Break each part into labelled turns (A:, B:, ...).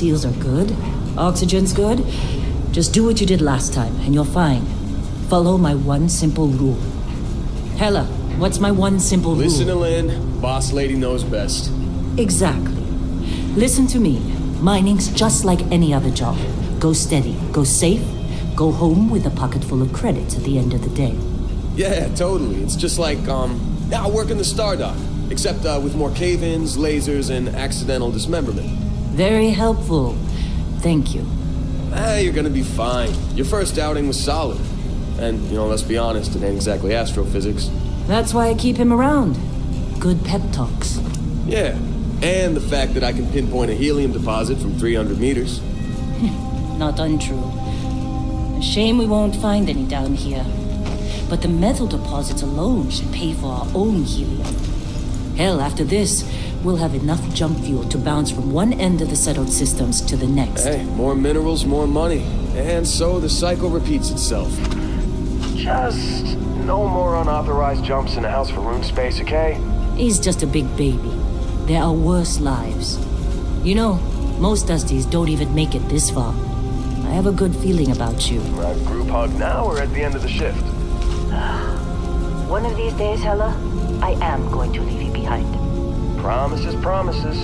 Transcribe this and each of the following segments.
A: seals are good, oxygen's good, just do what you did last time, and you're fine. Follow my one simple rule. Hella, what's my one simple rule?
B: Listen to Lynn. Boss lady knows best.
A: Exactly. Listen to me. Mining's just like any other job. Go steady, go safe, go home with a pocket full of credits at the end of the day.
B: Yeah, totally. It's just like, now working the Star Dock. Except with more cave-ins, lasers, and accidental dismemberment.
A: Very helpful. Thank you.
B: You're gonna be fine. Your first outing was solid. And, let's be honest, it ain't exactly astrophysics.
A: That's why I keep him around. Good pep talks.
B: Yeah, and the fact that I can pinpoint a helium deposit from 300 meters.
A: Not untrue. A shame we won't find any down here. But the metal deposits alone should pay for our own helium. Hell, after this, we'll have enough jump fuel to bounce from one end of the settled systems to the next.
B: Hey, more minerals, more money. And so the cycle repeats itself. Just no more unauthorized jumps in the house for room space, okay?
A: He's just a big baby. There are worse lives. Most Dusties don't even make it this far. I have a good feeling about you.
B: Group hug now or at the end of the shift?
A: One of these days, Hella, I am going to leave you behind.
B: Promises, promises.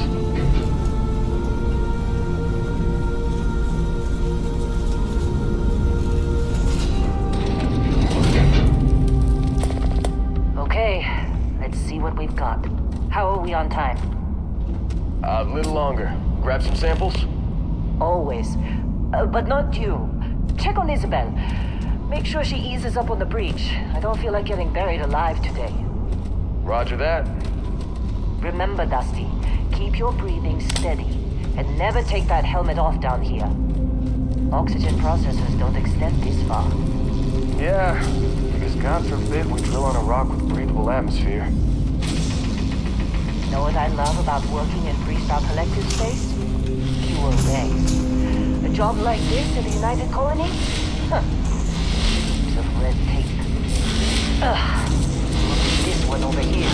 A: Okay, let's see what we've got. How are we on time?
B: A little longer. Grab some samples?
A: Always. But not you. Check on Isabel. Make sure she eases up on the breach. I don't feel like getting buried alive today.
B: Roger that.
A: Remember, Dusty, keep your breathing steady and never take that helmet off down here. Oxygen processors don't extend this far.
B: Yeah, because God forbid we drill on a rock with breathable atmosphere.
A: Know what I love about working in Freestyle Collective space? Pure ray. A job like this in the United Colony? Huh. Piece of red tape. Ugh. Look at this one over here.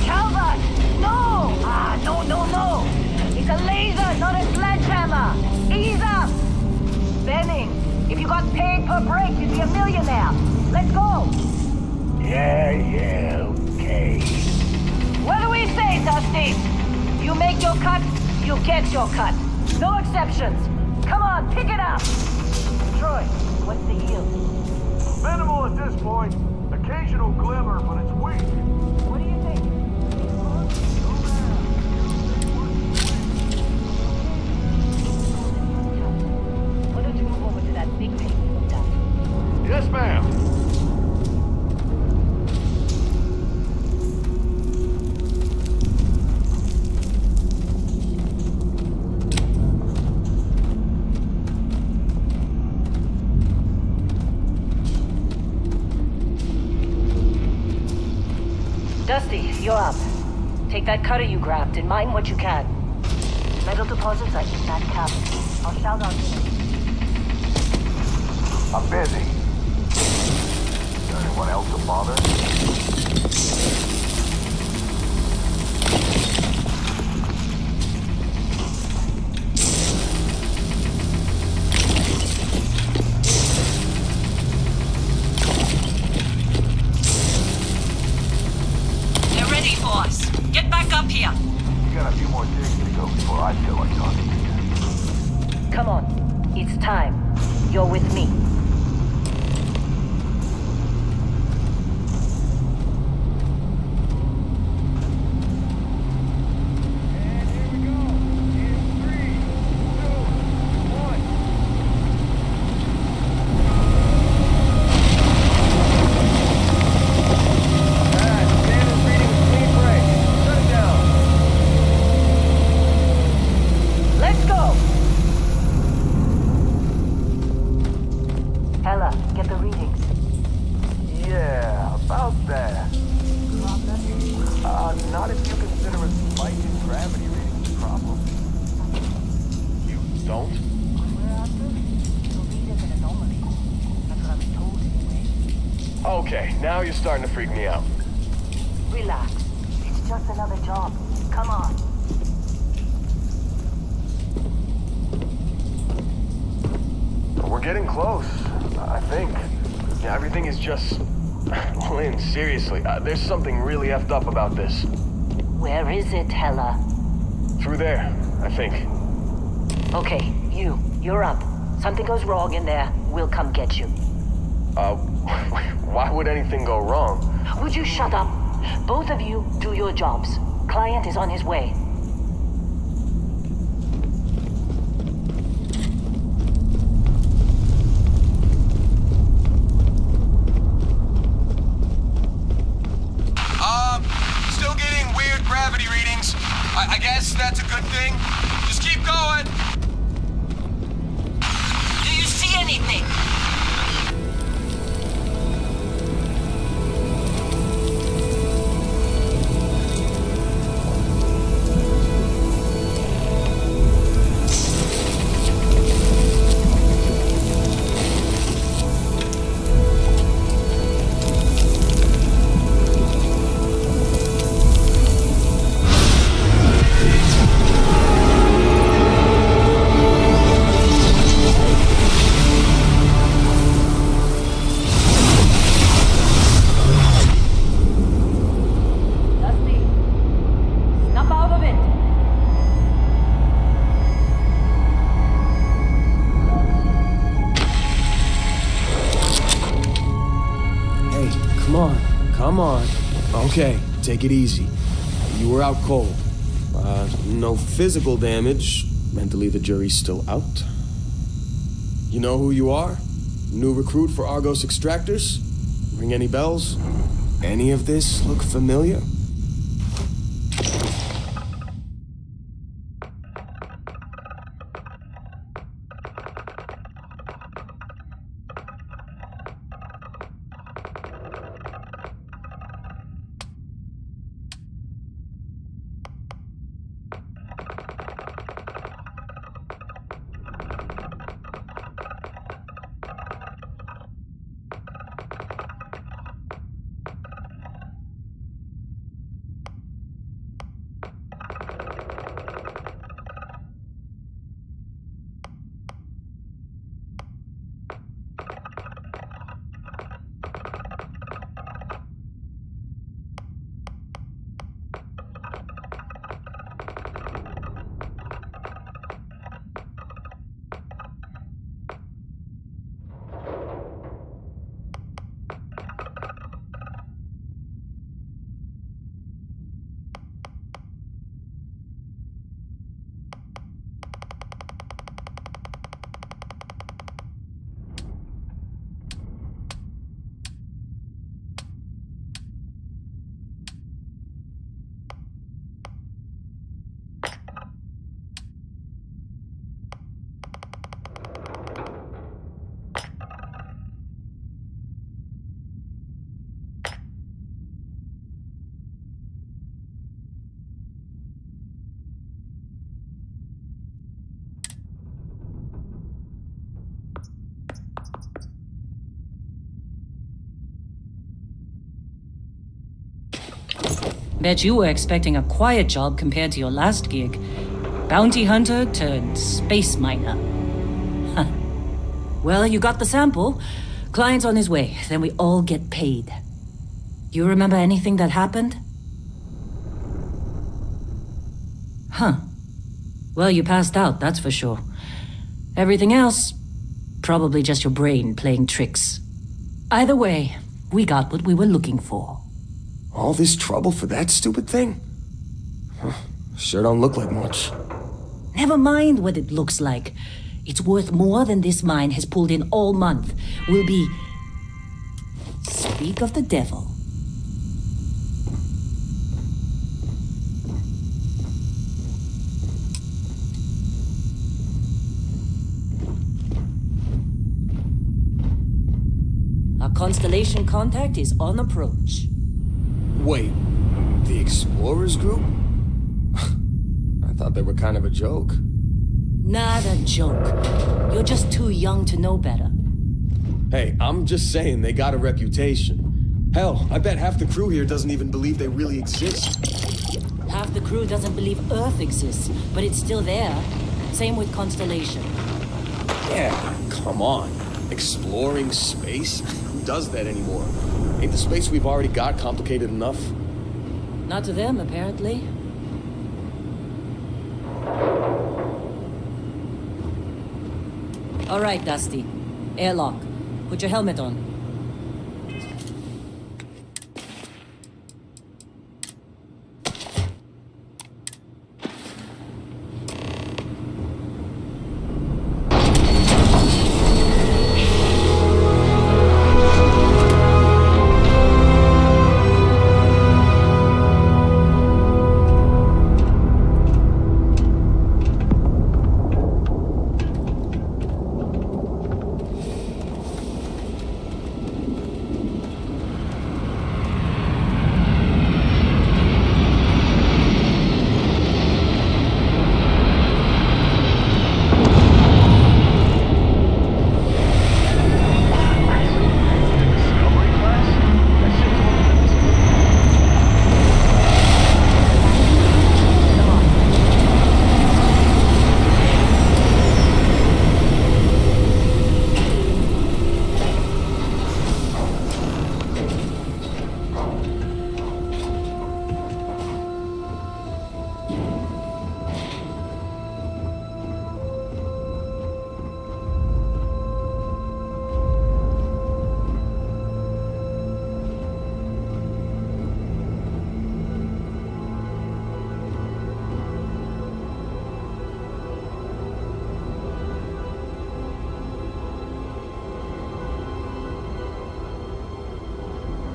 A: Calvert! No! No! It's a laser, not a sledgehammer! Ease up! Benning, if you got paid per break, you'd be a millionaire. Let's go!
C: Yeah, okay.
A: What do we say, Dusty? You make your cut, you get your cut. No exceptions. Come on, pick it up! Troy, what's the yield?
C: Minimal at this point. Occasional glimmer, but it's weak.
A: What do you think? Why don't you move over to that big thing you looked at?
C: Yes, ma'am.
A: Dusty, you're up. Take that cutter you grabbed and mine what you can. Metal deposits are in that cabin. I'll shout out to you.
C: I'm busy. Got anyone else to bother?
A: They're ready for us. Get back up here.
C: You got a few more digs to go before I feel like talking to you.
A: Come on. It's time. You're with me. Let's go! Hella, get the readings.
C: Yeah, about that. Not if you consider a spike in gravity reading a problem.
B: You don't? Okay, now you're starting to freak me out.
A: Relax. It's just another job. Come on.
B: We're getting close, I think. Yeah, everything is just... Lynn, seriously, there's something really effed up about this.
A: Where is it, Hella?
B: Through there, I think.
A: Okay, you're up. Something goes wrong in there, we'll come get you.
B: Why would anything go wrong?
A: Would you shut up? Both of you, do your jobs. Client is on his way.
B: Still getting weird gravity readings. I guess that's a good thing. Just keep going.
A: Do you see anything?
B: Come on. Okay, take it easy. You were out cold. No physical damage. Mentally, the jury's still out. You know who you are? New recruit for Argos Extractors? Ring any bells? Any of this look familiar?
D: Bet you were expecting a quiet job compared to your last gig. Bounty hunter turned space miner. Huh. Well, you got the sample. Client's on his way, then we all get paid. You remember anything that happened? Huh. Well, you passed out, that's for sure. Everything else, probably just your brain playing tricks. Either way, we got what we were looking for.
B: All this trouble for that stupid thing? Sure don't look like much.
D: Never mind what it looks like. It's worth more than this mine has pulled in all month. We'll be... Speak of the devil. Our Constellation contact is on approach.
B: Wait, the Explorers group? I thought they were kind of a joke.
D: Not a joke. You're just too young to know better.
B: Hey, I'm just saying they got a reputation. Hell, I bet half the crew here doesn't even believe they really exist.
D: Half the crew doesn't believe Earth exists, but it's still there. Same with Constellation.
B: Yeah, come on. Exploring space? Who does that anymore? Ain't the space we've already got complicated enough?
D: Not to them, apparently. All right, Dusty. Airlock. Put your helmet on.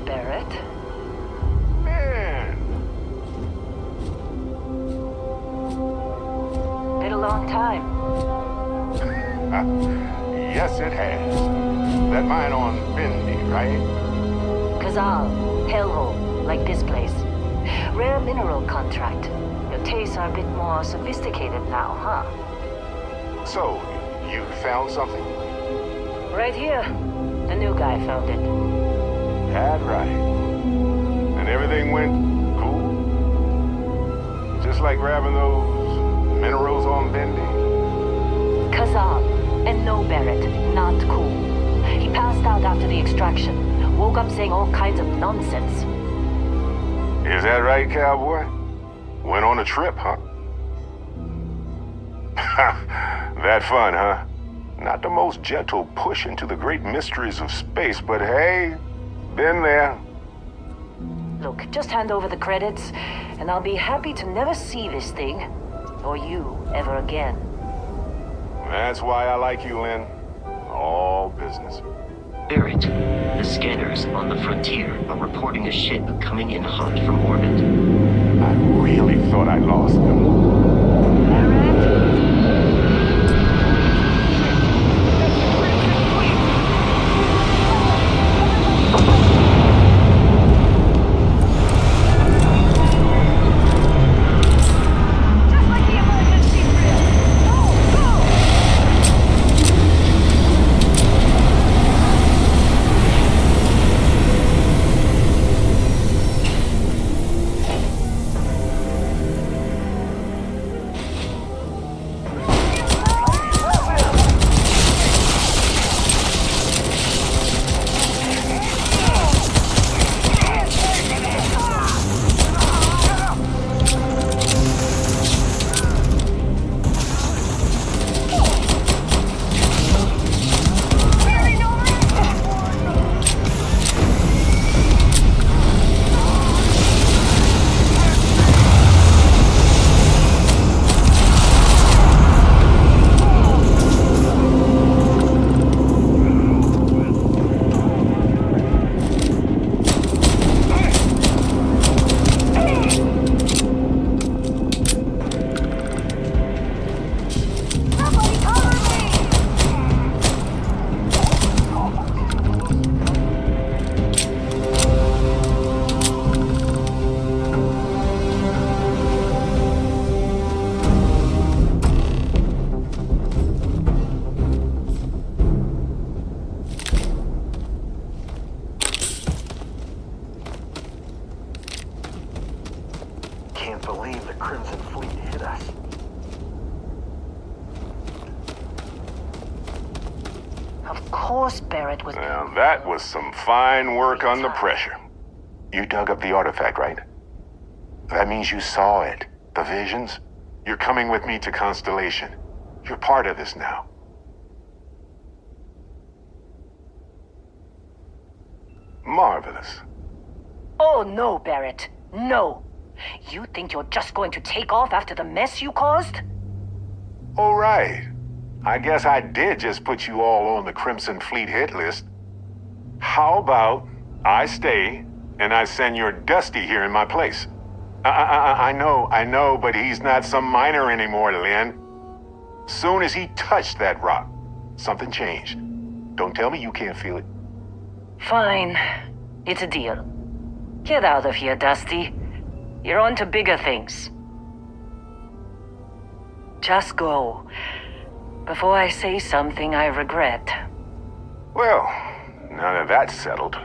A: Barrett?
C: Man,
A: Been a long time.
C: yes it has. That mine on Bendy, right?
A: Kazal, hellhole, like this place. Rare mineral contract. Your tastes are a bit more sophisticated now, huh?
C: So, you found something?
A: Right here. The new guy found it.
C: That's right. And everything went cool? Just like grabbing those minerals on Bendy?
A: Kazal, and no Barrett, not cool. He passed out after the extraction. Woke up saying all kinds of nonsense.
C: Is that right, cowboy? Went on a trip, huh? That fun, huh? Not the most gentle push into the great mysteries of space, but hey, been there.
A: Look, just hand over the credits, and I'll be happy to never see this thing, or you, ever again.
C: That's why I like you, Lynn. All business.
E: Barrett, the scanners on the frontier are reporting a ship coming in hot from orbit.
C: I really thought I lost them.
A: Barrett? course Barrett was...
C: Now, that was some fine work under pressure. You dug up the artifact, right? That means you saw it. The visions? You're coming with me to Constellation. You're part of this now. Marvelous.
A: Oh, no, Barrett. No. You think you're just going to take off after the mess you caused?
C: All right. I guess I did just put you all on the Crimson Fleet hit list. How about I stay and I send your Dusty here in my place? I know, but he's not some miner anymore, Lynn. Soon as he touched that rock, something changed. Don't tell me you can't feel it.
A: Fine. It's a deal. Get out of here, Dusty. You're on to bigger things. Just go. Before I say something I regret.
C: Well, now that that's settled.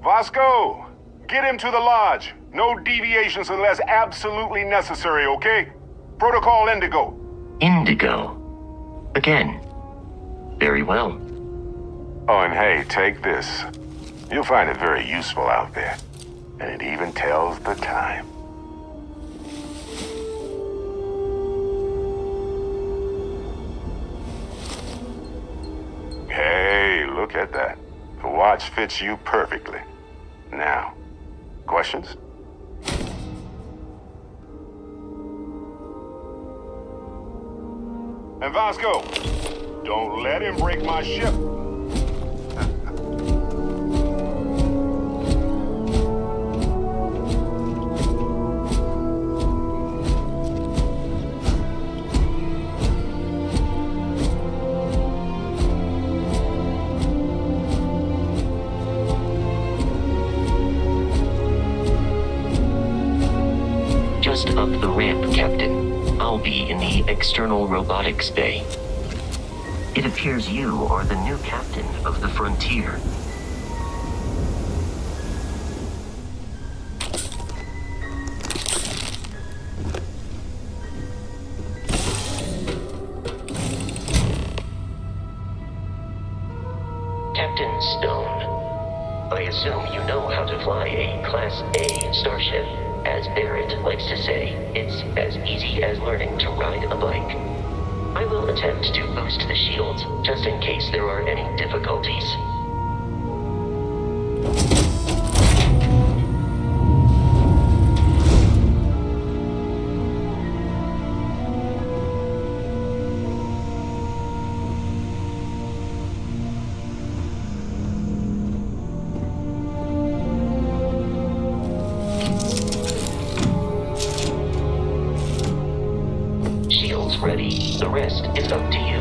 C: Vasco, get him to the lodge. No deviations unless absolutely necessary, okay? Protocol Indigo.
E: Indigo. Again. Very well.
C: Oh, and hey, take this. You'll find it very useful out there. And it even tells the time. Hey, look at that. The watch fits you perfectly. Now, questions? And Vasco, don't let him break my ship.
E: Just up the ramp, Captain. I'll be in the external robotics bay. It appears you are the new captain of the Frontier. Captain Stone, I assume you know how to fly a Class A starship. As Barrett likes to say, it's as easy as learning to ride a bike. I will attempt to boost the shields, just in case there are any difficulties. Ready. The rest is up to you.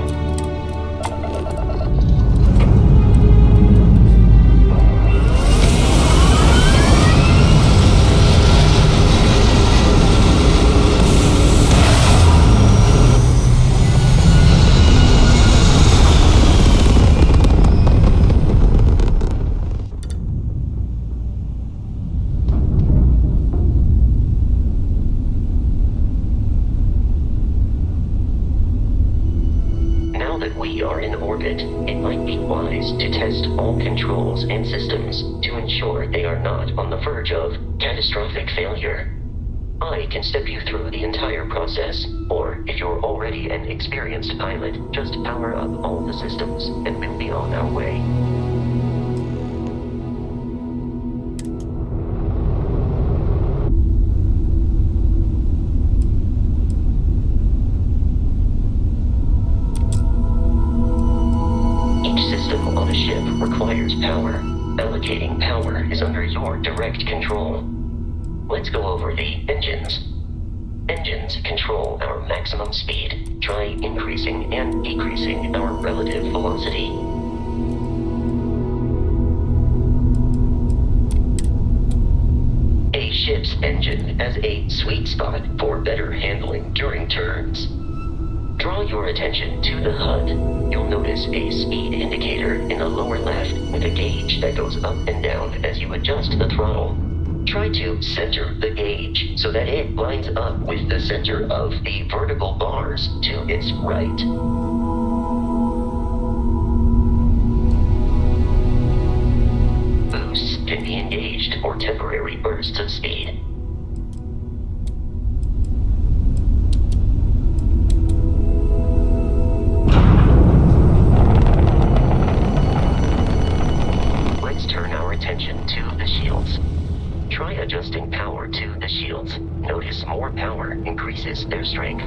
E: We are in orbit, it might be wise to test all controls and systems to ensure they are not on the verge of catastrophic failure. I can step you through the entire process, or if you're already an experienced pilot, just power up all the systems and we'll be on our way. Requires power. Allocating power is under your direct control. Let's go over the engines. Engines control our maximum speed. Try increasing and decreasing our relative velocity. A ship's engine has a sweet spot for better handling during turns. Draw your attention to the HUD. You'll notice a speed indicator in the lower left with a gauge that goes up and down as you adjust the throttle. Try to center the gauge so that it lines up with the center of the vertical bars to its right. for temporary bursts of speed. Let's turn our attention to the shields. Try adjusting power to the shields. Notice more power increases their strength.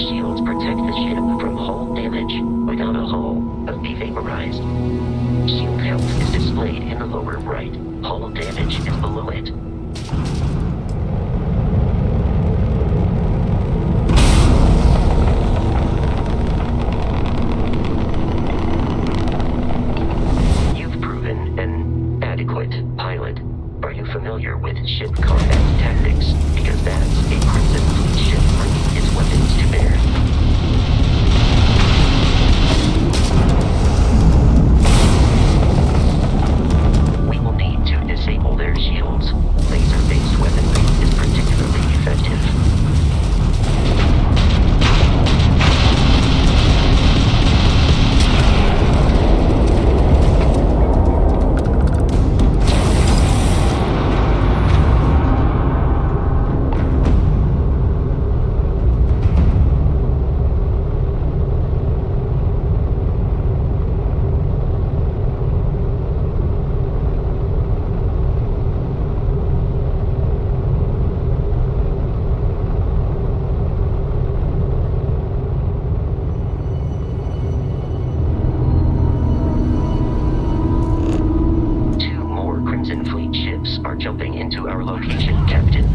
E: Shields protect the ship from hull damage. Without a hull, be vaporized. Shield health is displayed in the lower right. Hull damage is below it. You've proven an adequate pilot. Are you familiar with ship combat tactics? Because that's a Crimson Fleet ship bringing its weapons to bear. We will need to disable their shields. Laser-based weaponry is particularly effective. Are jumping into our location, Captain.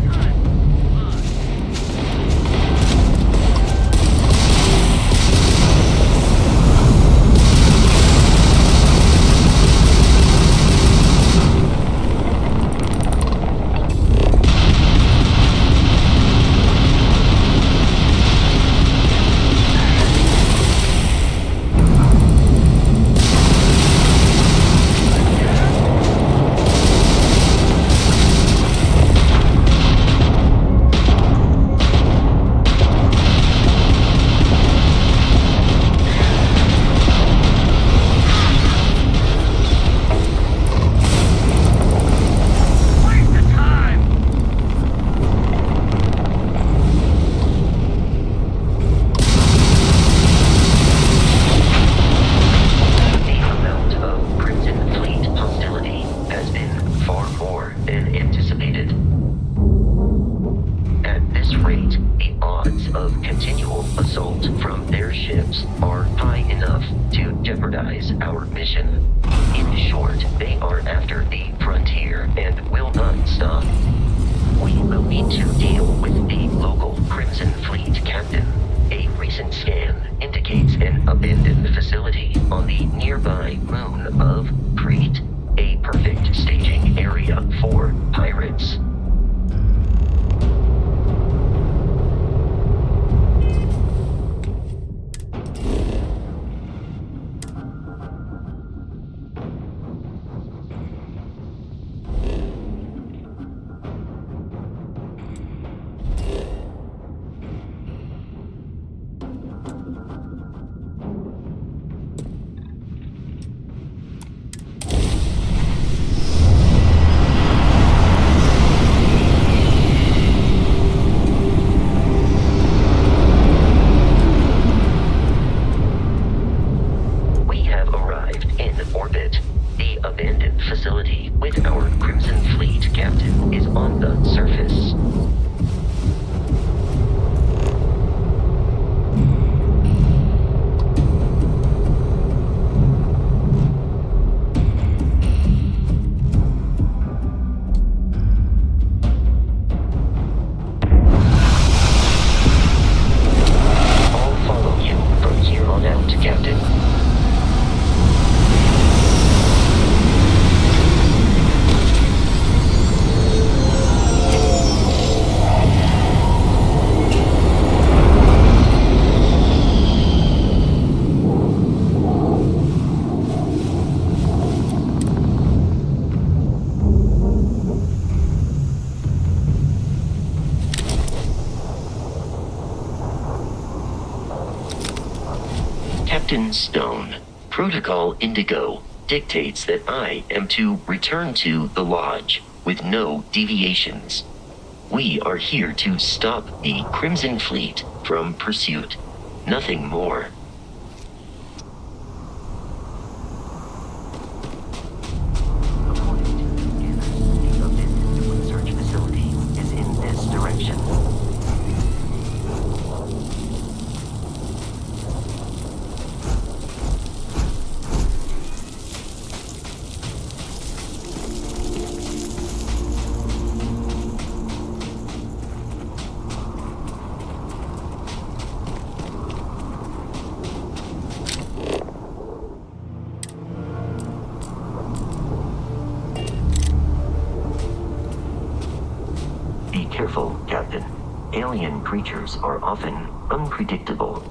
E: Our mission. In short, they are after the frontier and will not stop. We will need to deal with the local Crimson Fleet captain. A recent scan indicates an abandoned facility on the nearby moon of Crete, a perfect staging area for pirates. Captain Stone, Protocol Indigo dictates that I am to return to the Lodge with no deviations. We are here to stop the Crimson Fleet from pursuit. Nothing more. According to the scanners, the abandoned research facility is in this direction. Be careful, Captain. Alien creatures are often unpredictable.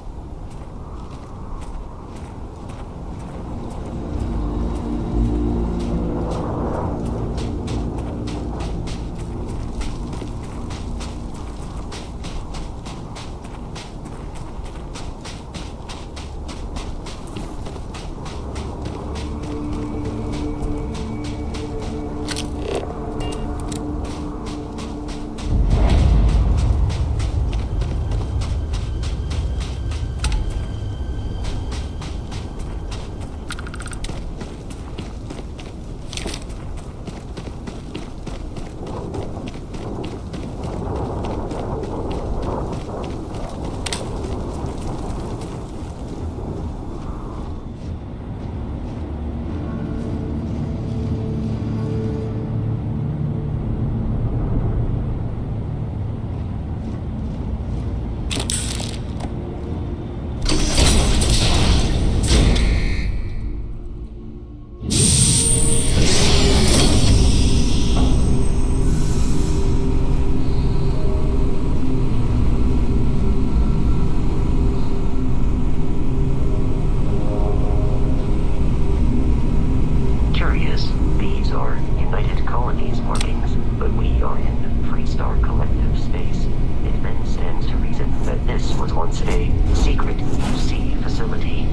E: These are United Colonies markings, but we are in Freestar Collective space. It then stands to reason that this was once a secret UC facility.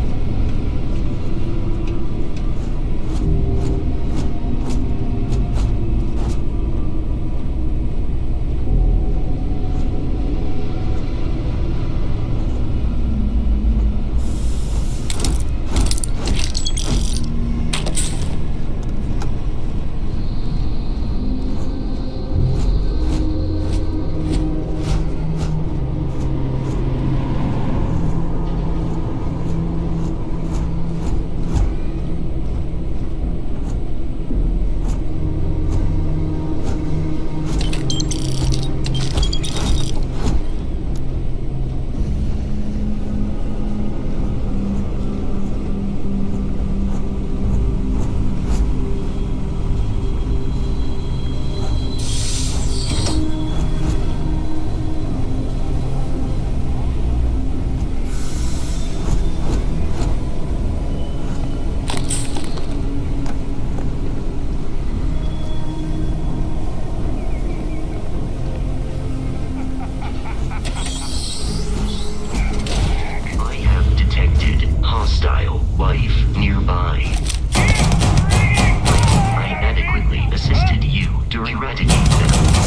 E: Hostile life nearby. I adequately assisted you to eradicate them.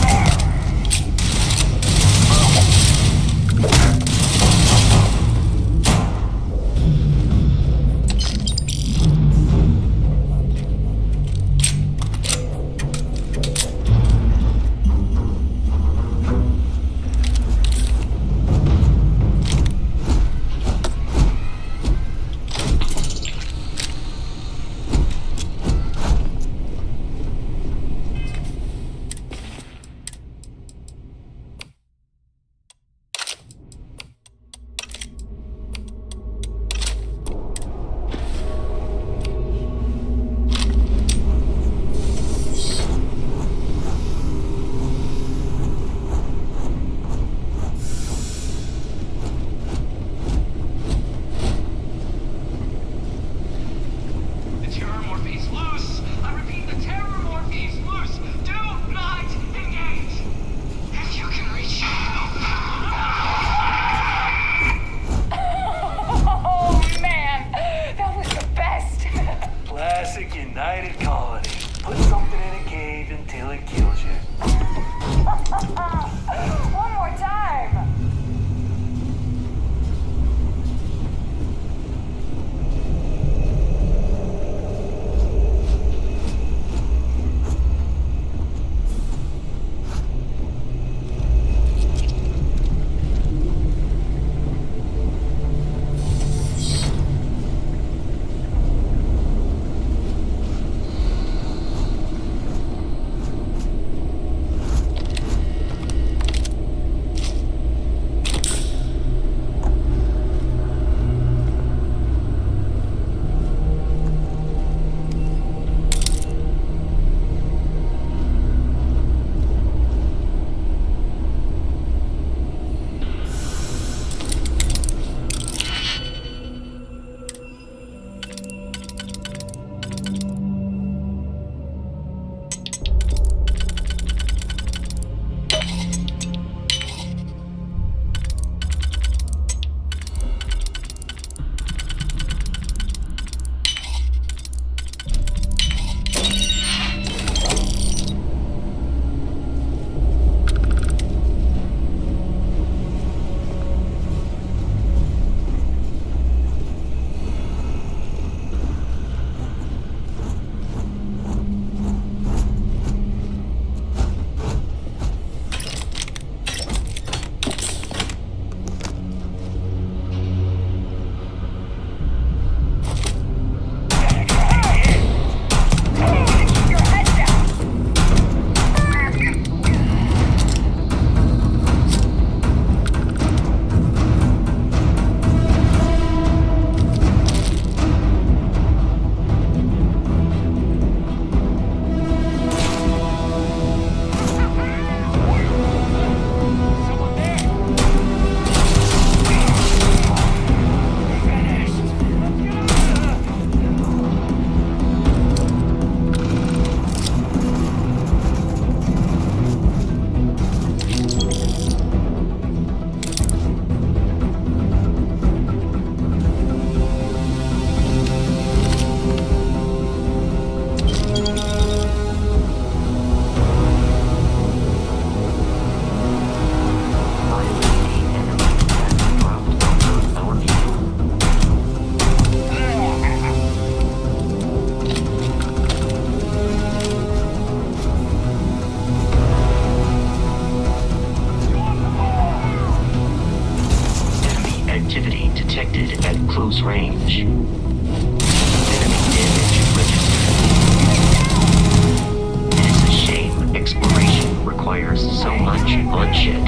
E: requires so much bloodshed.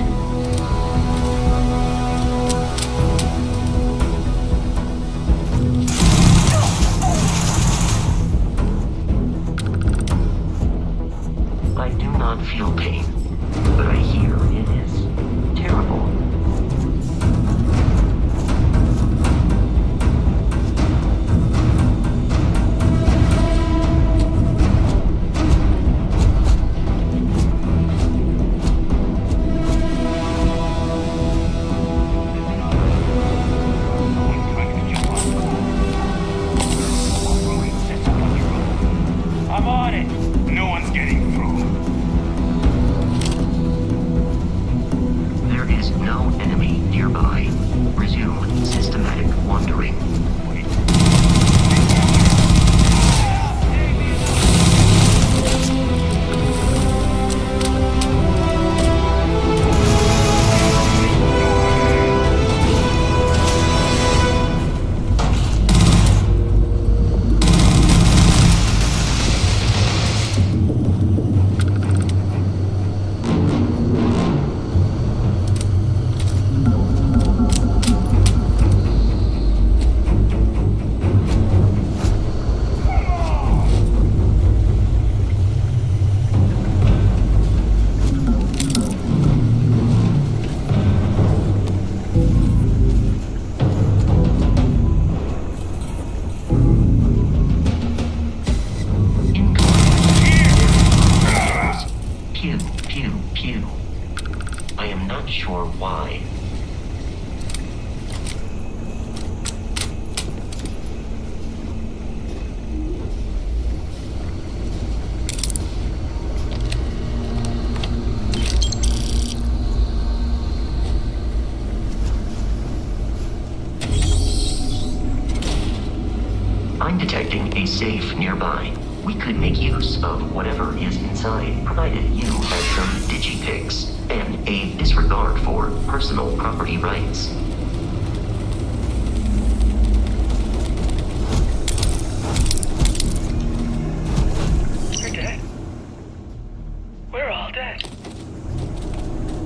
E: I do not feel pain, but I hear it is terrible.
F: I'm on it. No one's getting through.
E: There is no enemy nearby. Resume systematic wandering. Pew, pew, pew. I am not sure why. I'm detecting a safe nearby. We could make use of whatever is inside, provided you have some digipics and a disregard for personal property rights.
F: We're dead. We're all dead.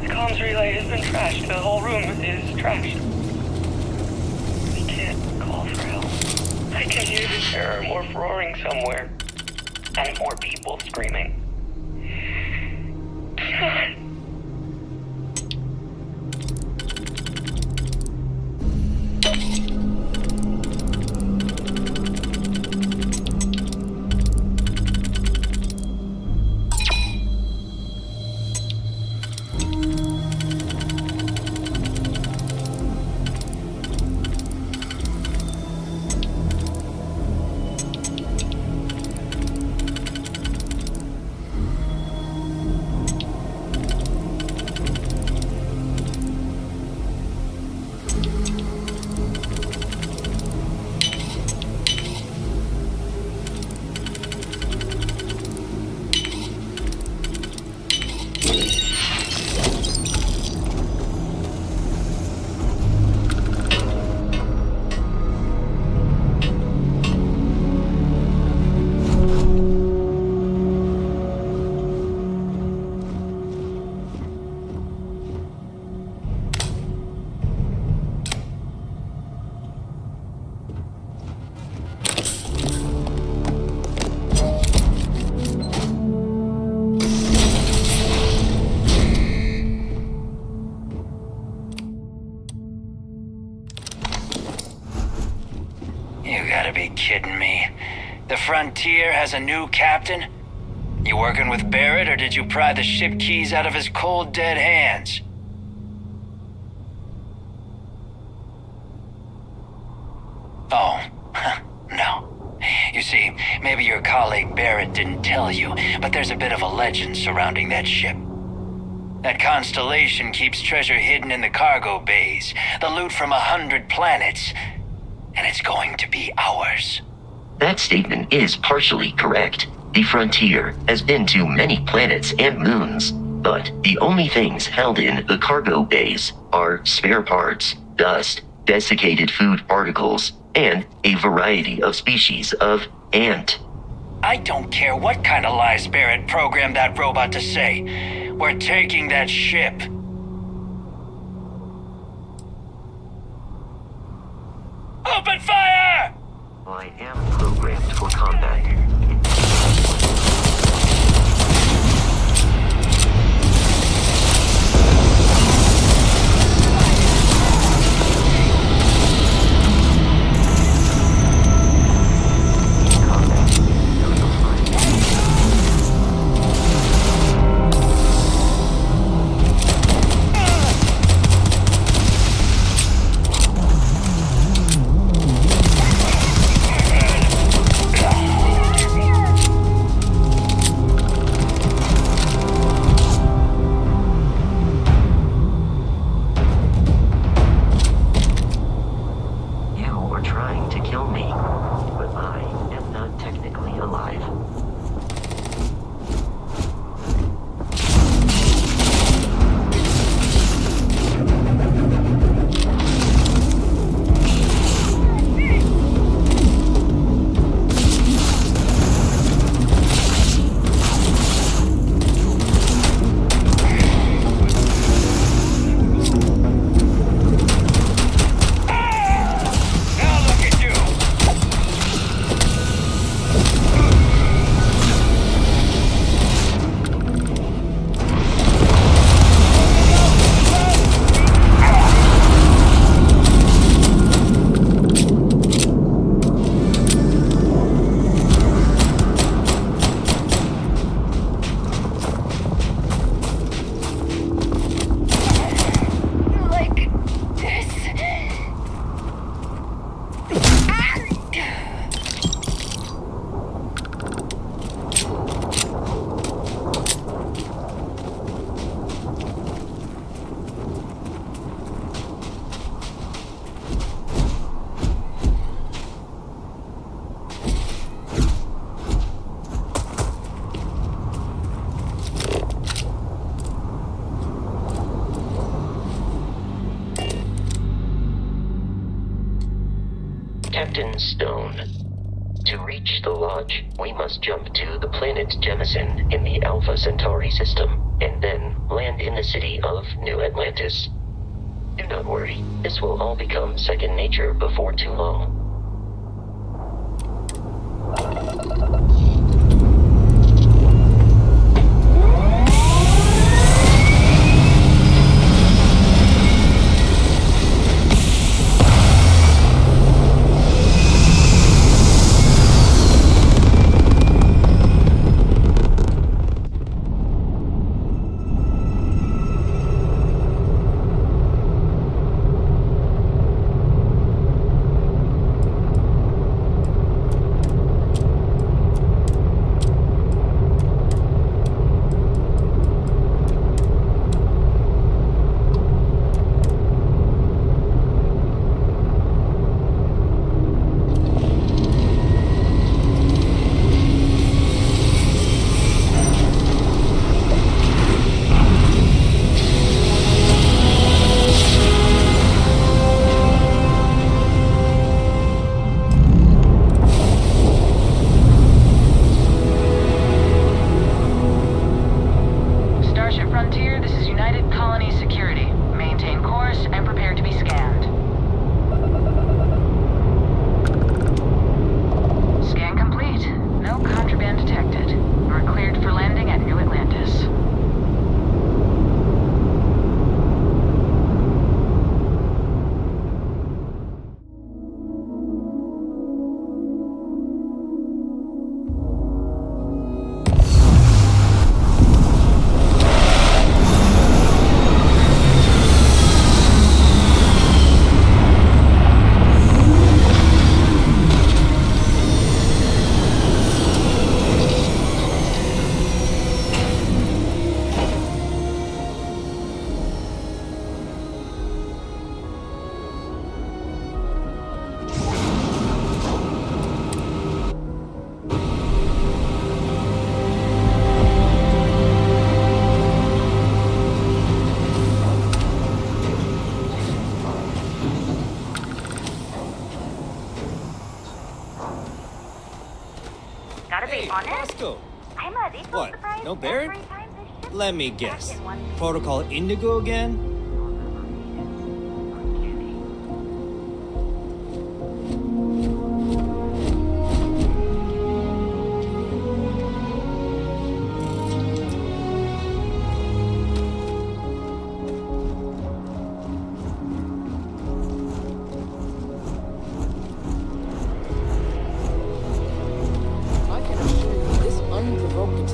F: The comms relay has been trashed. The whole room is trashed. We can't call for help. I can hear the terror morph roaring somewhere. And more people screaming. God.
G: You gotta be kidding me. The Frontier has a new captain? You working with Barrett, or did you pry the ship keys out of his cold, dead hands? Oh, no. You see, maybe your colleague Barrett didn't tell you, but there's a bit of a legend surrounding that ship. That constellation keeps treasure hidden in the cargo bays, the loot from 100 planets, and it's going to be ours.
E: That statement is partially correct. The Frontier has been to many planets and moons, but the only things held in the cargo bays are spare parts, dust, desiccated food particles, and a variety of species of ant.
G: I don't care what kind of lies Barrett programmed that robot to say. We're taking that ship. Open fire!
E: I am programmed for combat. Captain Stone. To reach the Lodge, we must jump to the planet Jemison in the Alpha Centauri system, and then land in the city of New Atlantis. Do not worry, this will all become second nature before too long.
H: Gotta be honest.
I: Roscoe.
H: I'm a little
I: What?
H: surprised
I: No Barrett?
H: every time this Let me guess. Protocol Indigo again?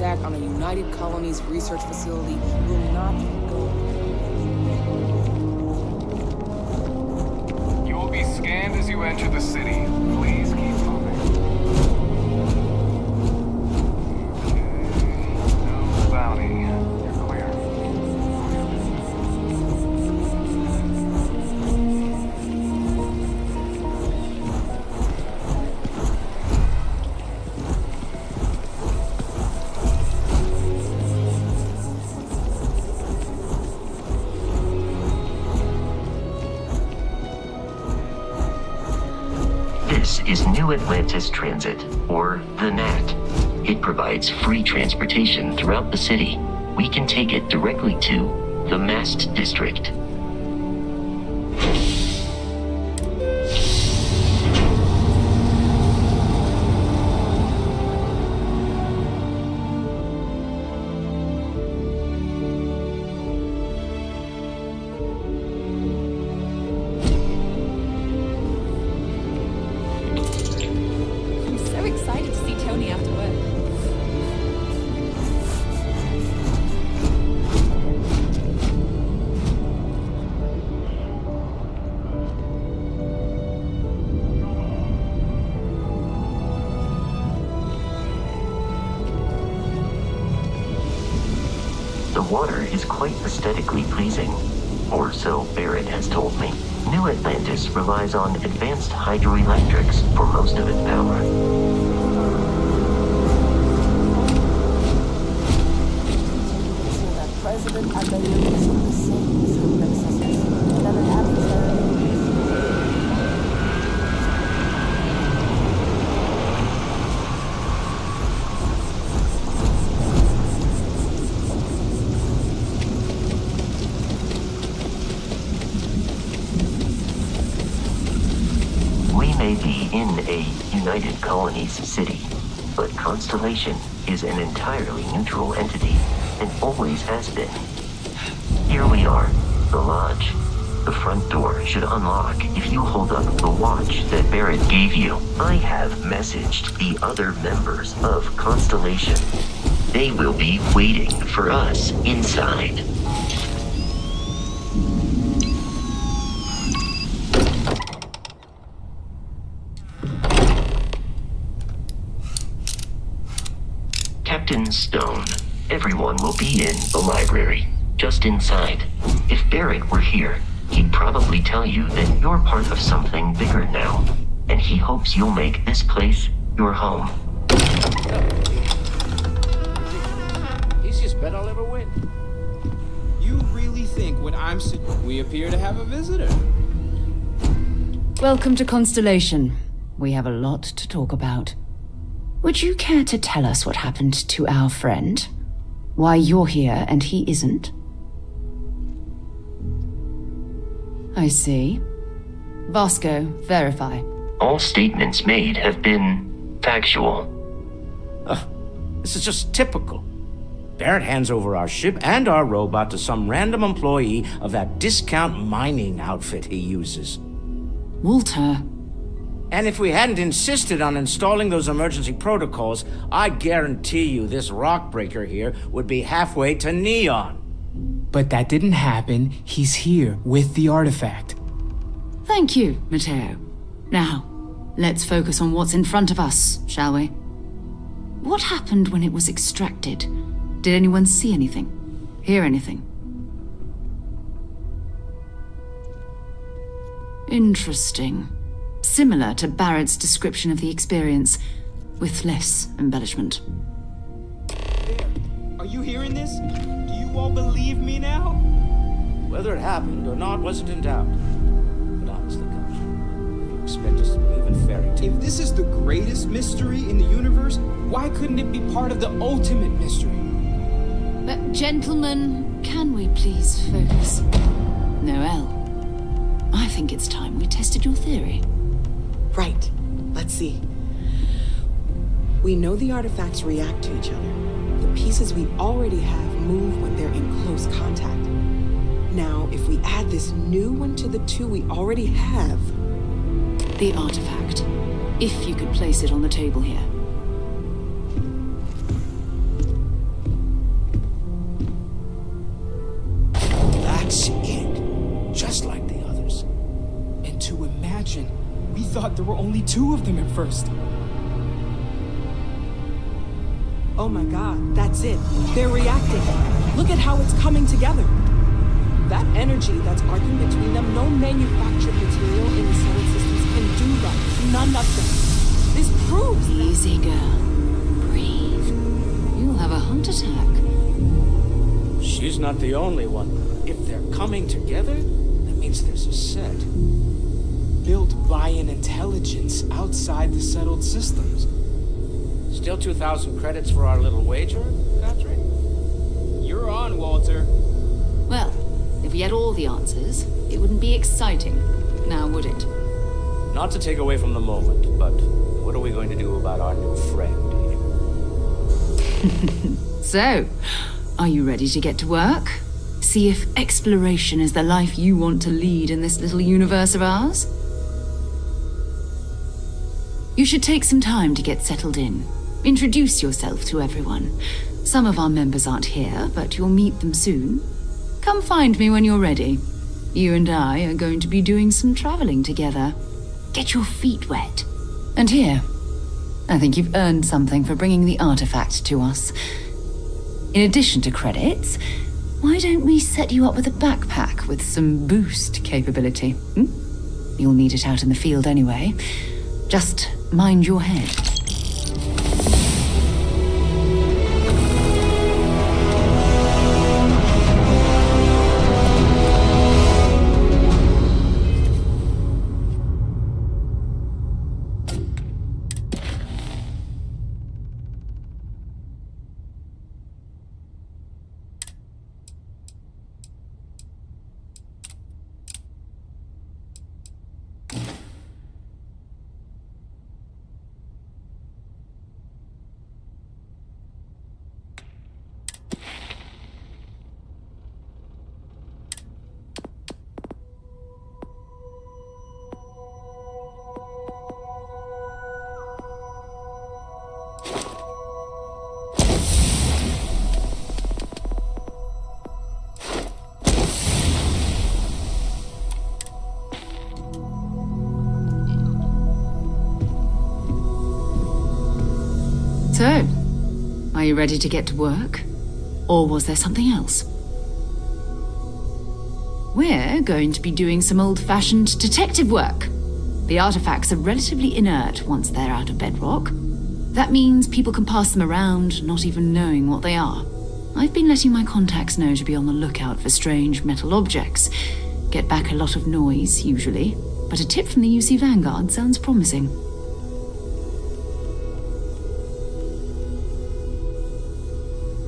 I: On a United Colonies research facility will not go.
J: You will be scanned as you enter the city. Please keep moving. Okay. No bounty. You're clear.
E: This is New Atlantis Transit, or the NAT. It provides free transportation throughout the city. We can take it directly to the Mast District. The water is quite aesthetically pleasing, or so Barrett has told me. New Atlantis relies on advanced hydroelectrics for most of its power.
I: President and the leaders of the same princesses that inhabit
E: We may be in a United Colonies city, but Constellation is an entirely neutral entity, and always has been. Here we are, the lodge. The front door should unlock if you hold up the watch that Barrett gave you. I have messaged the other members of Constellation. They will be waiting for us inside. Captain Stone, everyone will be in the library, just inside. If Barrett were here, he'd probably tell you that you're part of something bigger now, and he hopes you'll make this place your home.
K: Easiest bet I'll ever win. You really think when I'm we appear to have a visitor?
D: Welcome to Constellation. We have a lot to talk about. Would you care to tell us what happened to our friend? Why you're here and he isn't? I see. Vasco, verify.
E: All statements made have been factual.
H: This is just typical. Barrett hands over our ship and our robot to some random employee of that discount mining outfit he uses.
D: Walter.
H: And if we hadn't insisted on installing those emergency protocols, I guarantee you this rock breaker here would be halfway to Neon.
L: But that didn't happen. He's here with the artifact.
D: Thank you, Matteo. Now, let's focus on what's in front of us, shall we? What happened when it was extracted? Did anyone see anything? Hear anything? Interesting. Similar to Barrett's description of the experience, with less embellishment.
K: There. Are you hearing this? Do you all believe me now?
H: Whether it happened or not wasn't in doubt. But honestly, Coach, you expect us to believe in fairy tales?
K: If this is the greatest mystery in the universe, why couldn't it be part of the ultimate mystery?
M: But gentlemen, can we please focus? Noel, I think it's time we tested your theory.
I: Right. Let's see. We know the artifacts react to each other. The pieces we already have move when they're in close contact. Now, if we add this new one to the two we already have...
M: The artifact. If you could place it on the table here.
L: That's it. Just like the others. And to imagine, we thought there were only 2 of them at first.
I: Oh my god, that's it. They're reacting. Look at how it's coming together. That energy that's arcing between them, no manufactured material in the settled systems can do that. None of them. This proves that...
M: Easy, girl. Breathe. You'll have a heart attack.
H: She's not the only one. If they're coming together, that means there's a set.
L: Built by an intelligence outside the settled systems.
H: Still 2,000 credits for our little wager, Catherine?
L: You're on, Walter.
M: Well, if we had all the answers, it wouldn't be exciting. Now, would it?
H: Not to take away from the moment, but what are we going to do about our new friend here?
M: So, are you ready to get to work? See if exploration is the life you want to lead in this little universe of ours? You should take some time to get settled in. Introduce yourself to everyone. Some of our members aren't here, but you'll meet them soon. Come find me when you're ready. You and I are going to be doing some traveling together. Get your feet wet. And here, I think you've earned something for bringing the artifact to us. In addition to credits, why don't we set you up with a backpack with some boost capability? You'll need it out in the field anyway. Just mind your head. So, are you ready to get to work? Or was there something else? We're going to be doing some old-fashioned detective work. The artifacts are relatively inert once they're out of bedrock. That means people can pass them around, not even knowing what they are. I've been letting my contacts know to be on the lookout for strange metal objects. Get back a lot of noise, usually, but a tip from the UC Vanguard sounds promising.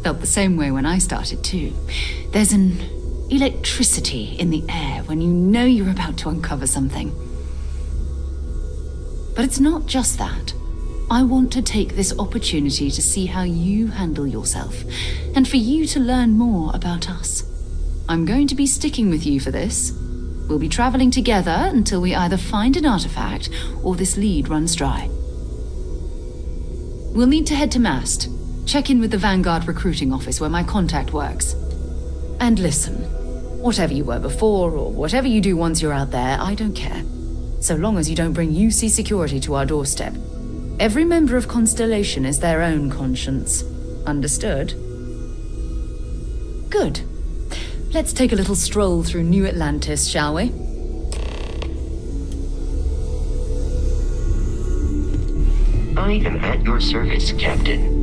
M: Felt the same way when I started too. There's an electricity in the air when you know you're about to uncover something. But it's not just that. I want to take this opportunity to see how you handle yourself, and for you to learn more about us. I'm going to be sticking with you for this. We'll be traveling together until we either find an artifact or this lead runs dry. We'll need to head to Mast. Check in with the Vanguard recruiting office where my contact works. And listen, whatever you were before or whatever you do once you're out there, I don't care. So long as you don't bring UC security to our doorstep. Every member of Constellation is their own conscience. Understood? Good. Let's take a little stroll through New Atlantis, shall we?
E: I am at your service, Captain.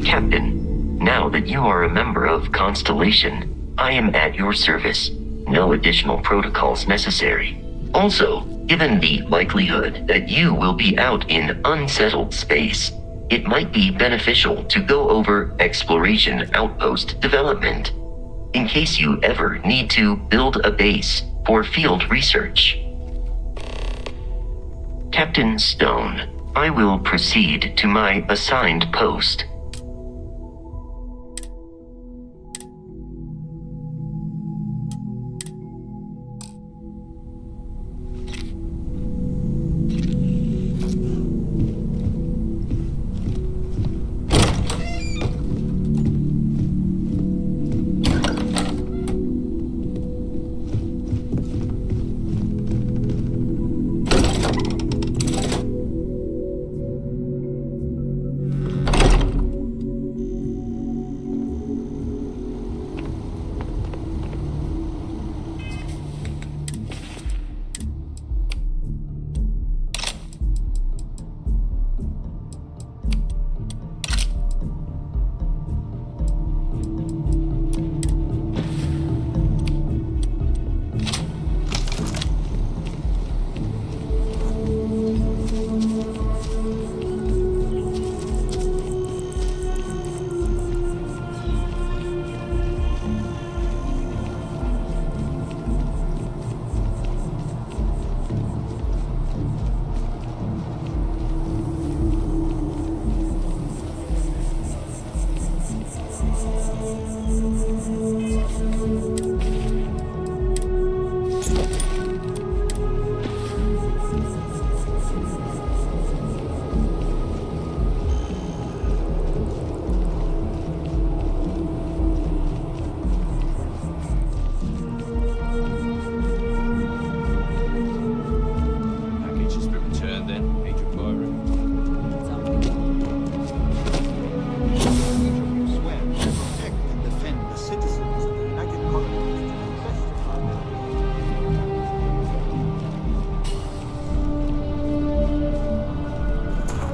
E: Captain, now that you are a member of Constellation, I am at your service. No additional protocols necessary. Also, given the likelihood that you will be out in unsettled space, it might be beneficial to go over exploration outpost development, in case you ever need to build a base for field research. Captain Stone, I will proceed to my assigned post.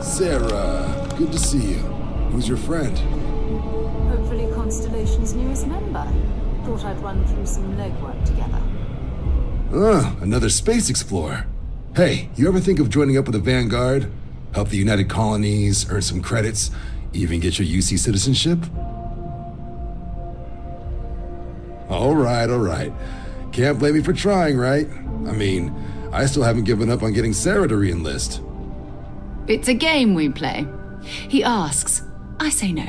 N: Sarah, good to see you. Who's your friend?
M: Hopefully Constellation's newest member. Thought I'd run through some legwork together.
N: Another space explorer. Hey, you ever think of joining up with the Vanguard? Help the United Colonies, earn some credits, even get your UC citizenship? All right. Can't blame me for trying, right? I mean, I still haven't given up on getting Sarah to re-enlist.
M: It's a game we play. He asks, I say no.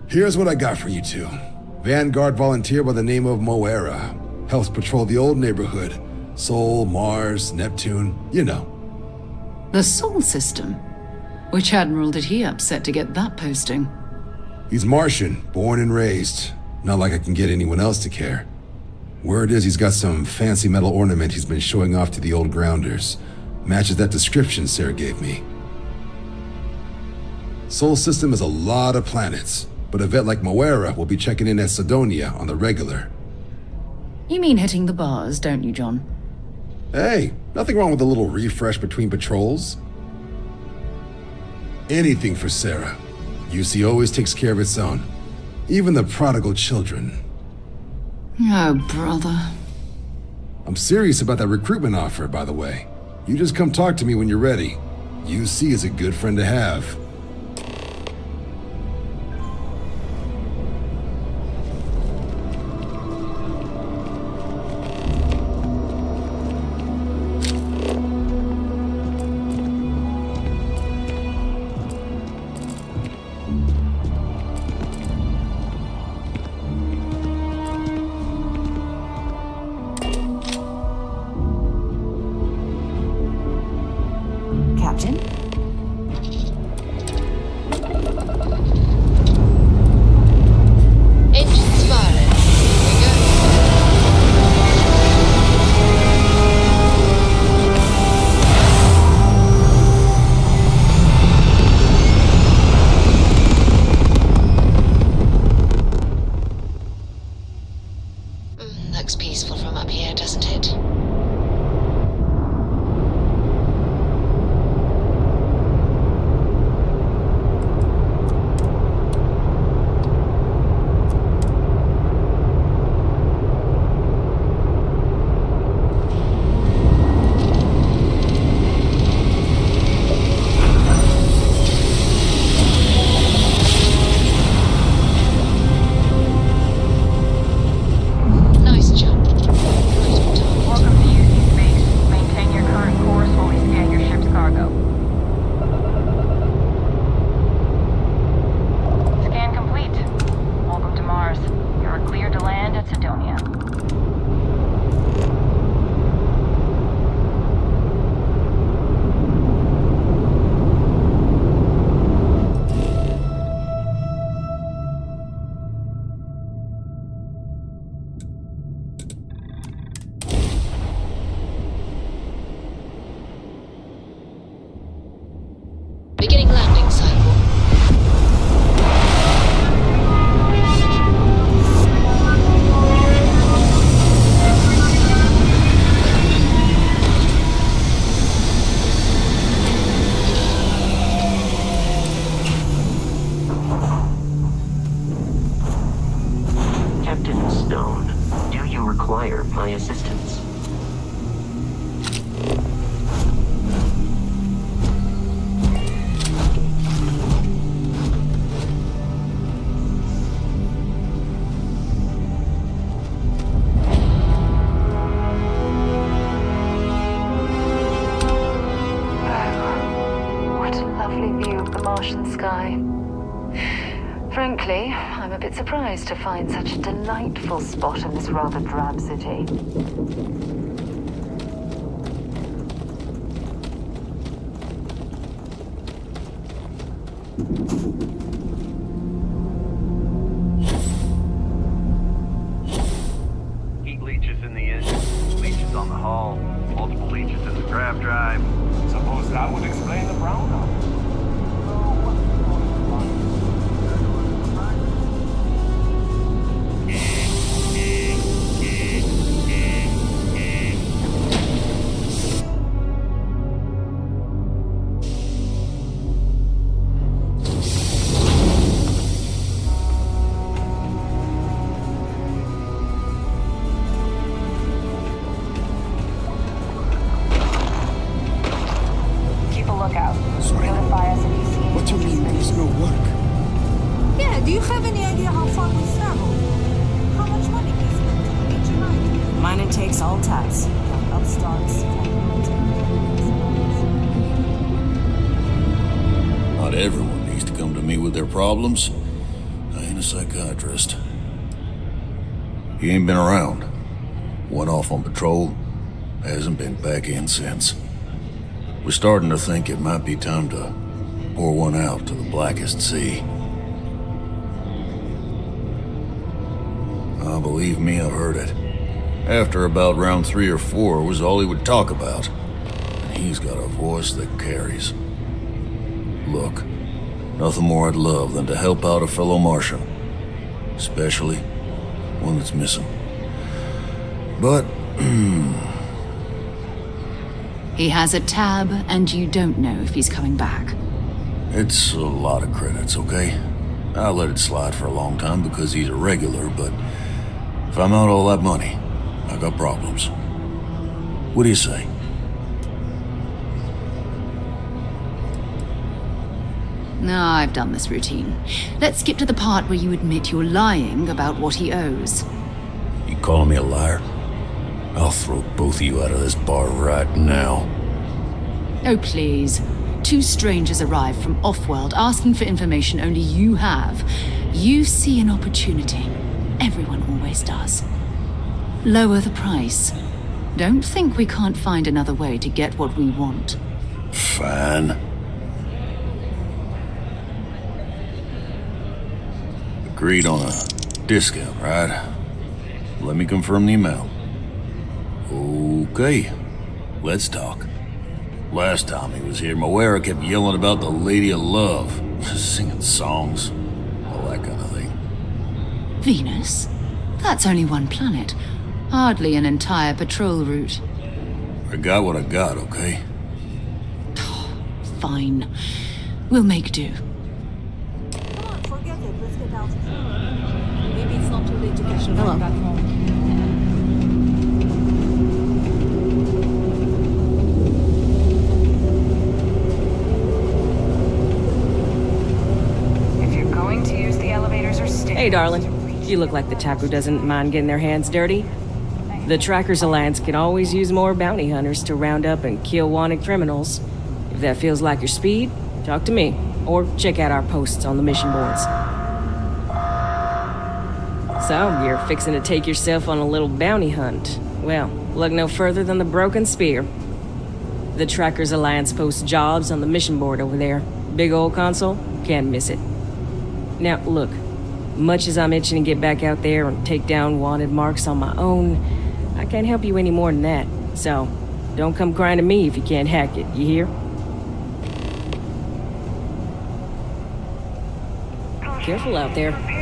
N: Here's what I got for you two. Vanguard volunteer by the name of Moira. Helps patrol the old neighborhood. Sol, Mars, Neptune, you know.
M: The Sol system? Which admiral did he upset to get that posting?
N: He's Martian, born and raised. Not like I can get anyone else to care. Word is he's got some fancy metal ornament he's been showing off to the old grounders. Matches that description Sarah gave me. Sol system has a lot of planets, but a vet like Moira will be checking in at Sidonia on the regular.
M: You mean hitting the bars, don't you, John?
N: Hey, nothing wrong with a little refresh between patrols. Anything for Sarah. UC always takes care of its own. Even the prodigal children.
M: Oh, brother.
N: I'm serious about that recruitment offer, by the way. You just come talk to me when you're ready. UC is a good friend to have.
M: Captain?
O: Engines firing. Here we go. Looks peaceful from up here, doesn't it?
P: at Sidonia.
M: Beginning landing cycle.
E: Captain Stone, do you require my assistance?
A: What a lovely view of the Martian sky. Frankly, I'm a bit surprised to find such a delightful spot in this rather drab city.
Q: Heat leeches in the engine, leeches on the hull, multiple leeches in the grav drive. Suppose that would explain the brownout.
A: Keep a lookout. Notify us if you see anything.
L: What do you mean there's no work?
R: Yeah, do you have any idea how far we traveled? How much money we spent to reach United?
S: Mining takes all types. Upstarts.
T: Not everyone needs to come to me with their problems. I ain't a psychiatrist. He ain't been around. Went off on patrol. Hasn't been back in since. We're starting to think it might be time to pour one out to the blackest sea. Believe me, I've heard it. After about round 3 or 4 was all he would talk about. And he's got a voice that carries. Look, nothing more I'd love than to help out a fellow Martian. Especially one that's missing. But,
M: He has a tab, and you don't know if he's coming back.
T: it's a lot of credits, okay? I let it slide for a long time because he's a regular, but if I'm out all that money, I got problems. What do you say?
M: No, I've done this routine. Let's skip to the part where you admit you're lying about what he owes.
T: You calling me a liar? I'll throw both of you out of this bar right now.
M: Oh, please. 2 strangers arrive from off-world asking for information only you have. You see an opportunity. Everyone always does. Lower the price. Don't think we can't find another way to get what we want.
T: Fine. Agreed on a discount, right? Let me confirm the amount. Okay, let's talk. Last time he was here, Moira kept yelling about the Lady of Love, singing songs, all that kind of thing.
M: Venus? That's only one planet. Hardly an entire patrol route.
T: I got what I got, okay?
M: Fine. We'll make do.
R: Come on, forget it. Let's get out of here. Maybe it's not too late to catch a
M: Hello.
R: ride back home.
P: If you're going to use the elevators or stairs...
S: Hey, darling. You look like the type who doesn't mind getting their hands dirty. The Trackers Alliance can always use more bounty hunters to round up and kill wanted criminals. If that feels like your speed, talk to me, or check out our posts on the mission boards. So, you're fixing to take yourself on a little bounty hunt. Well, look no further than the Broken Spear. The Trackers Alliance posts jobs on the mission board over there. Big old console, can't miss it. Now, look, much as I'm itching to get back out there and take down wanted marks on my own, I can't help you any more than that. So, don't come crying to me if you can't hack it, you hear? Careful out there.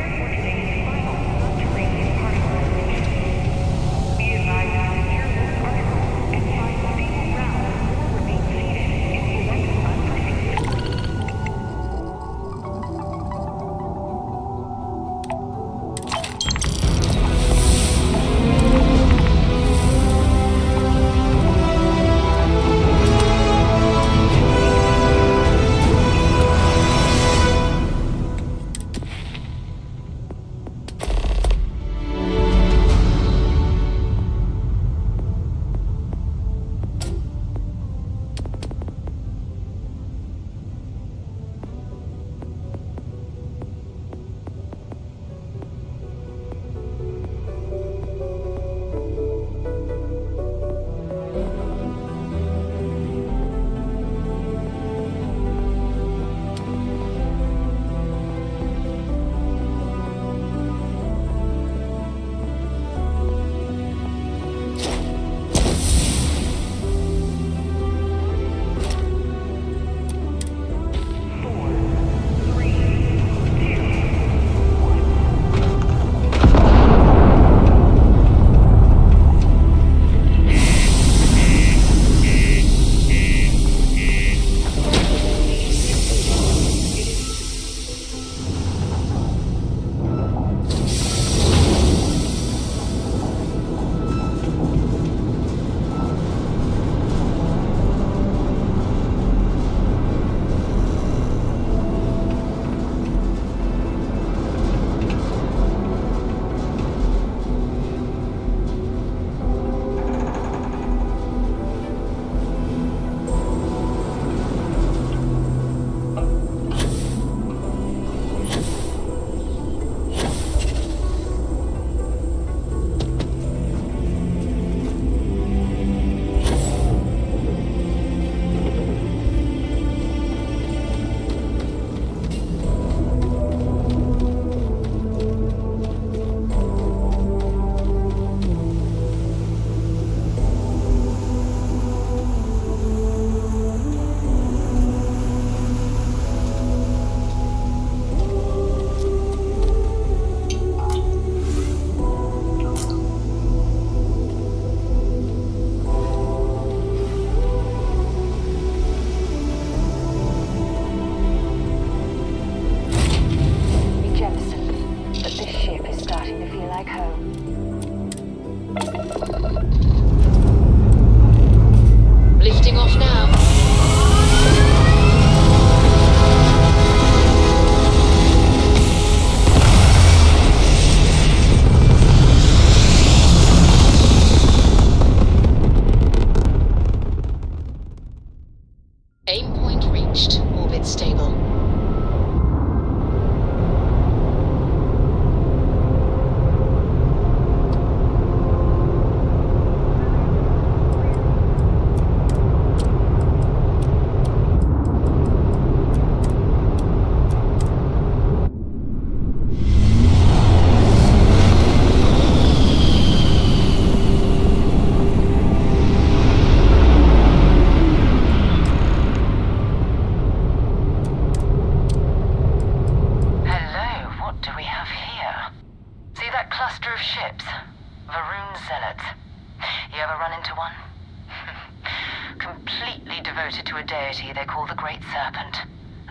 A: devoted to a deity they call the Great Serpent,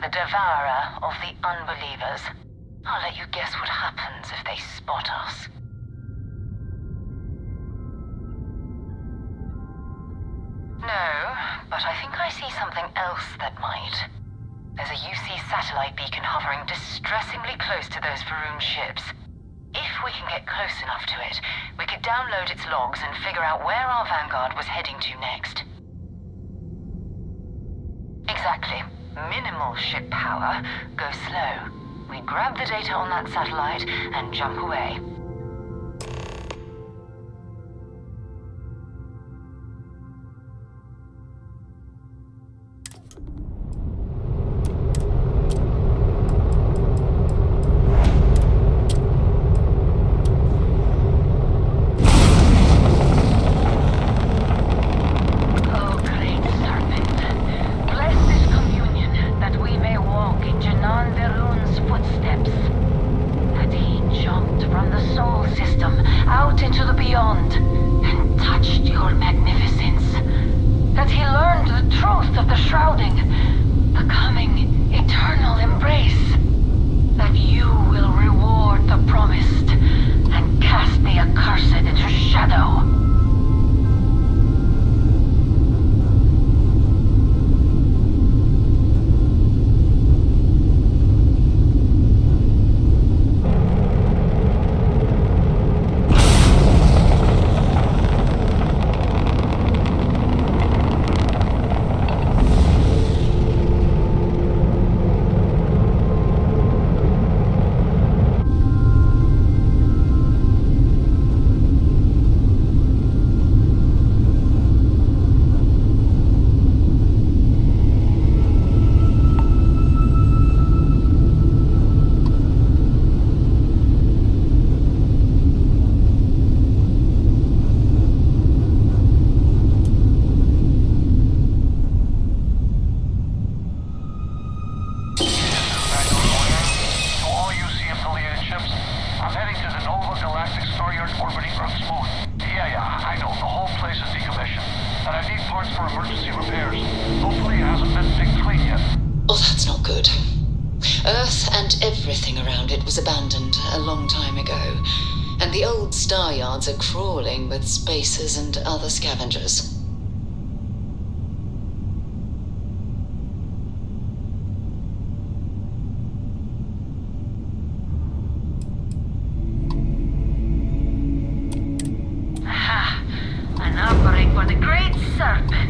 A: the devourer of the unbelievers. I'll let you guess what happens if they spot us. No, but I think I see something else that might. There's a UC satellite beacon hovering distressingly close to those Faroon ships. If we can get close enough to it, we could download its logs and figure out where our Vanguard was heading to next. Exactly. Minimal ship power, go slow. We grab the data on that satellite and jump away. out into the beyond and touched your magnificence. That he learned the truth of the shrouding, the coming eternal embrace. That you will reward the promised and cast the accursed into shadow.
M: Are crawling with spacers and other scavengers.
A: Ha! An outbreak for the Great Serpent.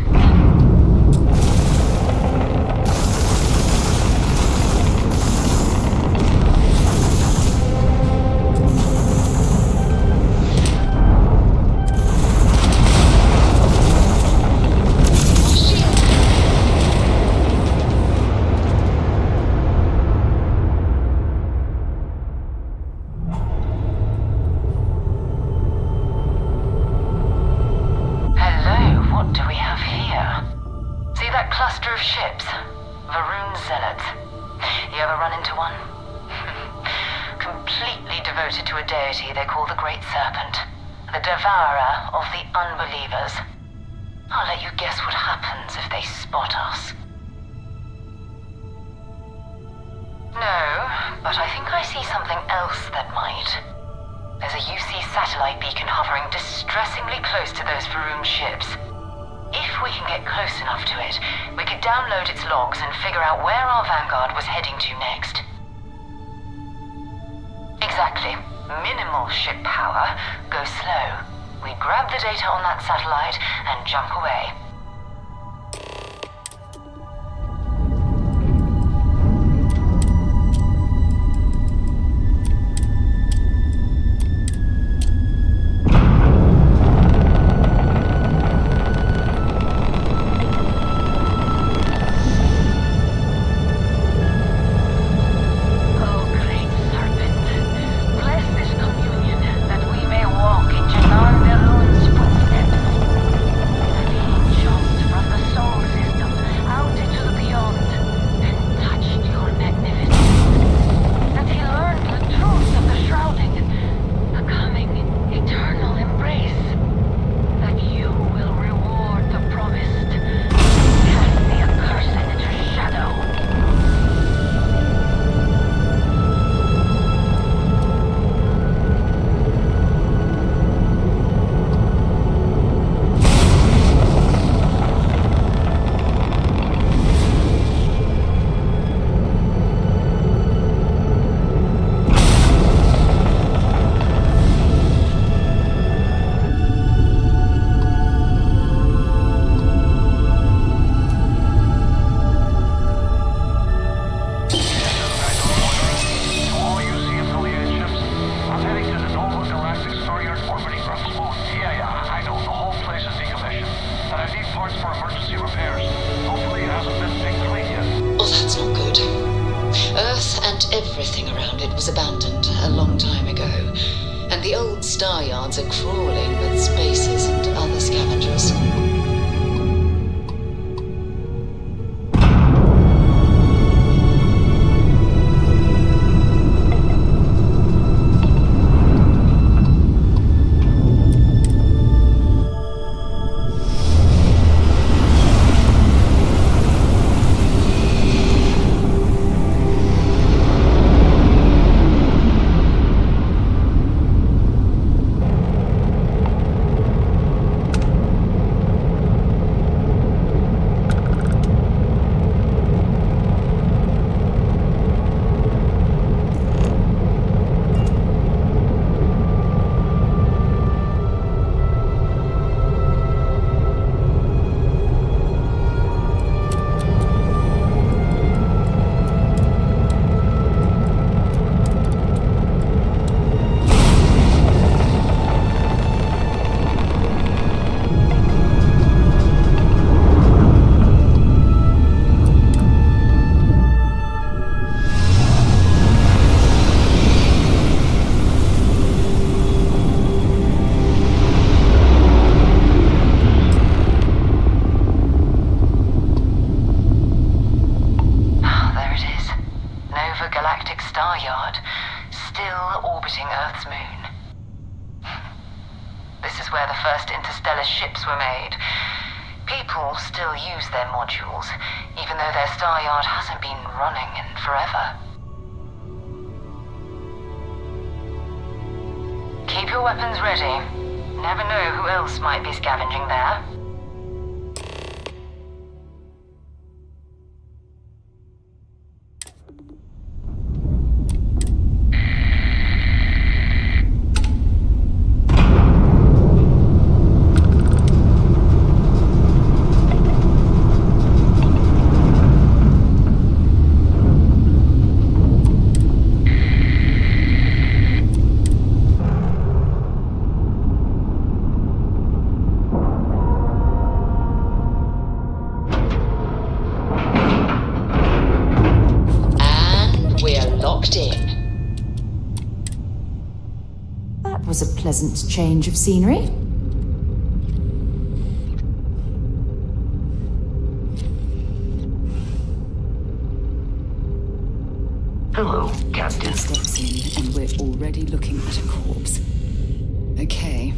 A: Jump away.
M: Everything around it was abandoned a long time ago, and the old star yards are crawling with spacers and other scavengers.
A: where the first interstellar ships were made. People still use their modules, even though their star yard hasn't been running in forever. Keep your weapons ready. Never know who else might be scavenging there.
M: Was a pleasant change of scenery.
E: Hello, Captain.
M: Steps in, and we're already looking at a corpse. Okay,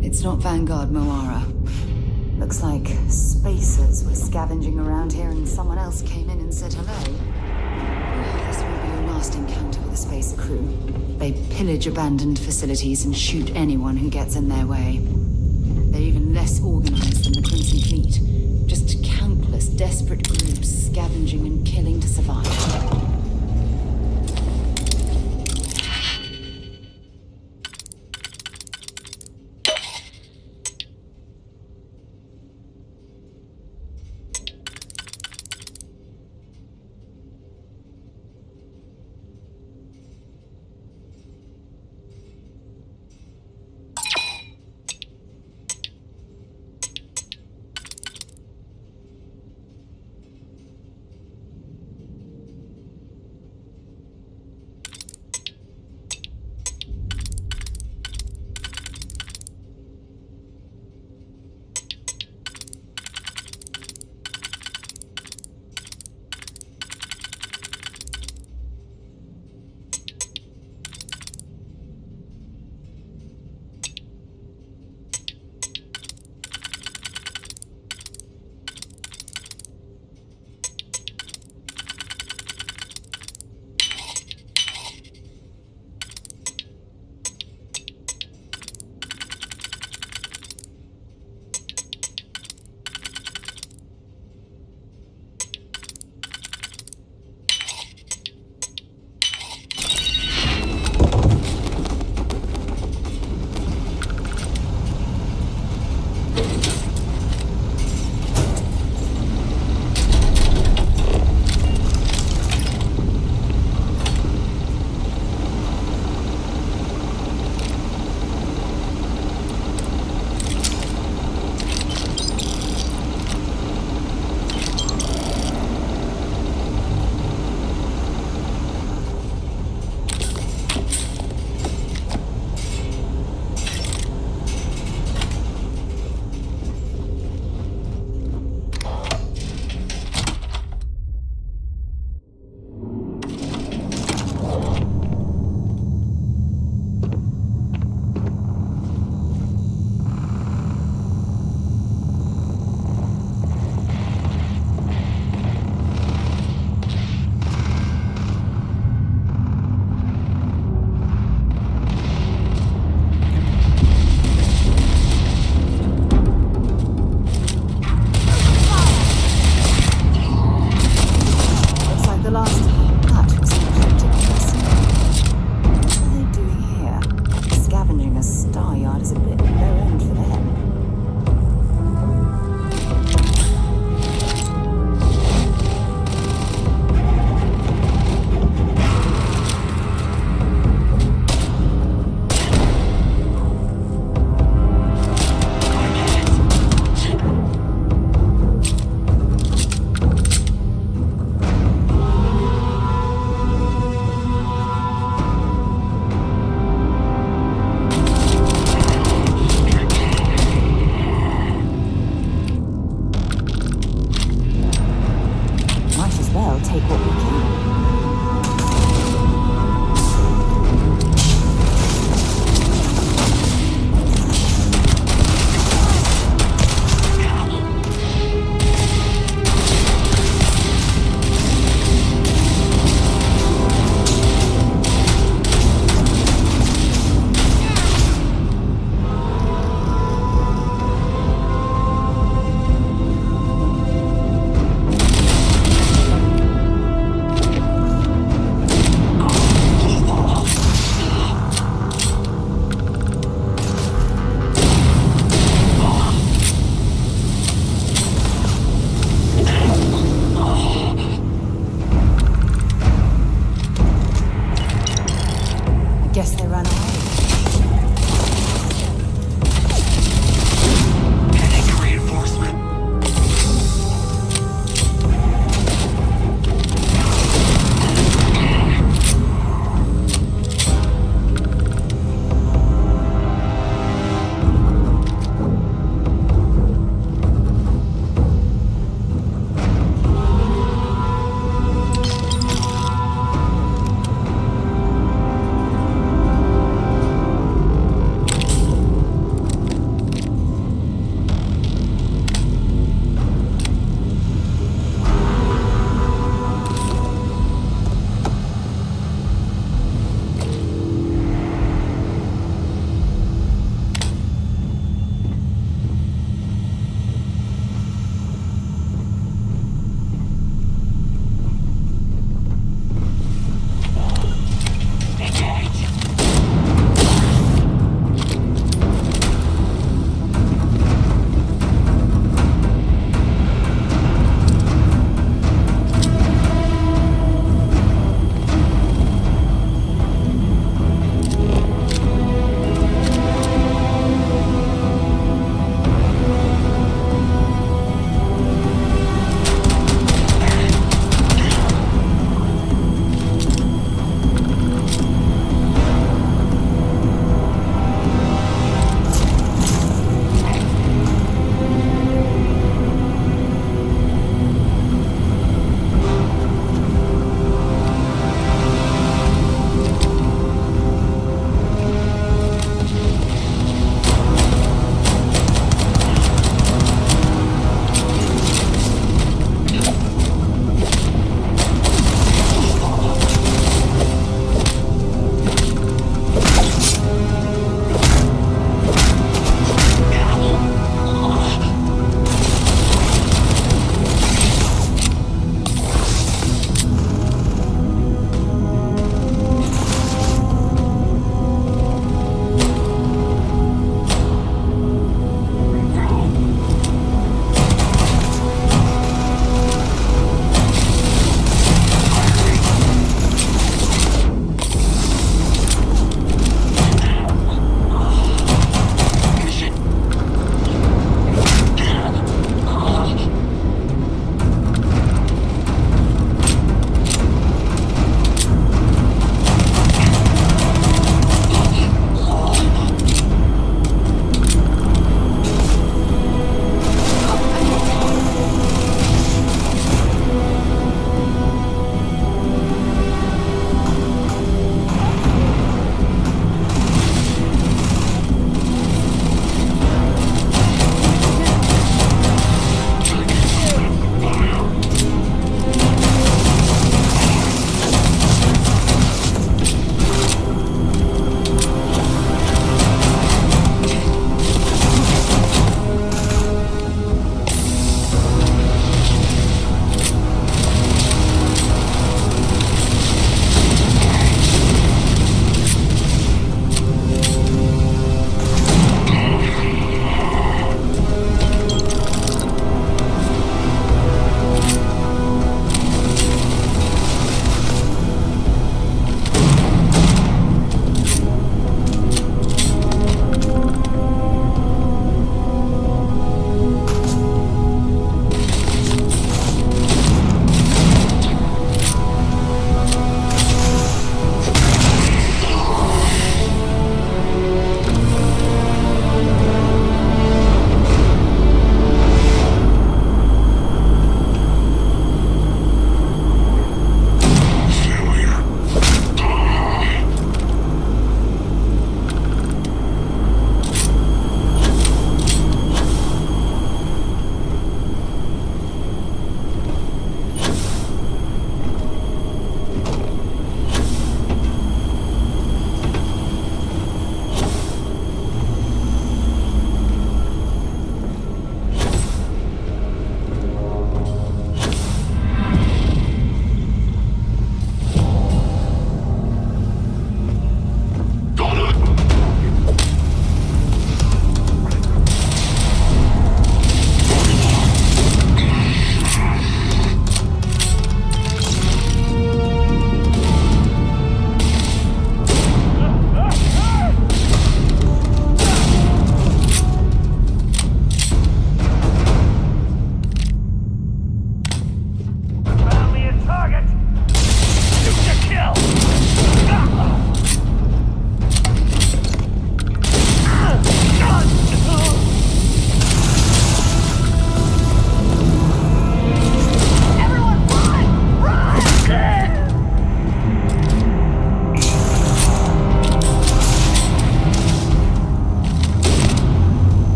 M: it's not Vanguard Moara. Looks like spacers were scavenging around here and someone else came in and said hello. This will be your last encounter with the space crew. They pillage abandoned facilities and shoot anyone who gets in their way. They're even less organized than the Crimson Fleet. Just countless desperate groups scavenging and killing to survive.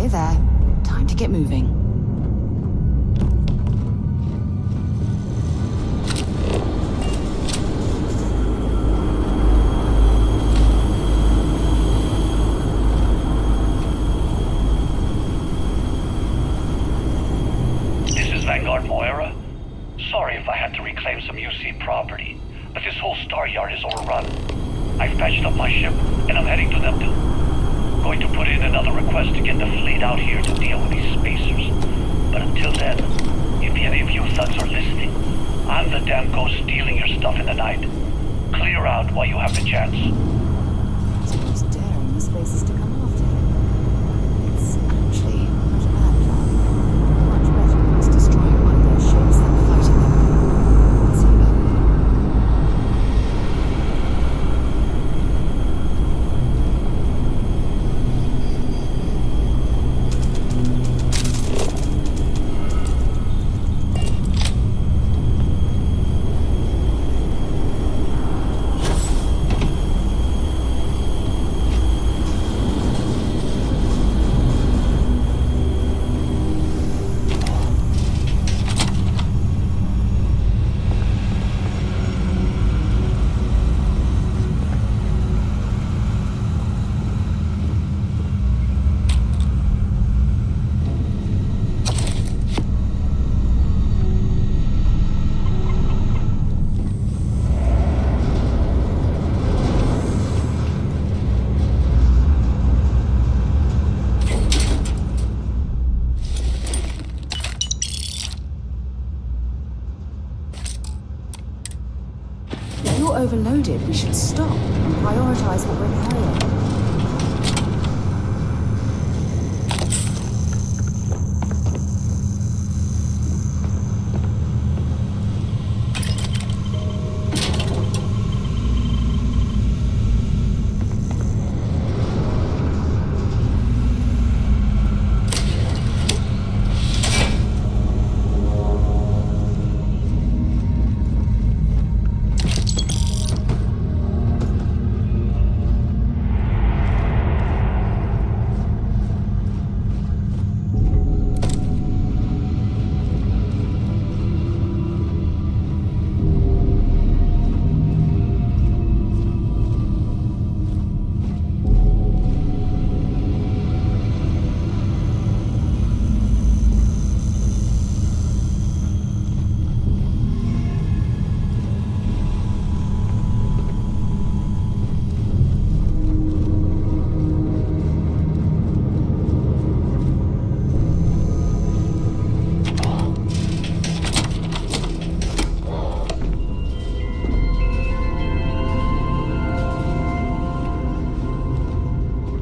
M: Hey there. Time to get moving.
U: This is Vanguard Moira. Sorry if I had to reclaim some UC property, but this whole star yard is overrun. I've patched up my ship, and I'm heading to them too. Going to put in another request to get the fleet out here to deal with these spacers. But until then, if any of you thugs are listening, I'm the damn ghost stealing your stuff in the night. Clear out while you have the chance.
M: It's the most daring the spacers to come after him. It's actually not a bad plan. Much better than us destroying one of their ships than fighting them. Let's have it. If you're overloaded, we should stop and prioritize what we're carrying.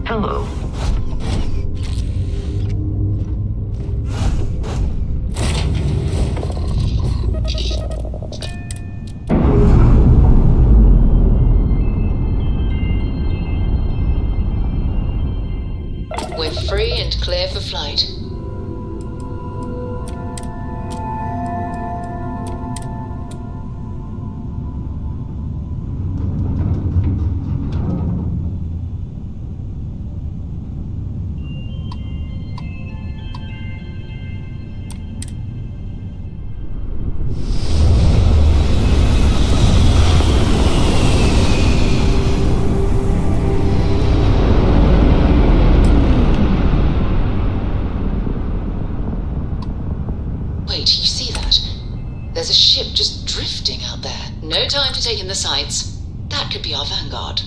E: Hello.
V: We're free and clear for flight. Wait, you see that? There's a ship just drifting out there. No time to take in the sights. That could be our vanguard.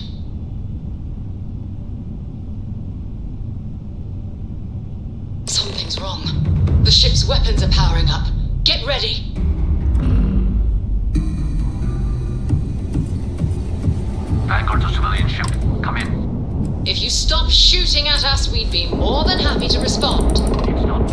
V: Something's wrong. The ship's weapons are powering up. Get ready.
U: Vanguard to civilian ship. Come in.
V: If you stop shooting at us, we'd be more than happy to respond.
U: It's not.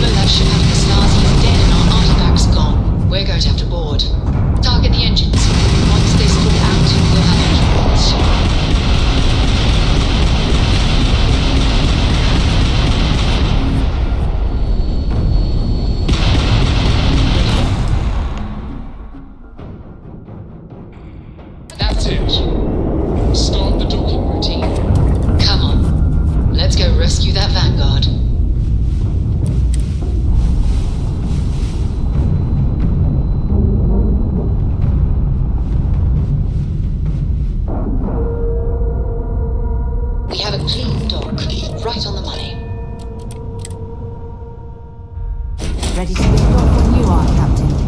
V: That ship having the stars, he's dead and our artifacts gone. We're going to have to board. Target the engines. Once they stall out, we'll have engine ports.
M: Ready to lift off when you are, Captain.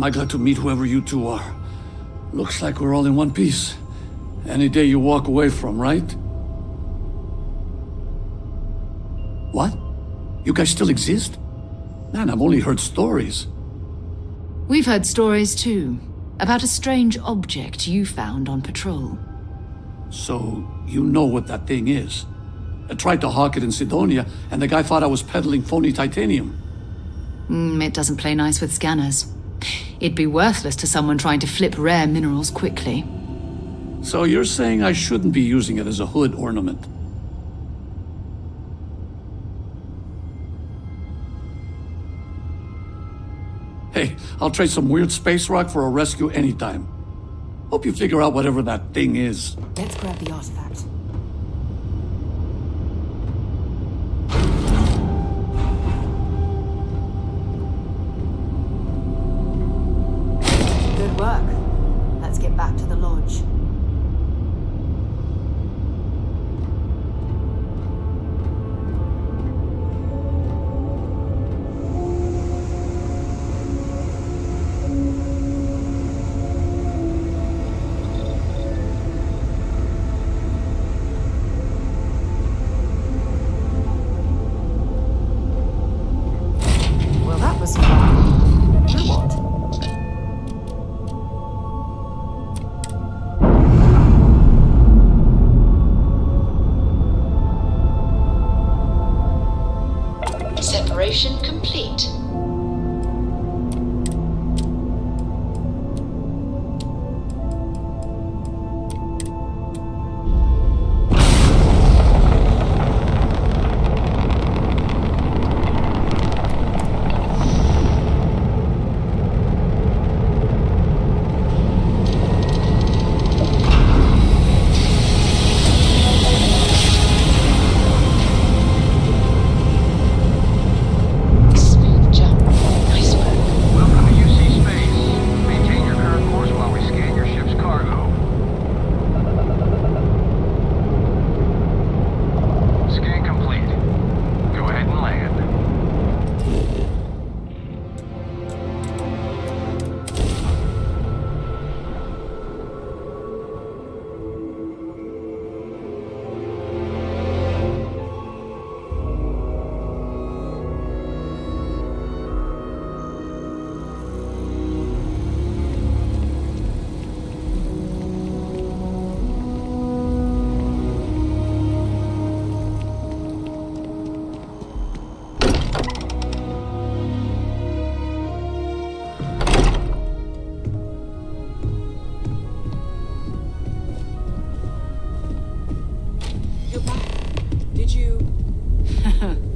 B: Am I glad to meet whoever you two are. Looks like we're all in one piece. Any day you walk away from, right? What? You guys still exist? Man, I've only heard stories.
M: We've heard stories too, about a strange object you found on patrol.
B: So, you know what that thing is? I tried to hawk it in Sidonia, and the guy thought I was peddling phony titanium.
M: It doesn't play nice with scanners. It'd be worthless to someone trying to flip rare minerals quickly.
B: So you're saying I shouldn't be using it as a hood ornament? Hey, I'll trade some weird space rock for a rescue anytime. Hope you figure out whatever that thing is.
R: Let's grab the artifact. Good work. Let's get back to the lodge.
V: Separation complete.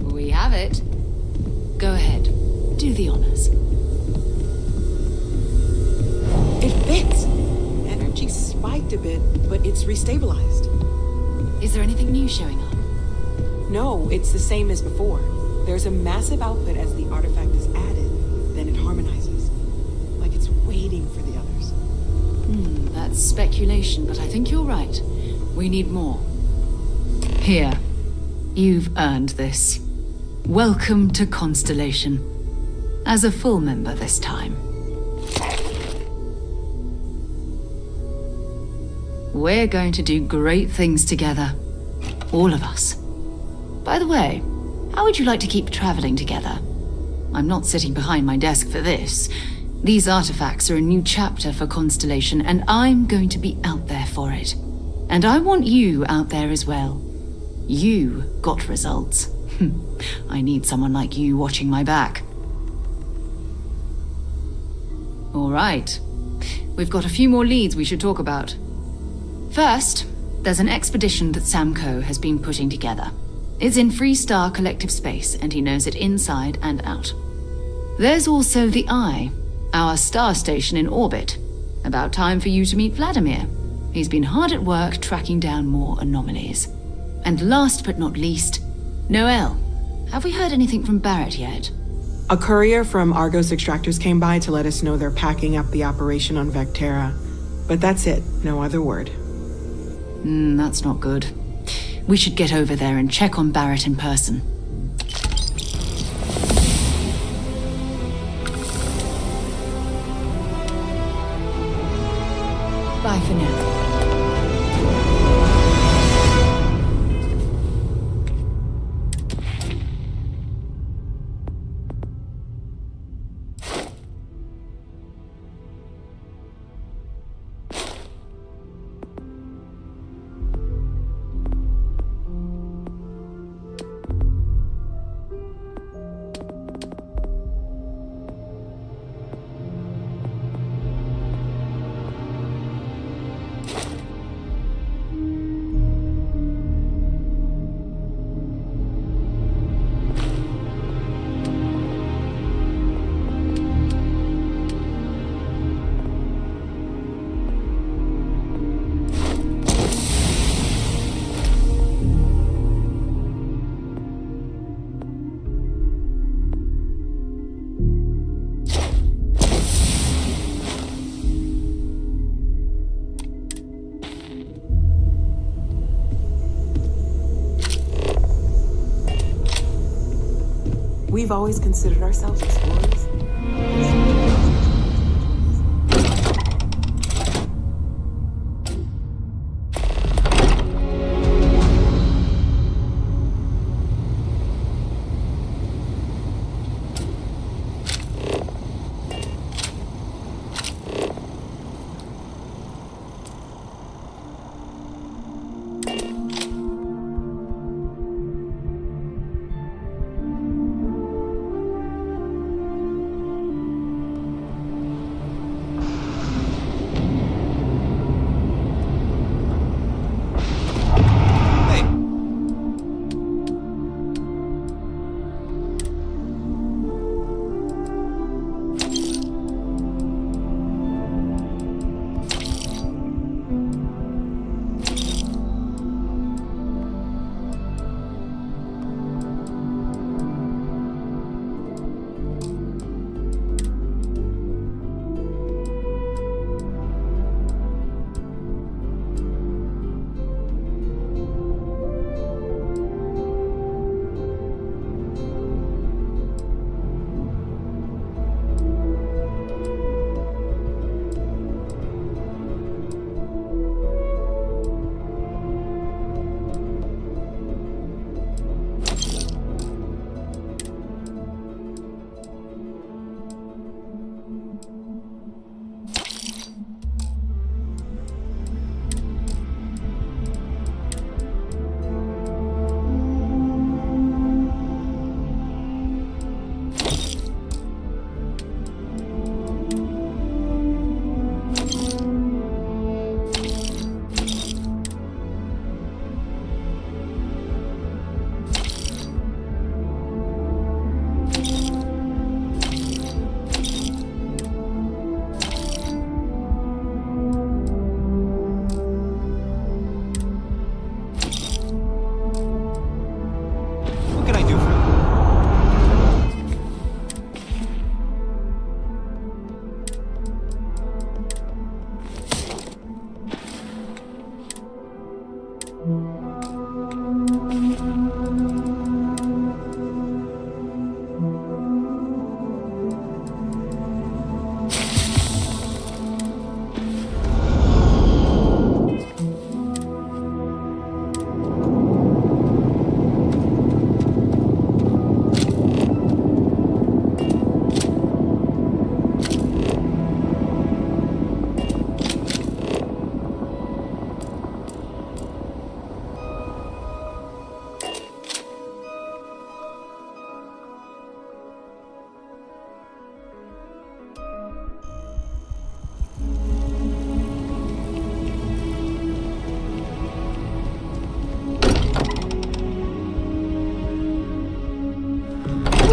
M: We have it. Go ahead. Do the honors.
I: It fits. Energy spiked a bit, but it's restabilized.
M: Is there anything new showing up?
I: No, it's the same as before. There's a massive output as the artifact is added, then it harmonizes. Like it's waiting for the others.
M: That's speculation, but I think you're right. We need more. Here. You've earned this. Welcome to Constellation. As a full member this time. We're going to do great things together. All of us. By the way, how would you like to keep traveling together? I'm not sitting behind my desk for this. These artifacts are a new chapter for Constellation, and I'm going to be out there for it. And I want you out there as well. You got results. I need someone like you watching my back. All right. We've got a few more leads we should talk about. First, there's an expedition that Samco has been putting together. It's in Freestar Collective Space, and he knows it inside and out. There's also the Eye, our star station in orbit. About time for you to meet Vladimir. He's been hard at work tracking down more anomalies. And last but not least, Noel. Have we heard anything from Barrett yet?
I: A courier from Argos Extractors came by to let us know they're packing up the operation on Vectera. But that's it, no other word.
M: That's not good. We should get over there and check on Barrett in person. Bye for now.
I: We've always considered ourselves explorers.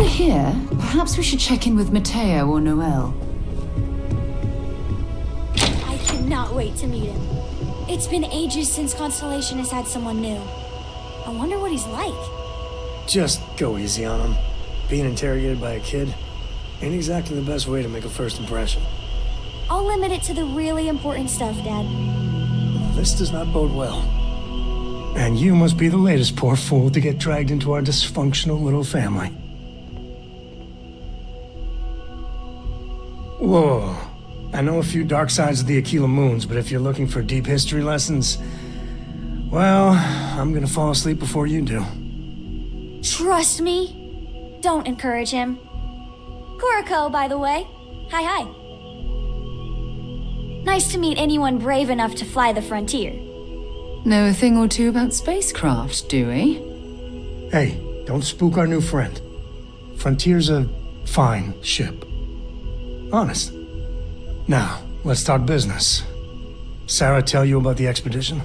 M: Here, perhaps we should check in with Matteo or Noel.
C: I cannot wait to meet him. It's been ages since Constellation has had someone new. I wonder what he's like.
F: Just go easy on him. Being interrogated by a kid ain't exactly the best way to make a first impression.
C: I'll limit it to the really important stuff, Dad.
F: This does not bode well. And you must be the latest poor fool to get dragged into our dysfunctional little family. Whoa. I know a few dark sides of the Aquila Moons, but if you're looking for deep history lessons, well, I'm gonna fall asleep before you do.
C: Trust me. Don't encourage him. Kuriko, by the way. Hi. Nice to meet anyone brave enough to fly the frontier.
M: Know a thing or two about spacecraft, do we?
F: Hey, don't spook our new friend. Frontier's a fine ship. Honest. Now, let's talk business. Sarah tell you about the expedition?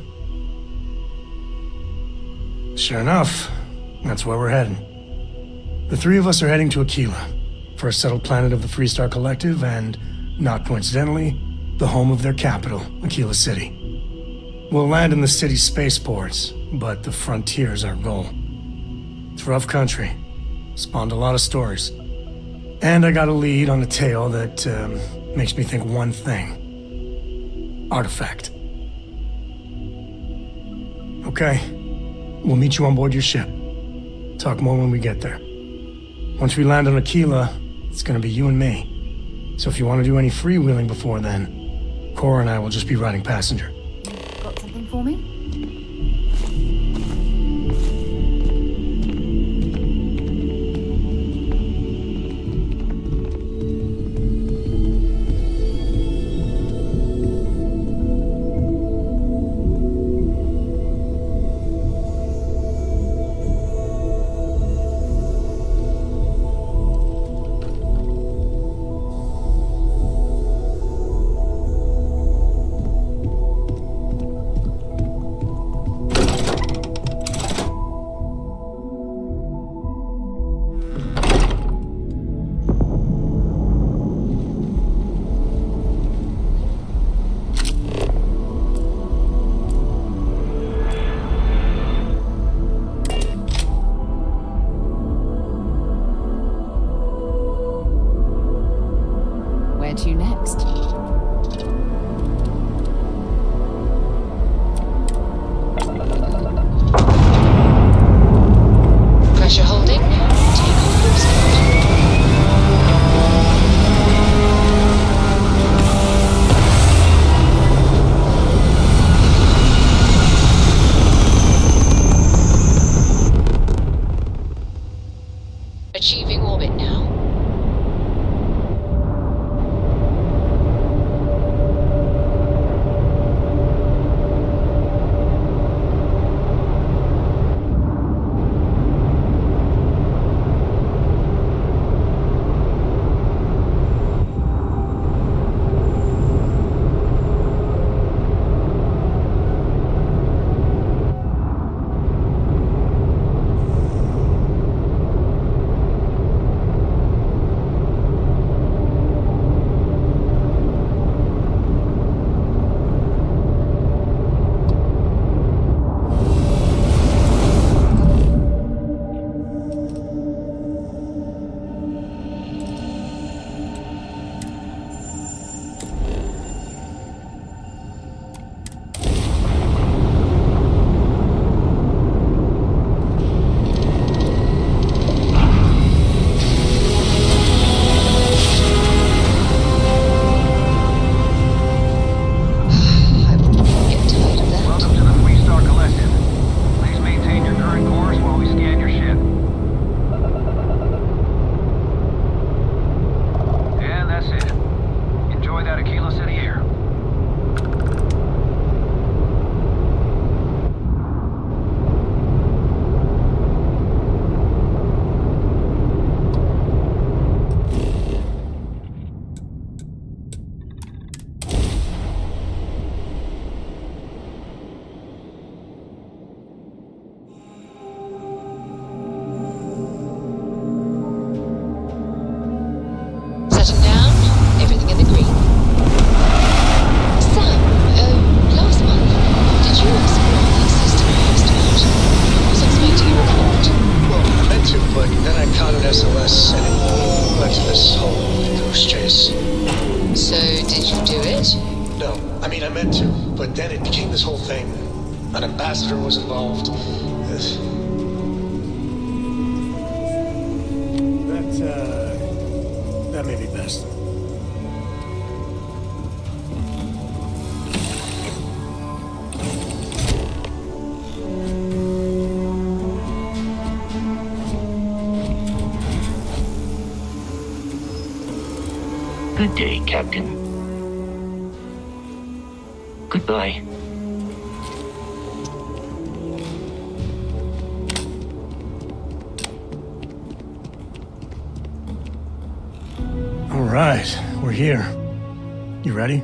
F: Sure enough, that's where we're heading. The three of us are heading to Aquila, for a settled planet of the Freestar Collective and, not coincidentally, the home of their capital, Aquila City. We'll land in the city's spaceports, but the frontier's our goal. It's rough country. Spawned a lot of stories. And I got a lead on a tale that makes me think one thing. Artifact. Okay. We'll meet you on board your ship. Talk more when we get there. Once we land on Aquila, it's gonna be you and me. So if you want to do any freewheeling before then, Cora and I will just be riding passenger.
M: Got something for me? Where to next?
V: Pressure holding. Take off course code. Achieving orbit now.
G: SOS and it led to this whole goose chase.
V: So, did you do it?
G: No, I mean I meant to, but then it became this whole thing. An ambassador was involved.
F: That may be best.
E: Good day, Captain. Goodbye.
F: All right, we're here. You ready?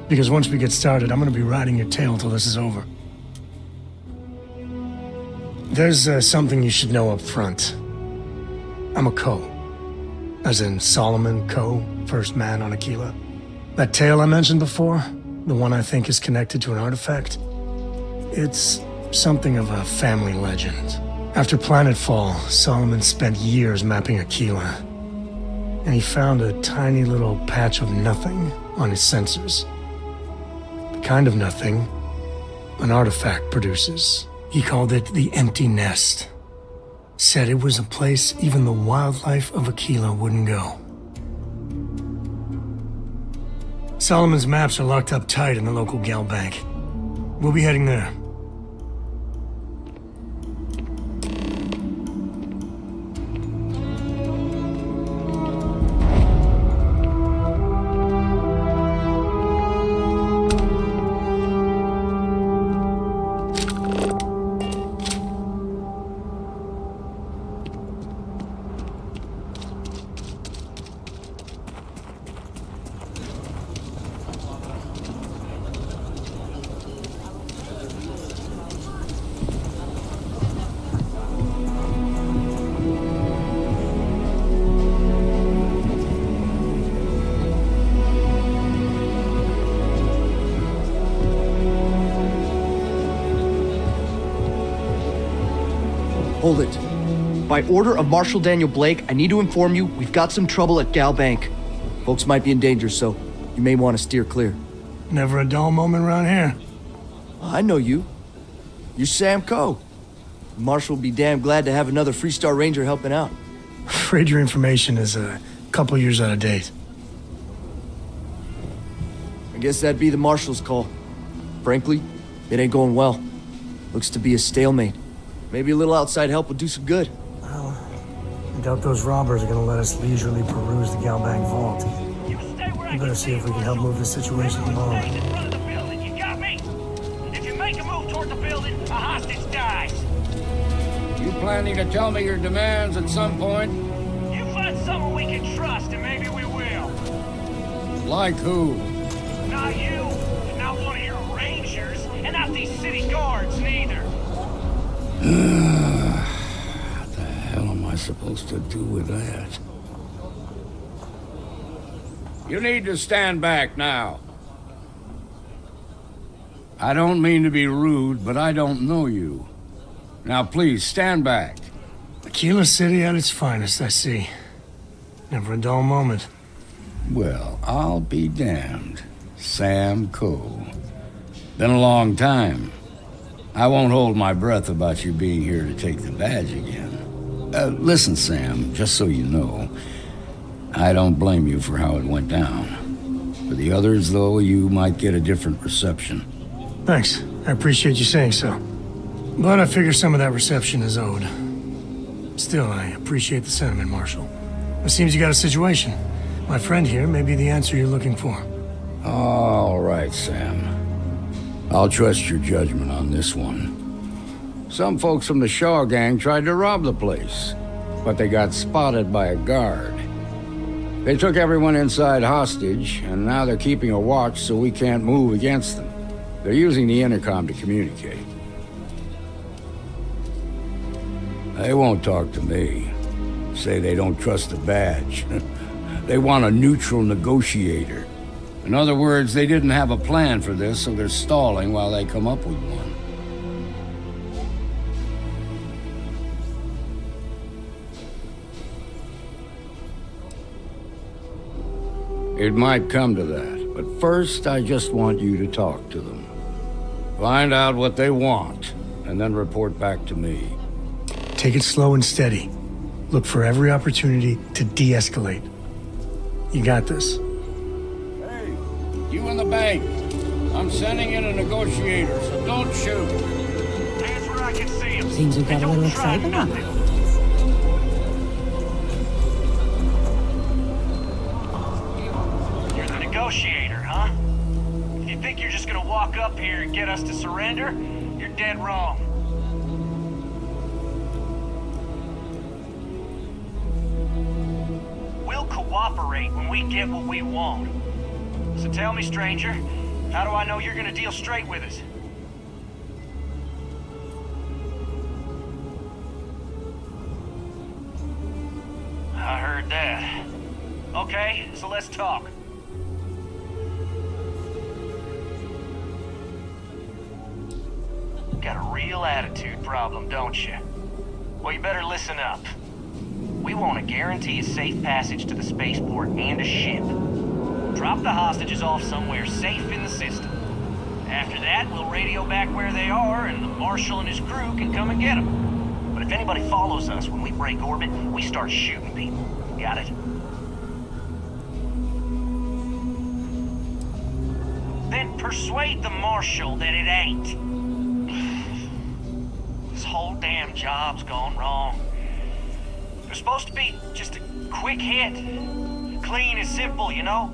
F: Because once we get started, I'm gonna be riding your tail till this is over. There's something you should know up front. I'm a Co. As in Solomon Co., first man on Aquila. That tale I mentioned before, the one I think is connected to an artifact, it's something of a family legend. After planetfall, Solomon spent years mapping Aquila, and he found a tiny little patch of nothing on his sensors. The kind of nothing an artifact produces. He called it the empty nest. said it was a place even the wildlife of Aquila wouldn't go. Solomon's maps are locked up tight in the local gal bank. We'll be heading there.
D: Hold it. By order of Marshal Daniel Blake, I need to inform you we've got some trouble at Gal Bank. Folks might be in danger, so you may want to steer clear.
F: Never a dull moment around here.
D: I know you. You're Sam Coe. Marshal will be damn glad to have another Freestar Ranger helping out.
F: Afraid your information is a couple years out of date.
D: I guess that'd be the Marshal's call. Frankly, it ain't going well. Looks to be a stalemate. Maybe a little outside help would do some good.
F: Well, I doubt those robbers are gonna let us leisurely peruse the Galbank vault. We better see if we can help move this situation along.
U: You got me? If you make a move toward the building, a hostage dies.
J: You planning to tell me your demands at some point?
U: You find someone we can trust, and maybe we will.
J: Like who?
U: Not you, and not one of your rangers, and not these city guards, neither.
J: What the hell am I supposed to do with that? You need to stand back now. I don't mean to be rude, but I don't know you. Now please, stand back.
F: Aquila City at its finest, I see. Never a dull moment.
J: Well, I'll be damned. Sam Coe. Been a long time. I won't hold my breath about you being here to take the badge again. Listen, Sam, just so you know, I don't blame you for how it went down. For the others, though, you might get a different reception.
F: Thanks. I appreciate you saying so. But I figure some of that reception is owed. Still, I appreciate the sentiment, Marshal. It seems you got a situation. My friend here may be the answer you're looking for.
J: All right, Sam. I'll trust your judgment on this one. Some folks from the Shaw gang tried to rob the place, but they got spotted by a guard. They took everyone inside hostage, and now they're keeping a watch so we can't move against them. They're using the intercom to communicate. They won't talk to me. Say they don't trust the badge. They want a neutral negotiator. In other words, they didn't have a plan for this, so they're stalling while they come up with one. It might come to that, but first I just want you to talk to them. Find out what they want, and then report back to me.
F: Take it slow and steady. Look for every opportunity to de-escalate. You got this.
J: You in the bank. I'm sending in a negotiator, so don't shoot.
U: That's where I can see him.
W: Seems we got a little excitement on it.
U: You're the negotiator, huh? If you think you're just gonna walk up here and get us to surrender, you're dead wrong. We'll cooperate when we get what we want. So tell me, stranger, how do I know you're gonna deal straight with us? I heard that. Okay, so let's talk. Got a real attitude problem, don't you? Well, you better listen up. We want to guarantee a safe passage to the spaceport and a ship. Drop the hostages off somewhere safe in the system. After that, we'll radio back where they are, and the Marshal and his crew can come and get them.
H: But if anybody follows us, when we break orbit, we start shooting people. Got it? Then persuade the Marshal that it ain't. This whole damn job's gone wrong. It was supposed to be just a quick hit. Clean and simple, you know?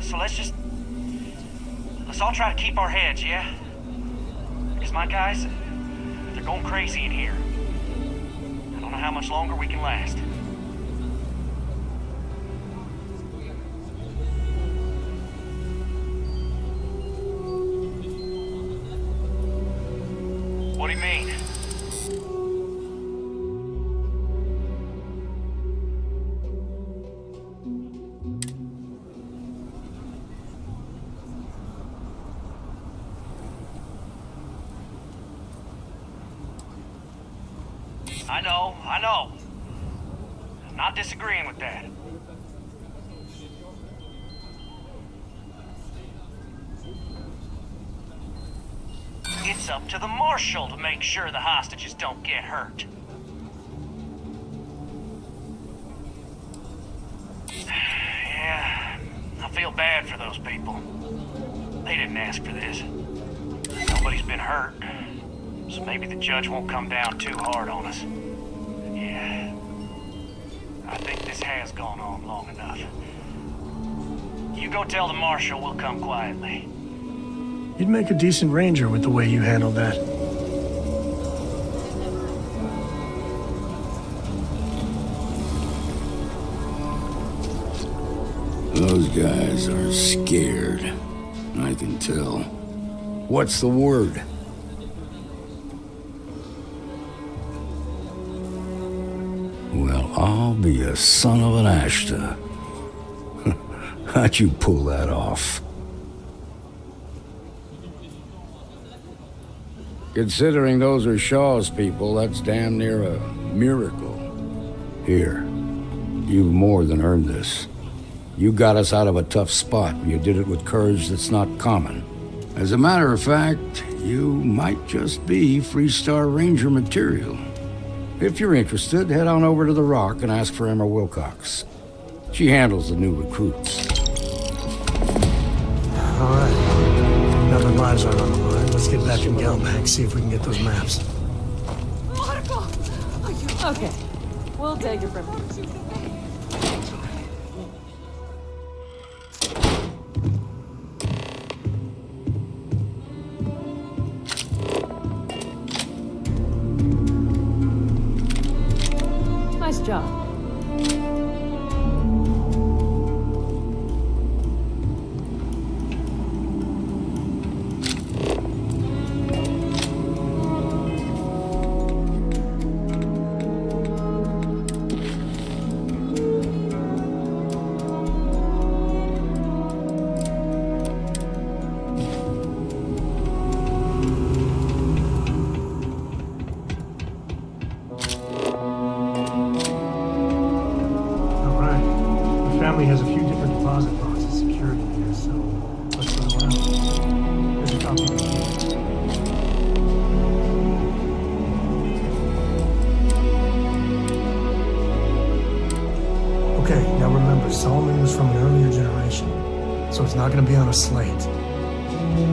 H: So let's all try to keep our heads, yeah? Because my guys, they're going crazy in here. I don't know how much longer we can last. What do you mean? I know. I'm not disagreeing with that. It's up to the Marshal to make sure the hostages don't get hurt. Yeah, I feel bad for those people. They didn't ask for this. Nobody's been hurt, so maybe the judge won't come down too hard on us. Yeah, I think this has gone on long enough. You go tell the Marshal we'll come quietly.
F: You'd make a decent ranger with the way you handled that.
J: Those guys are scared. I can tell. What's the word? Well, I'll be a son of an Ashta. How'd you pull that off? Considering those are Shaw's people, that's damn near a miracle. Here, you've more than earned this. You got us out of a tough spot, and you did it with courage that's not common. As a matter of fact, you might just be Freestar Ranger material. If you're interested, head on over to the Rock and ask for Emma Wilcox. She handles the new recruits.
F: All right. Now the lives aren't on the line. Let's get back in Galbank, see if we can get those maps.
R: Marco! Okay, we'll take it from here. Nice job.
F: Has a few different deposit boxes secured in here, so let's go around. Here's a copy of the key. Okay, now remember, Solomon was from an earlier generation, so it's not going to be on a slate.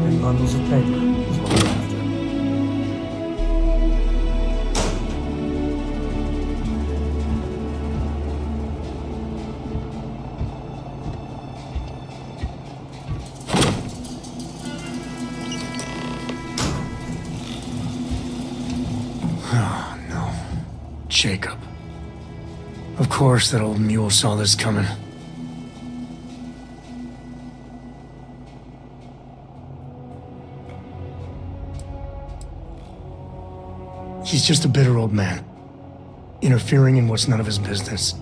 F: Big bundles of paper is what we're after. Jacob. Of course that old mule saw this coming. He's just a bitter old man, interfering in what's none of his business.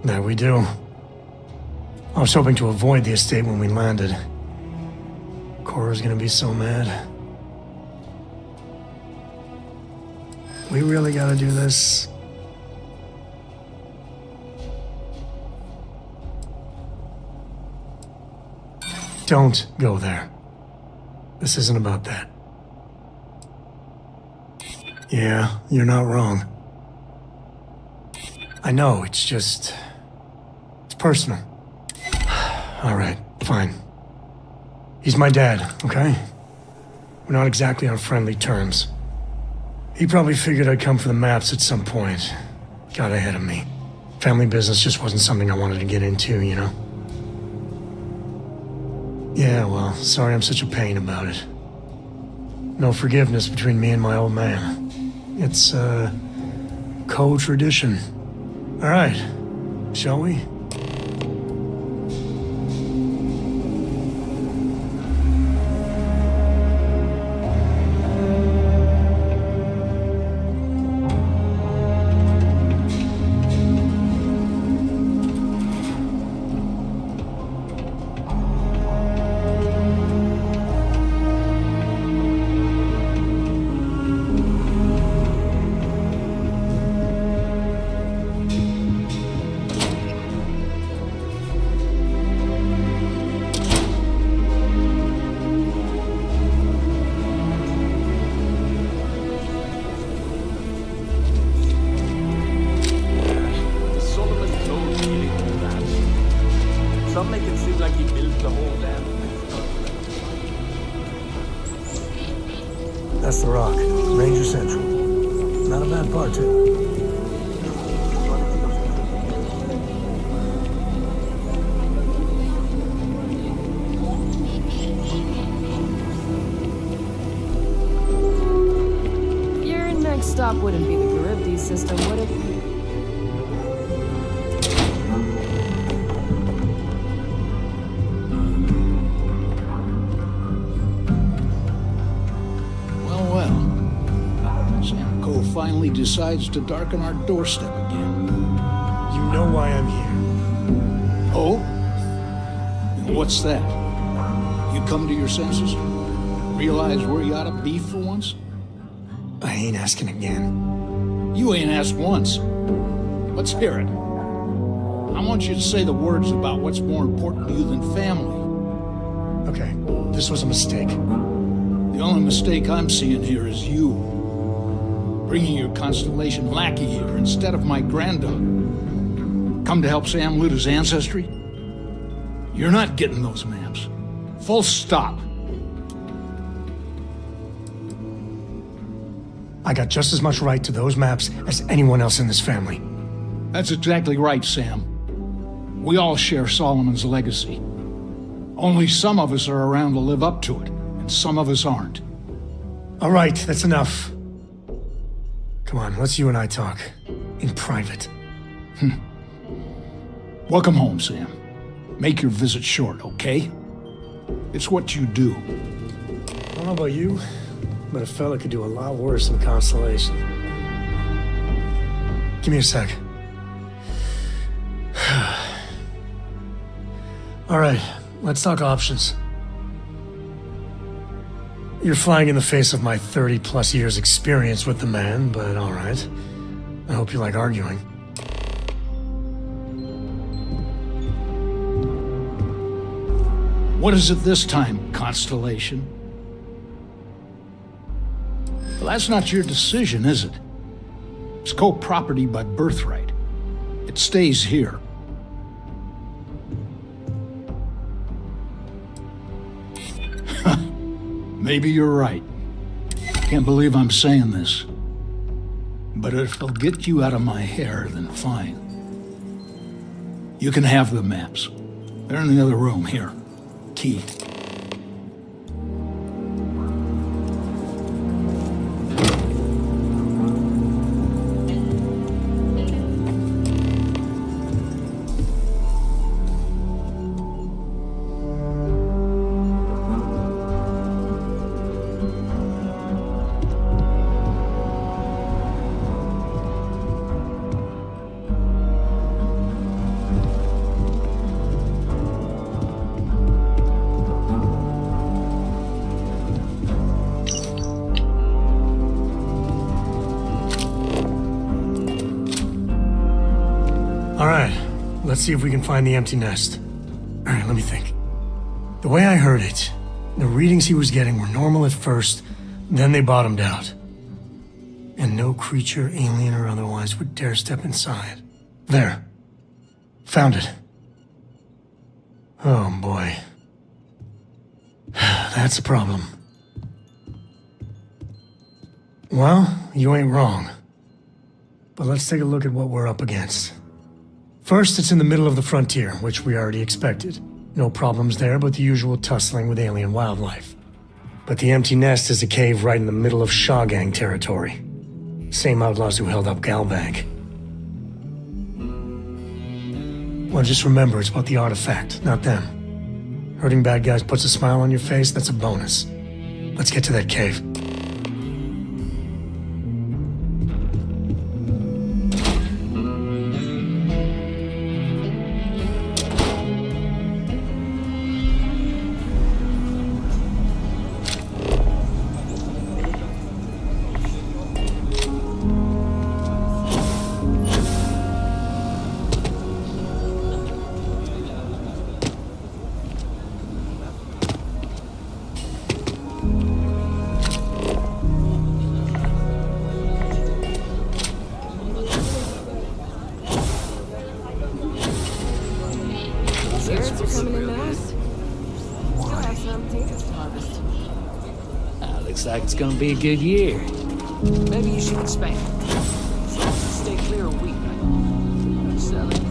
F: There we do. I was hoping to avoid the estate when we landed. Cora's gonna be so mad. We really gotta do this. Don't go there. This isn't about that. Yeah, you're not wrong. I know, it's just... it's personal. Alright, fine. He's my dad, okay? We're not exactly on friendly terms. He probably figured I'd come for the maps at some point. Got ahead of me. Family business just wasn't something I wanted to get into, you know? Yeah, well, sorry I'm such a pain about it. No forgiveness between me and my old man. It's, co-tradition. Alright, shall we? That's the Rock, Ranger Central. Not a bad part, too.
S: Your next stop wouldn't be the Charybdis system, would it?
K: Finally decides to darken our doorstep again.
F: You know why I'm here.
K: Oh? And what's that? You come to your senses? Realize where you ought to be for once?
F: I ain't asking again.
K: You ain't asked once. Let's hear it. I want you to say the words about what's more important to you than family.
F: Okay, this was a mistake.
K: The only mistake I'm seeing here is you. Bringing your Constellation lackey here instead of my granddaughter. Come to help Sam loot his ancestry? You're not getting those maps. Full stop.
F: I got just as much right to those maps as anyone else in this family.
K: That's exactly right, Sam. We all share Solomon's legacy. Only some of us are around to live up to it, and some of us aren't.
F: All right, that's enough. Come on, let's you and I talk. In private.
K: Welcome home, Sam. Make your visit short, okay? It's what you do.
F: I don't know about you, but a fella could do a lot worse in Constellation. Give me a sec. All right, let's talk options. You're flying in the face of my 30-plus years experience with the man, but all right. I hope you like arguing.
K: What is it this time, Constellation? Well, that's not your decision, is it? It's co-property by birthright. It stays here. Maybe you're right. Can't believe I'm saying this. But if it'll get you out of my hair, then fine. You can have the maps. They're in the other room, here. Key.
F: Let's see if we can find the empty nest. All right, let me think. The way I heard it, the readings he was getting were normal at first, then they bottomed out. And no creature, alien or otherwise, would dare step inside. There. Found it. Oh boy. That's a problem. Well, you ain't wrong. But let's take a look at what we're up against. First, it's in the middle of the frontier, which we already expected. No problems there, but the usual tussling with alien wildlife. But the empty nest is a cave right in the middle of Shawgang territory. Same outlaws who held up Galbank. Well, just remember, it's about the artifact, not them. Hurting bad guys puts a smile on your face, that's a bonus. Let's get to that cave.
N: Looks like it's gonna be a good year. Maybe you should expand. Stay clear of wheat. Sell it.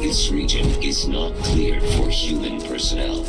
E: This region is not cleared for human personnel.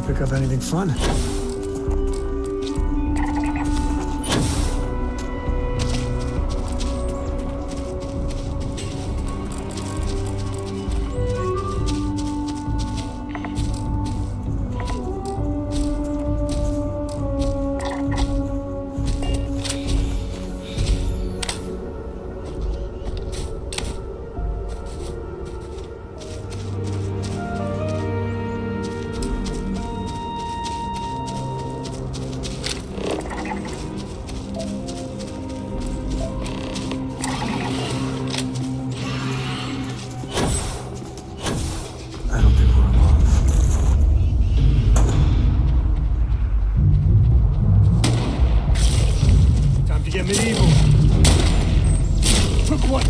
F: Pick up anything fun? Medieval. Took one.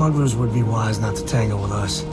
F: Smugglers would be wise not to tangle with us.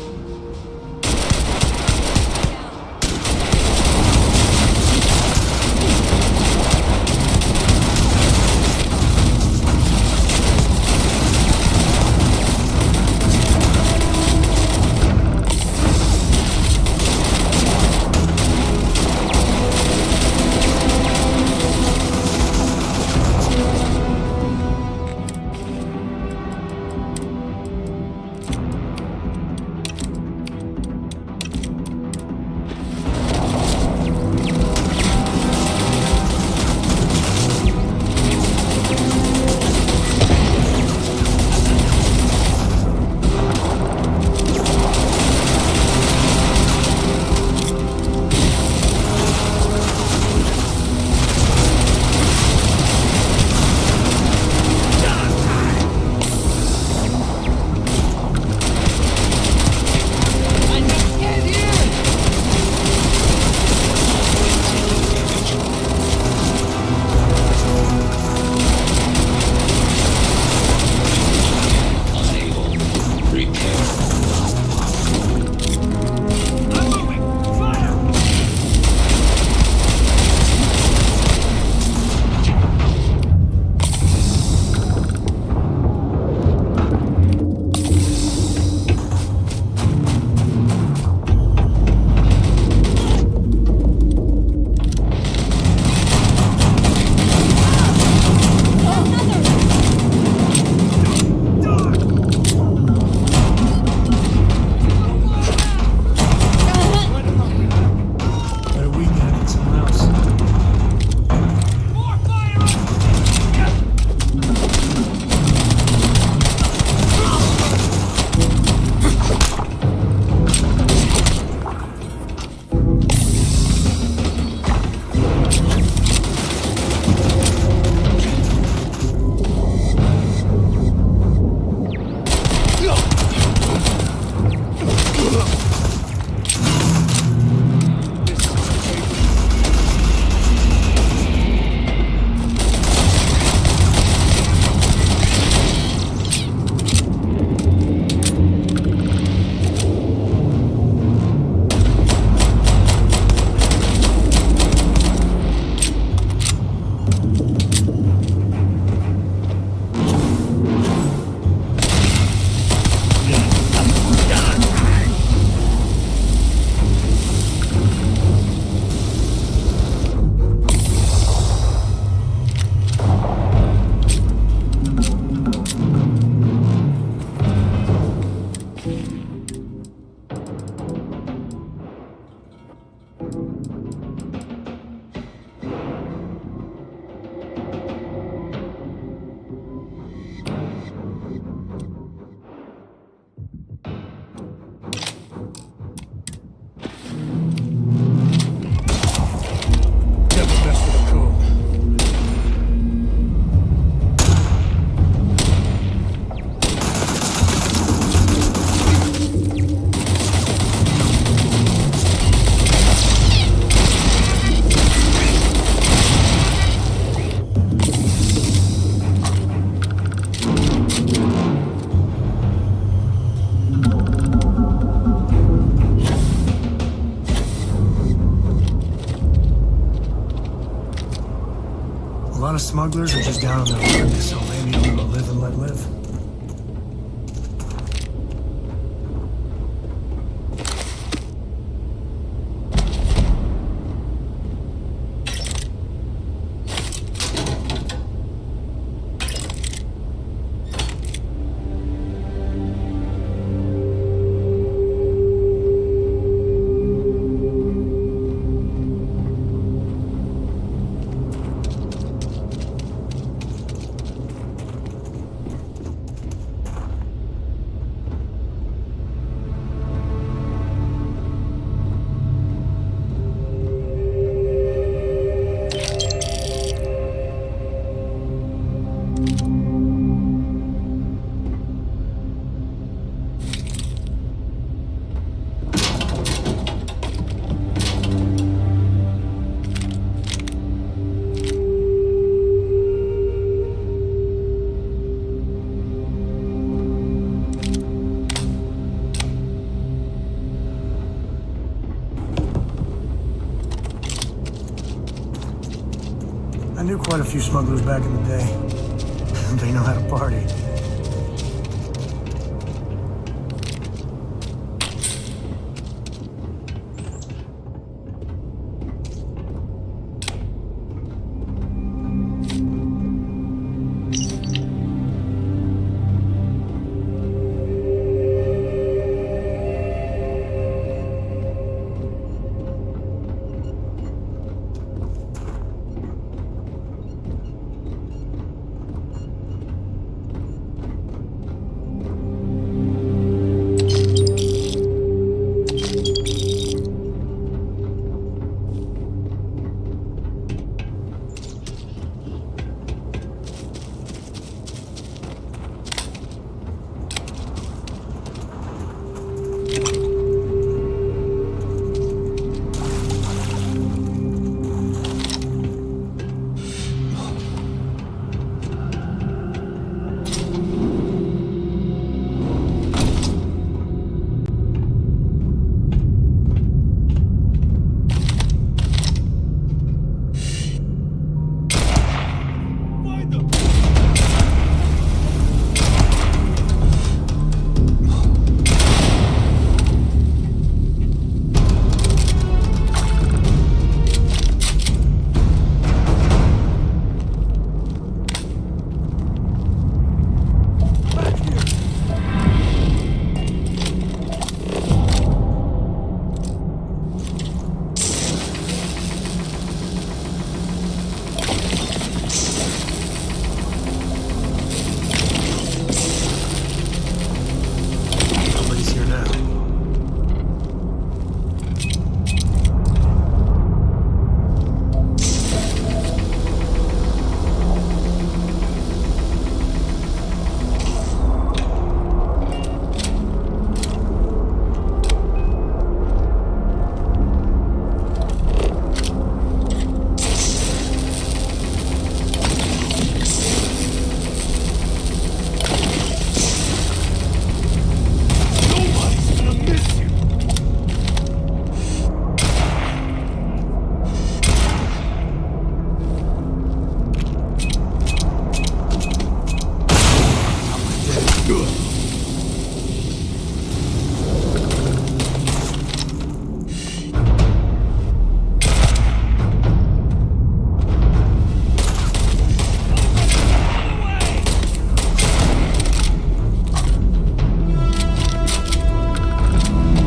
F: A lot of smugglers are just down on their luck, so maybe a little live and let live. few smugglers back in the day. They know how to party.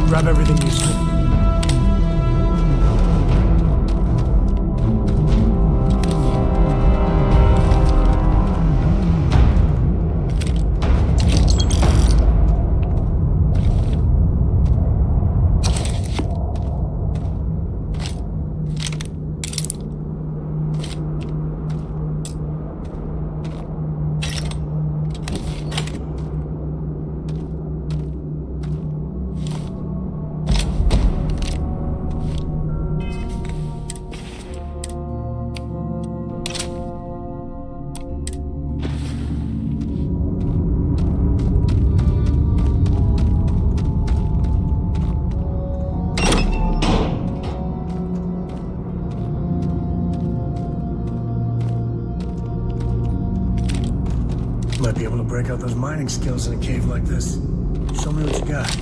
F: Grab everything useful. Might be able to break out those mining skills in a cave like this. Show me what you got.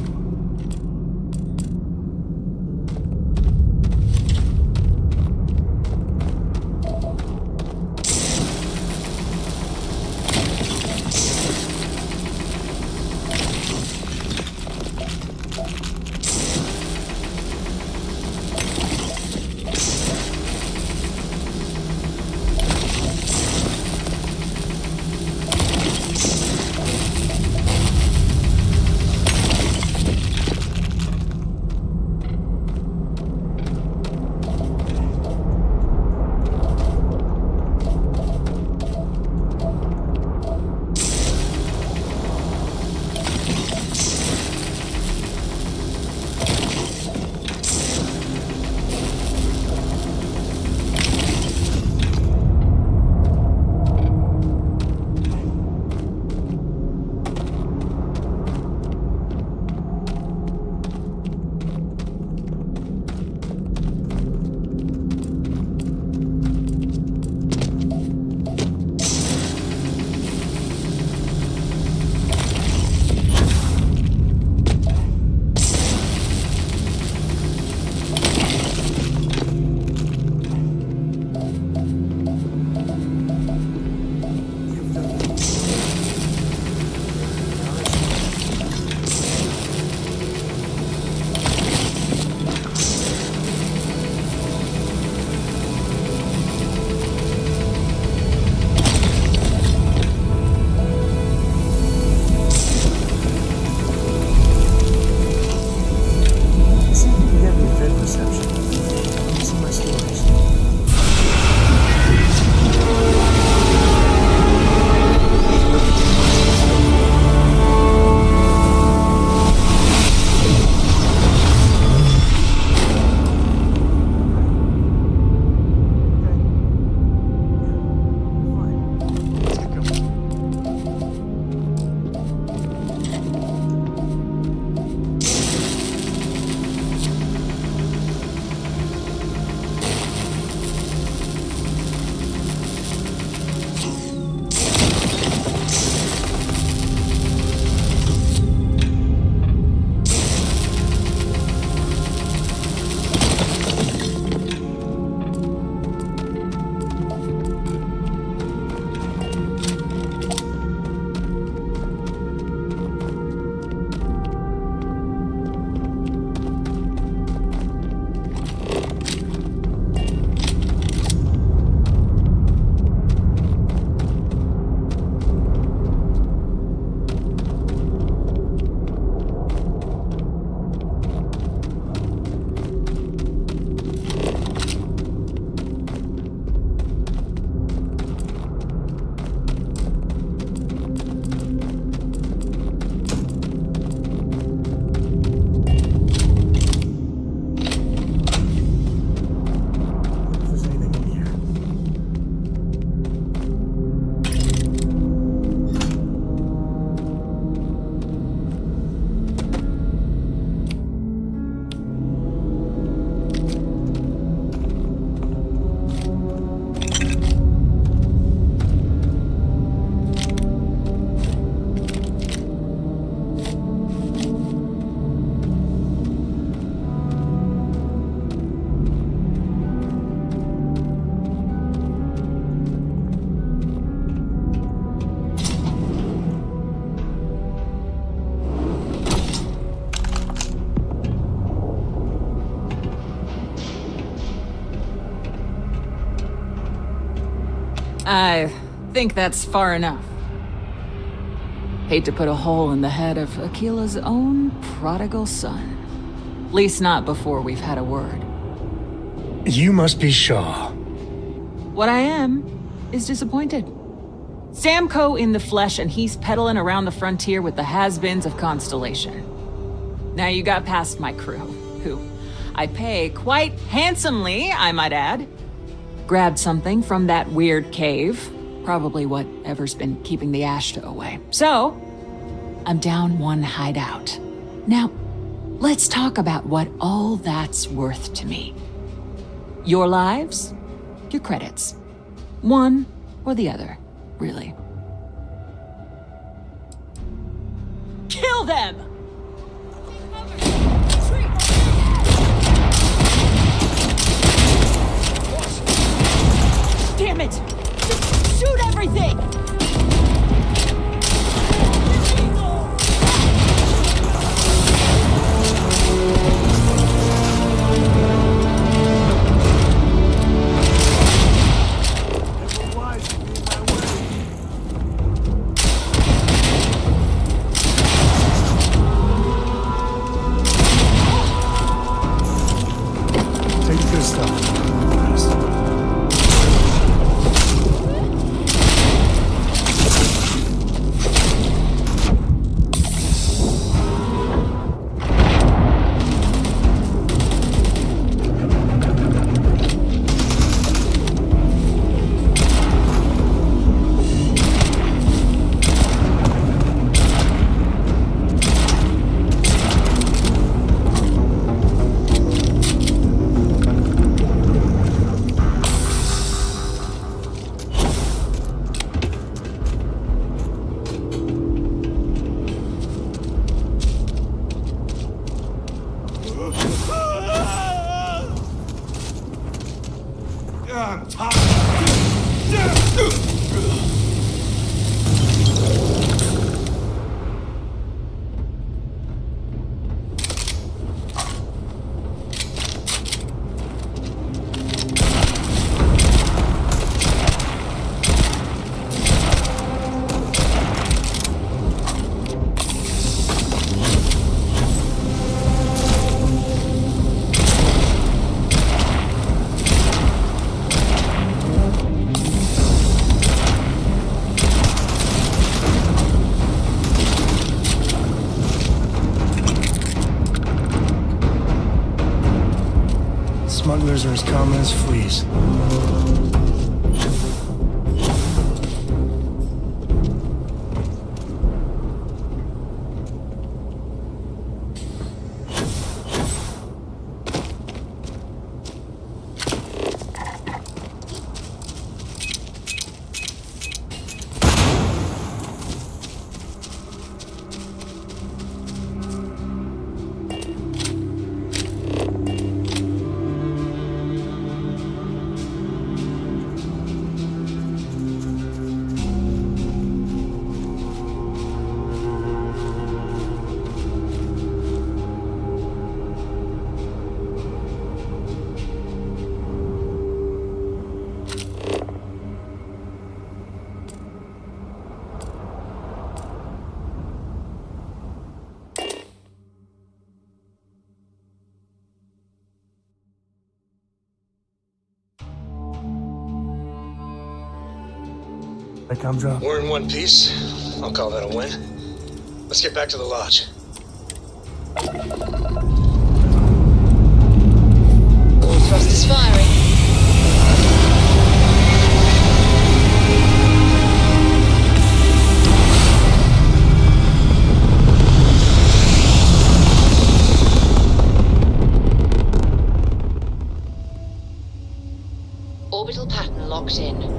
M: I think that's far enough. Hate to put a hole in the head of Aquila's own prodigal son. At least not before we've had a word.
F: You must be Shaw.
M: What I am is disappointed. Samco in the flesh, and he's peddling around the frontier with the has-beens of Constellation. Now you got past my crew, who I pay quite handsomely, I might add. Grabbed something from that weird cave. Probably whatever's been keeping the Ashta away. So, I'm down one hideout. Now, let's talk about what all that's worth to me. Your lives, your credits. One or the other, really. Kill them! Damn it! Just shoot everything!
F: Take the good stuff. Smugglers are as common as fleas.
G: We're in one piece. I'll call that a win. Let's get back to the lodge.
V: All thrusters firing. Orbital pattern locked in.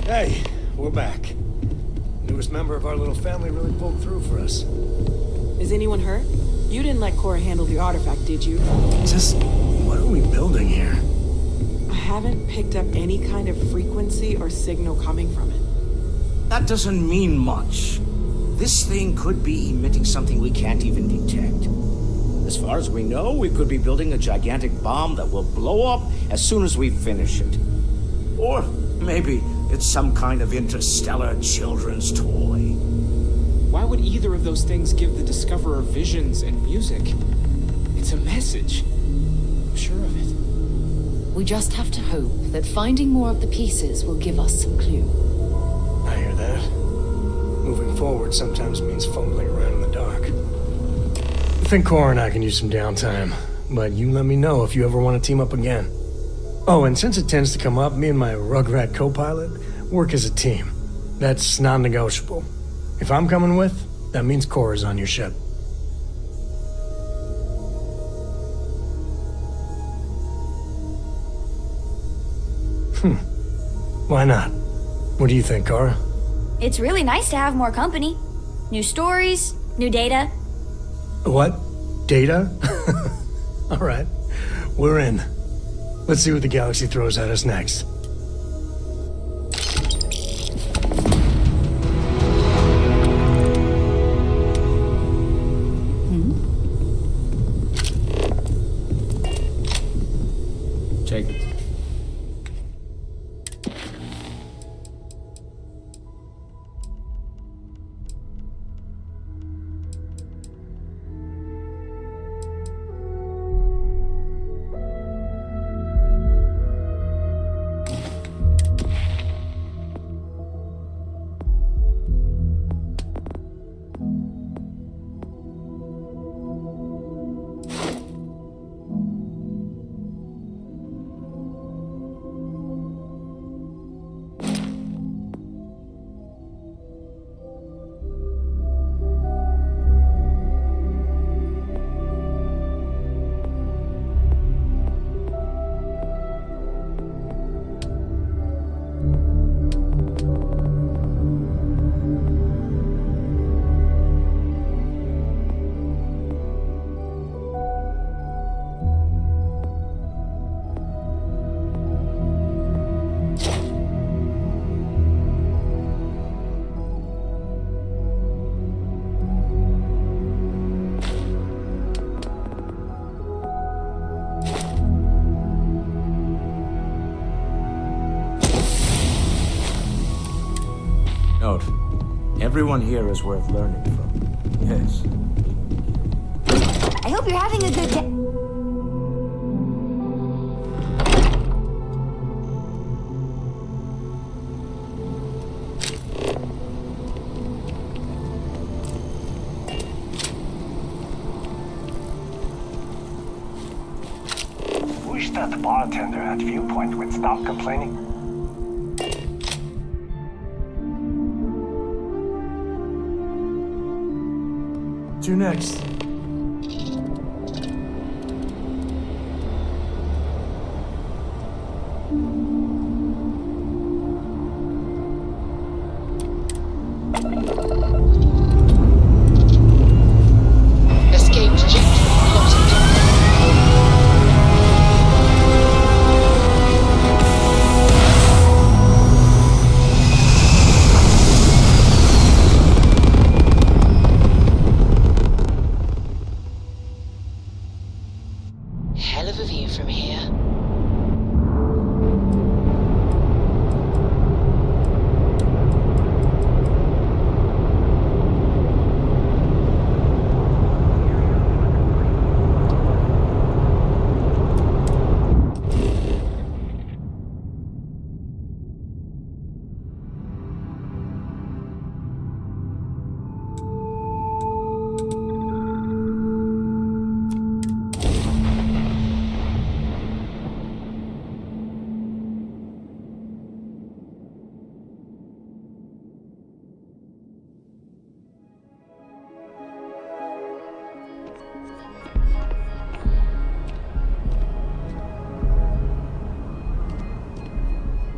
F: Hey, we're back. Newest member of our little family really pulled through for us.
I: Is anyone hurt? You didn't let Cora handle the artifact, did you?
F: Just, what are we building here?
I: I haven't picked up any kind of frequency or signal coming from it.
L: That doesn't mean much. This thing could be emitting something we can't even detect. As far as we know, we could be building a gigantic bomb that will blow up as soon as we finish it. Or maybe it's some kind of interstellar children's toy.
O: Why would either of those things give the Discoverer visions and music? It's a message. I'm sure of it.
M: We just have to hope that finding more of the pieces will give us some clue.
F: I hear that. Moving forward sometimes means fumbling around in the dark. I think Cora and I can use some downtime, but you let me know if you ever want to team up again. Oh, and since it tends to come up, me and my Rugrat co-pilot work as a team. That's non-negotiable. If I'm coming with, that means Cora's on your ship. Why not? What do you think, Cora?
C: It's really nice to have more company. New stories, new data.
F: What? Data? All right, we're in. Let's see what the galaxy throws at us next.
L: Take it. Note, everyone here is worth learning from. Yes.
C: I hope you're having a good day.
Q: Wish that bartender at Viewpoint would stop complaining.
F: You next.
V: Escape trajectory plotted. Hell of a view from here.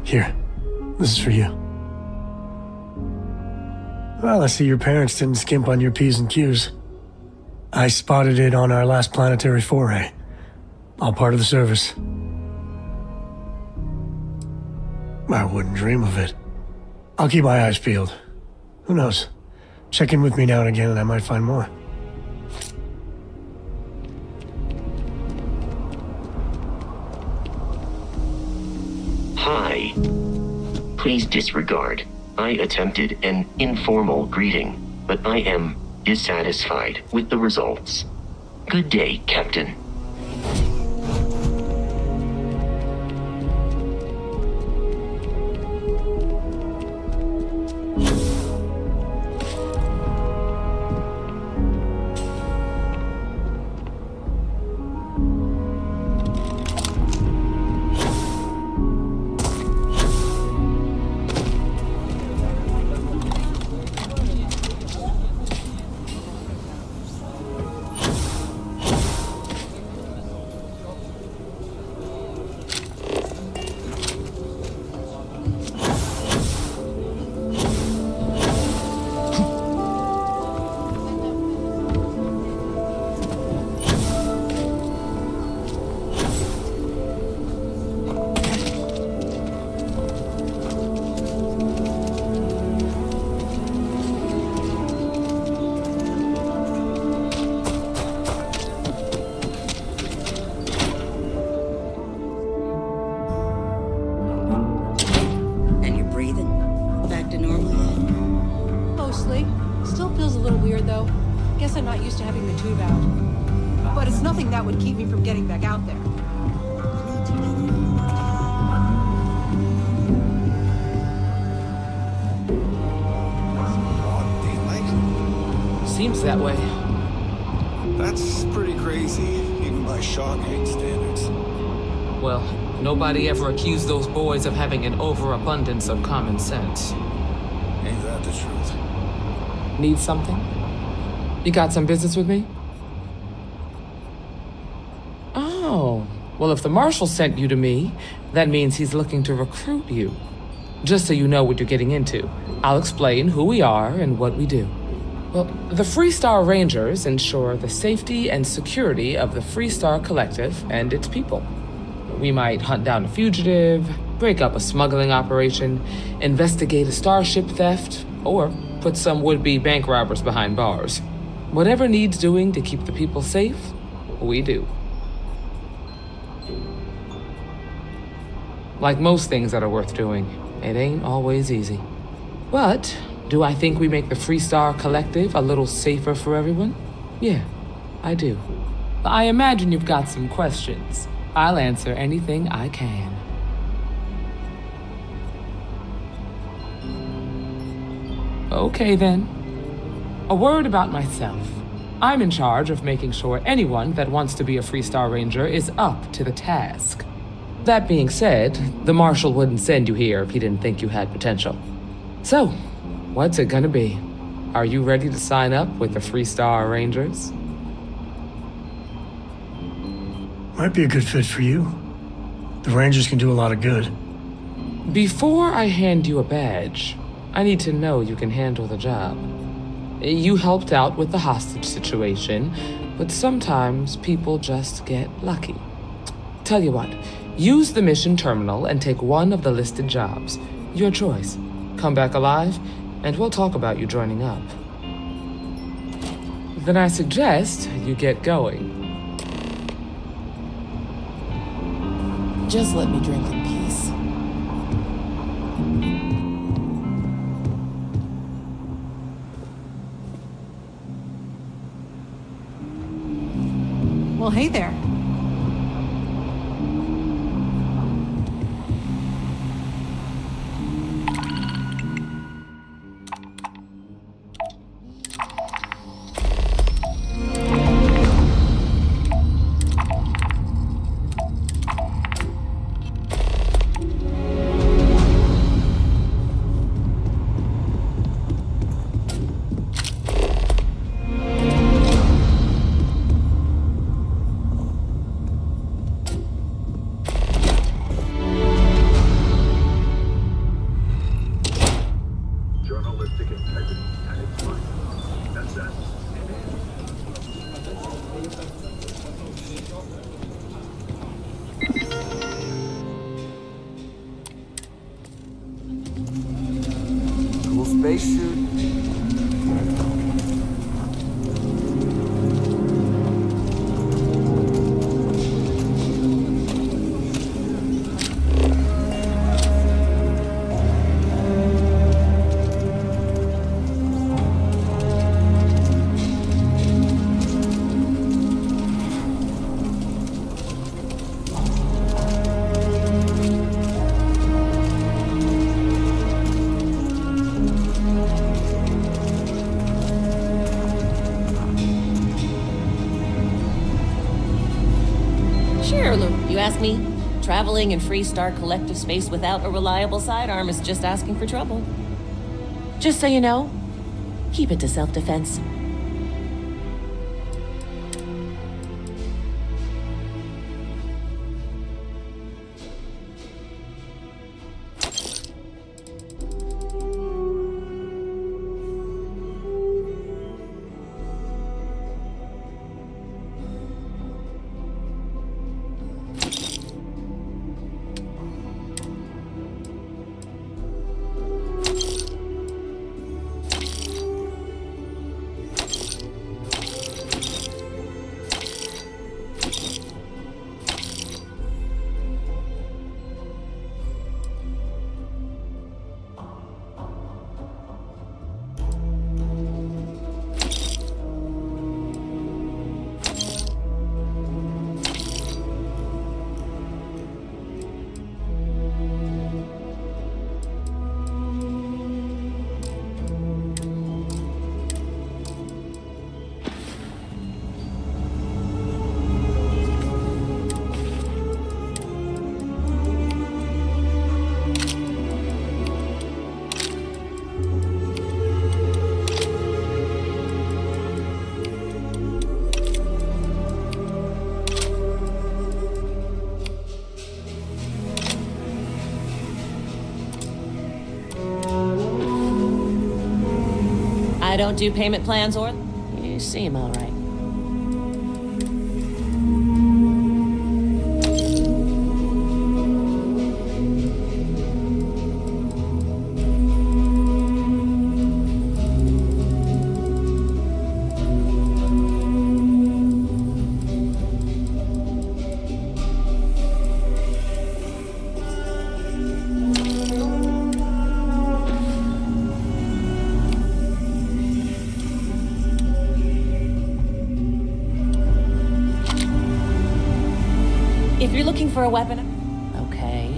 F: Here, this is for you. Well, I see your parents didn't skimp on your P's and Q's. I spotted it on our last planetary foray. All part of the service. I wouldn't dream of it. I'll keep my eyes peeled. Who knows? Check in with me now and again and I might find more.
E: Hi. Please disregard. I attempted an informal greeting, but I am dissatisfied with the results. Good day, Captain.
O: Seems that way.
A: That's pretty crazy, even by Shawgate standards.
O: Well, nobody ever accused those boys of having an overabundance of common sense.
A: Ain't that the truth?
O: Need something? You got some business with me? Oh, well, if the Marshal sent you to me, that means he's looking to recruit you. Just so you know what you're getting into, I'll explain who we are and what we do. Well, the Freestar Rangers ensure the safety and security of the Freestar Collective and its people. We might hunt down a fugitive, break up a smuggling operation, investigate a starship theft, or put some would-be bank robbers behind bars. Whatever needs doing to keep the people safe, we do. Like most things that are worth doing, it ain't always easy. But do I think we make the Freestar Collective a little safer for everyone? Yeah, I do. I imagine you've got some questions. I'll answer anything I can. Okay then. A word about myself. I'm in charge of making sure anyone that wants to be a Freestar Ranger is up to the task. That being said, the Marshal wouldn't send you here if he didn't think you had potential. So, what's it gonna be? Are you ready to sign up with the Freestar Rangers?
F: Might be a good fit for you. The Rangers can do a lot of good.
O: Before I hand you a badge, I need to know you can handle the job. You helped out with the hostage situation, but sometimes people just get lucky. Tell you what, use the mission terminal and take one of the listed jobs. Your choice. Come back alive, and we'll talk about you joining up. Then I suggest you get going.
P: Just let me drink in peace.
R: Well, hey there.
T: Journalistic integrity.
B: spacesuit.
D: Sure, look, you ask me, traveling in Freestar collective space without a reliable sidearm is just asking for trouble. Just so you know, keep it to self-defense. I don't do payment plans, or you seem all right. If you're looking for a weapon, okay.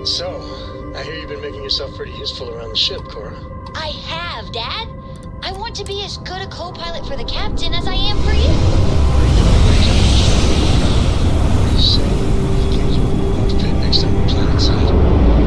G: So, I hear you've been making yourself pretty useful around the ship, Cora.
V: I have, Dad. I want to be as good a co-pilot for the captain as I am for you.
G: Say, I think you won't fit next time we're planet side.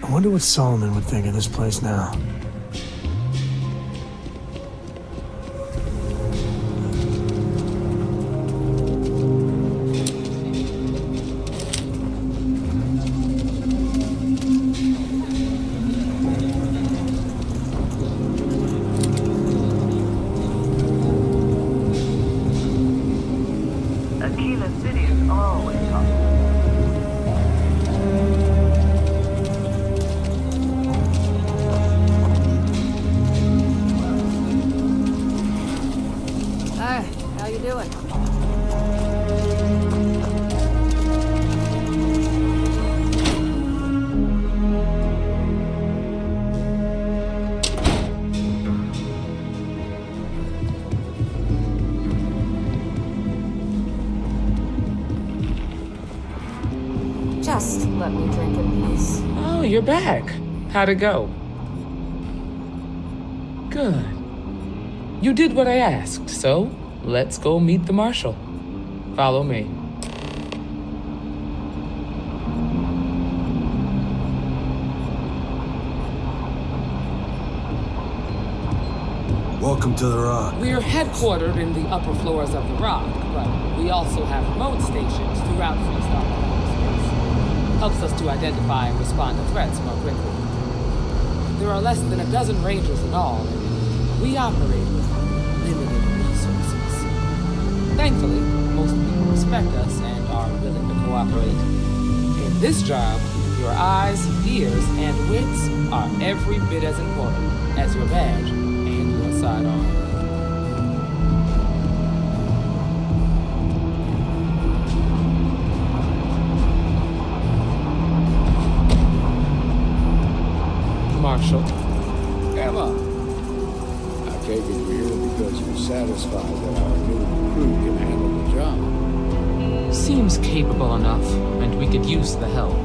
F: I wonder what Solomon would think of this place now.
B: Aquila City is always hot.
R: Hey, how you doing? Just let me drink in peace.
O: Oh, you're back. How'd it go? Good. You did what I asked, so let's go meet the Marshal. Follow me.
A: Welcome to the Rock.
O: We're headquartered in the upper floors of the Rock, but we also have remote stations throughout Freestar Space. Helps us to identify and respond to threats more quickly. There are less than a dozen Rangers in all, and we operate with limited resources. Thankfully, most people respect us and are willing to cooperate. In this job, your eyes, ears, and wits are every bit as important as your badge and your sidearm. Marshal.
J: Emma! I take it you're here because you're satisfied that our new recruit can handle the job.
O: Seems capable enough, and we could use the help.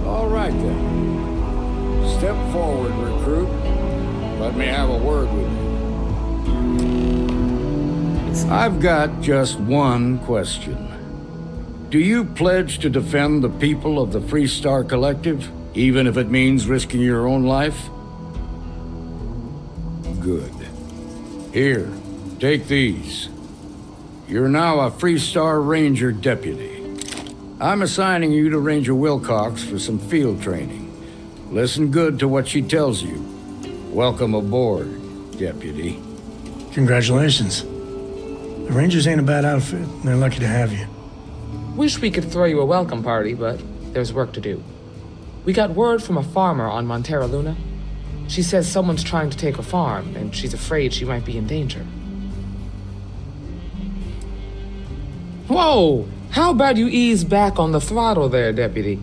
J: All right, then. Step forward, recruit. Let me have a word with you. I've got just one question. Do you pledge to defend the people of the Freestar Collective, even if it means risking your own life? Good. Here, take these. You're now a Freestar Ranger deputy. I'm assigning you to Ranger Wilcox for some field training. Listen good to what she tells you. Welcome aboard, deputy.
F: Congratulations. The Rangers ain't a bad outfit, and they're lucky to have you.
O: Wish we could throw you a welcome party, but there's work to do. We got word from a farmer on Montera Luna. She says someone's trying to take her farm, and she's afraid she might be in danger. Whoa! How about you ease back on the throttle there, Deputy?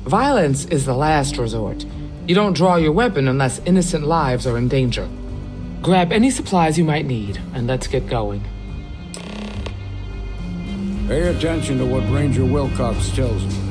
O: Violence is the last resort. You don't draw your weapon unless innocent lives are in danger. Grab any supplies you might need, and let's get going.
J: Pay attention to what Ranger Wilcox tells you.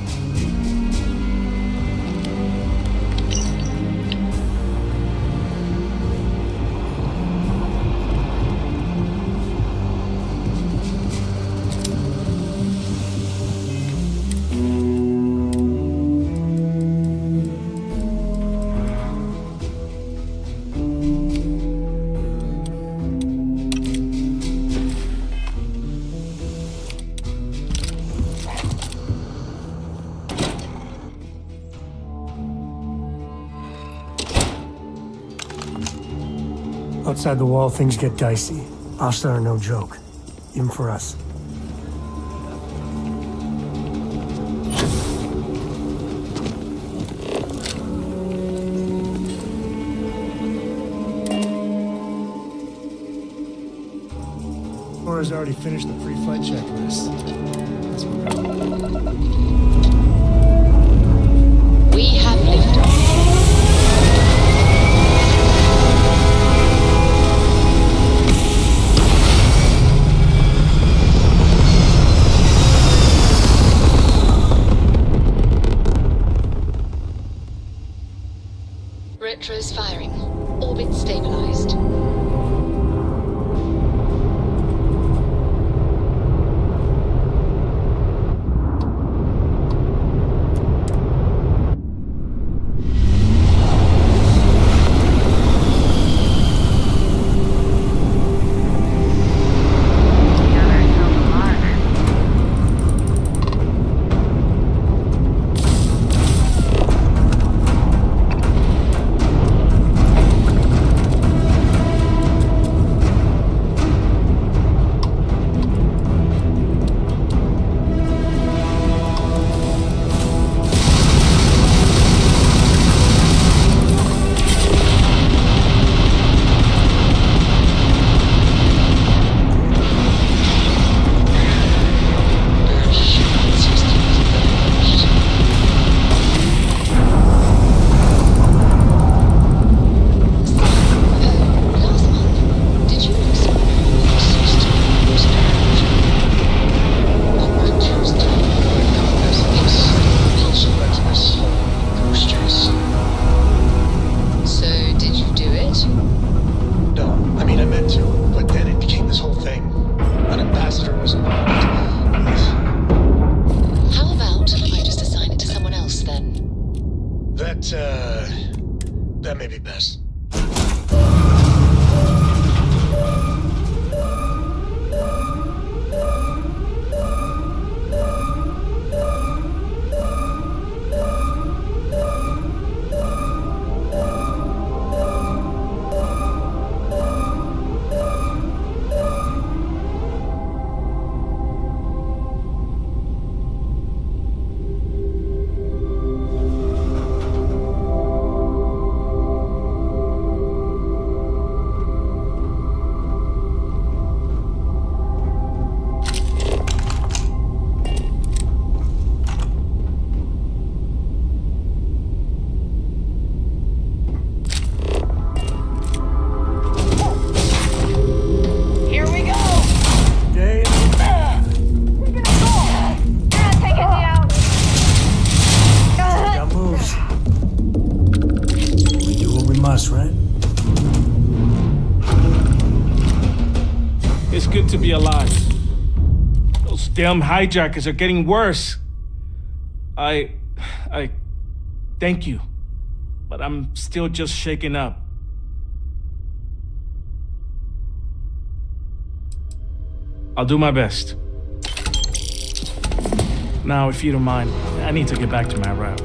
F: Outside the wall, things get dicey. Hostile are no joke. Even for us. Laura's already finished the pre-flight checklist.
V: We have liftoff. Retros firing. Orbit stabilized.
G: That may be best.
H: To be alive. Those damn hijackers are getting worse. I thank you, but I'm still just shaken up. I'll do my best. Now, if you don't mind, I need to get back to my route.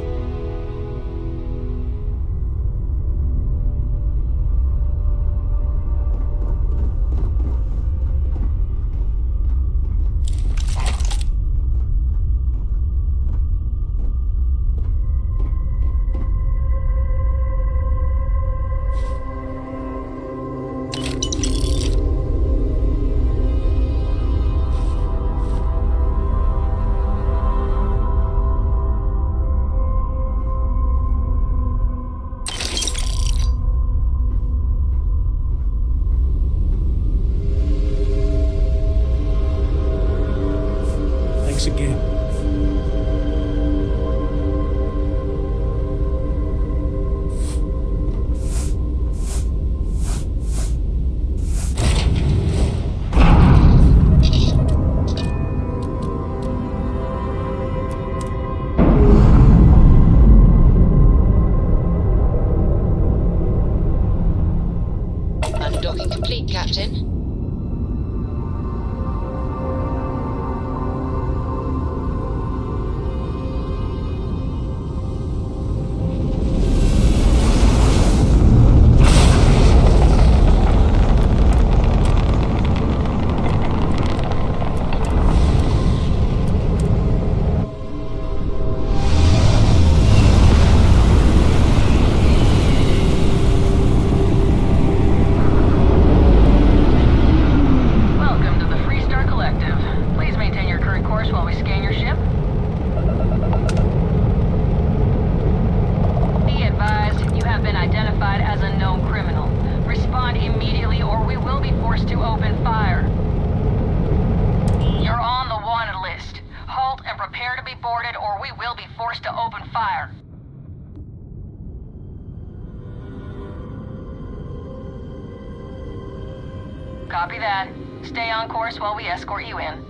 S: Copy that. Stay on course while we escort you in.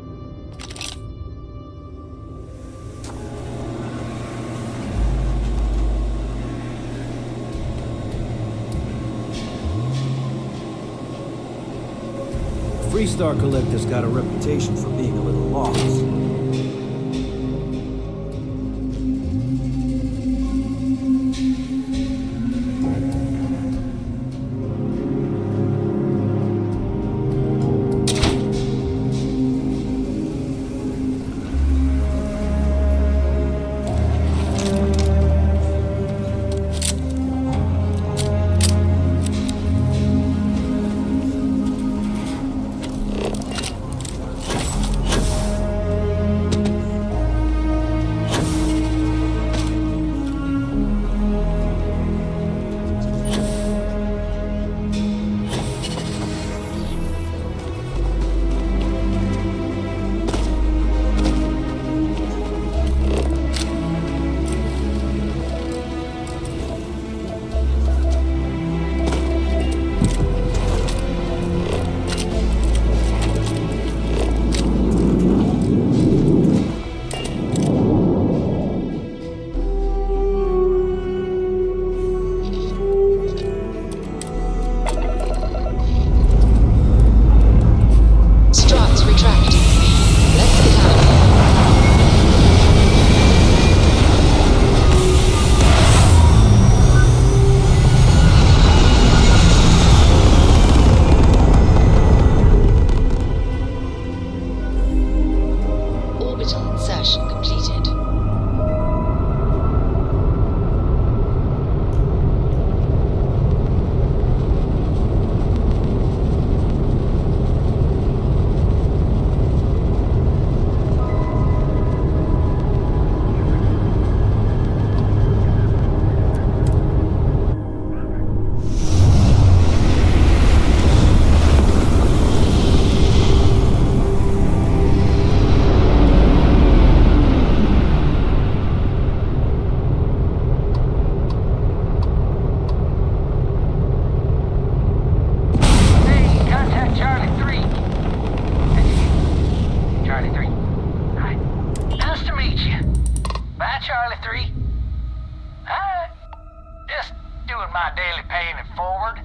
T: Freestar Collective's got a reputation for being a little lost.
K: my daily paying it forward.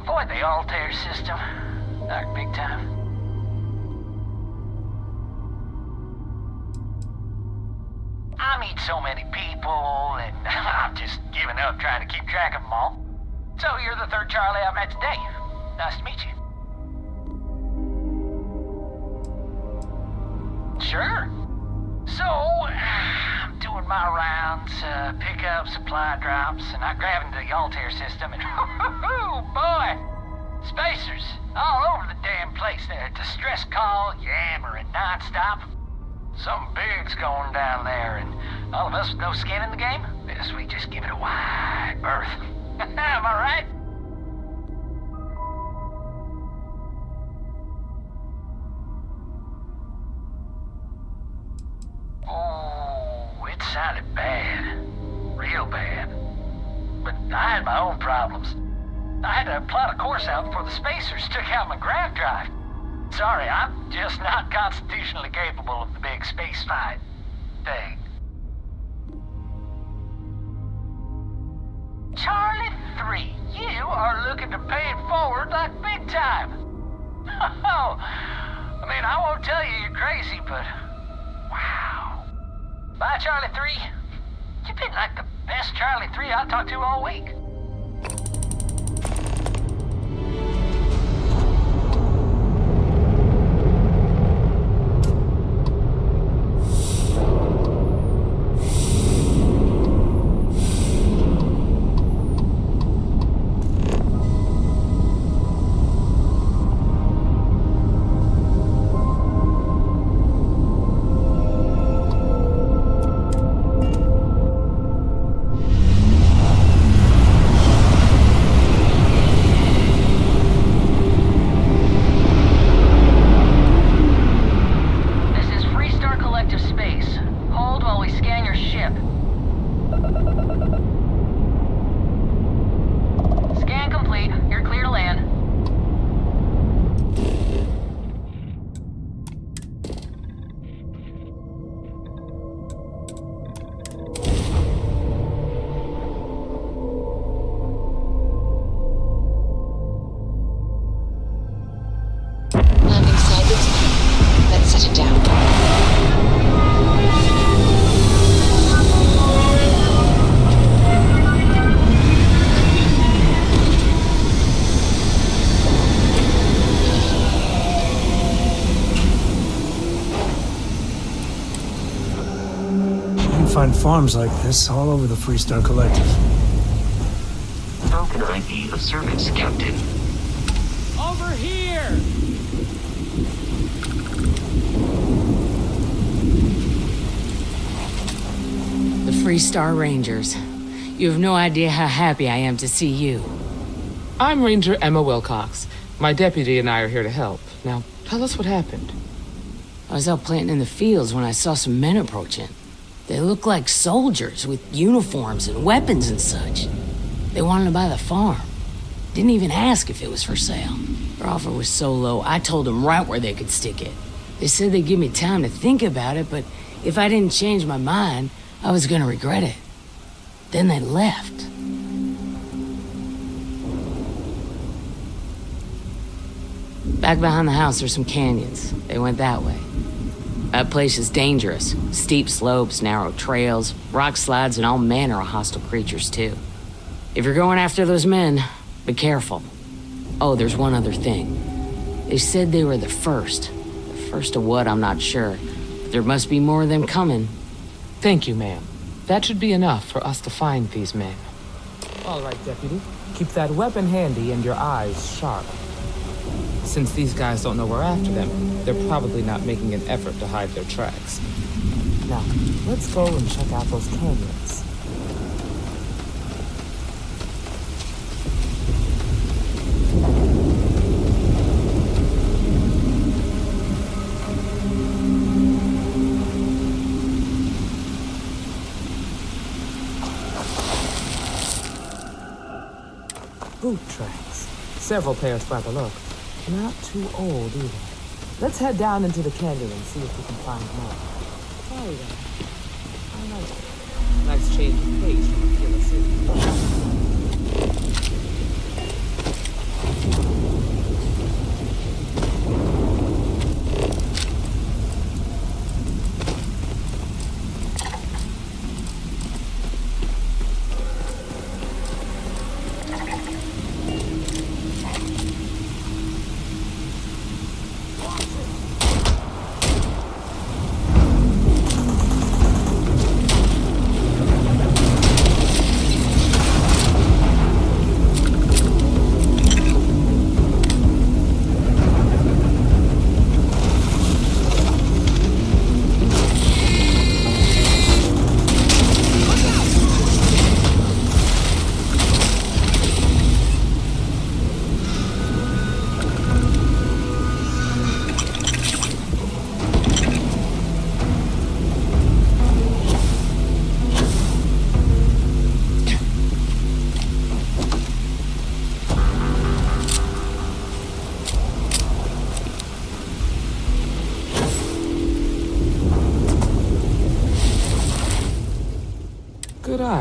K: Avoid the Altair system. Like big time. I meet so many people, and I'm just giving up trying to keep track of them all. So you're the third Charlie I've met today. Nice to meet you. Sure. So, I'm doing my rounds, pick up supply drops, and I grab into the Altair system, and oh boy! Spacers all over the damn place. They're distress call, yammering nonstop. Something big's going down there, and all of us with no skin in the game, yes, we just give it a wide berth. Am I right? Oh, it sounded bad. Real bad. But I had my own problems. I had to plot a course out before the spacers took out my grav drive. Sorry, I'm just not constitutionally capable of the big space fight thing. Charlie 3, you are looking to pay it forward like big time. Oh, I mean, I won't tell you you're crazy, but wow. Bye, Charlie 3. You've been like the best Charlie 3 I talked to all week.
F: Find farms like this all over the Freestar Collective.
E: How can I be of service, Captain?
O: Over here!
U: The Freestar Rangers. You have no idea how happy I am to see you.
O: I'm Ranger Emma Wilcox. My deputy and I are here to help. Now, tell us what happened.
U: I was out planting in the fields when I saw some men approaching. They looked like soldiers with uniforms and weapons and such. They wanted to buy the farm. Didn't even ask if it was for sale. Their offer was so low, I told them right where they could stick it. They said they'd give me time to think about it, but if I didn't change my mind, I was gonna regret it. Then they left. Back behind the house there's some canyons. They went that way. That place is dangerous. Steep slopes, narrow trails, rock slides, and all manner of hostile creatures, too. If you're going after those men, be careful. Oh, there's one other thing. They said they were the first. The first of what, I'm not sure. But there must be more of them coming.
O: Thank you, ma'am. That should be enough for us to find these men. All right, Deputy. Keep that weapon handy and your eyes sharp. Since these guys don't know we're after them, they're probably not making an effort to hide their tracks. Now, let's go and check out those canyons. Boot tracks. Several pairs by the look. Not too old either. Let's head down into the canyon and see if we can find more. Sorry then. I like it. Nice change of pace from a killer city.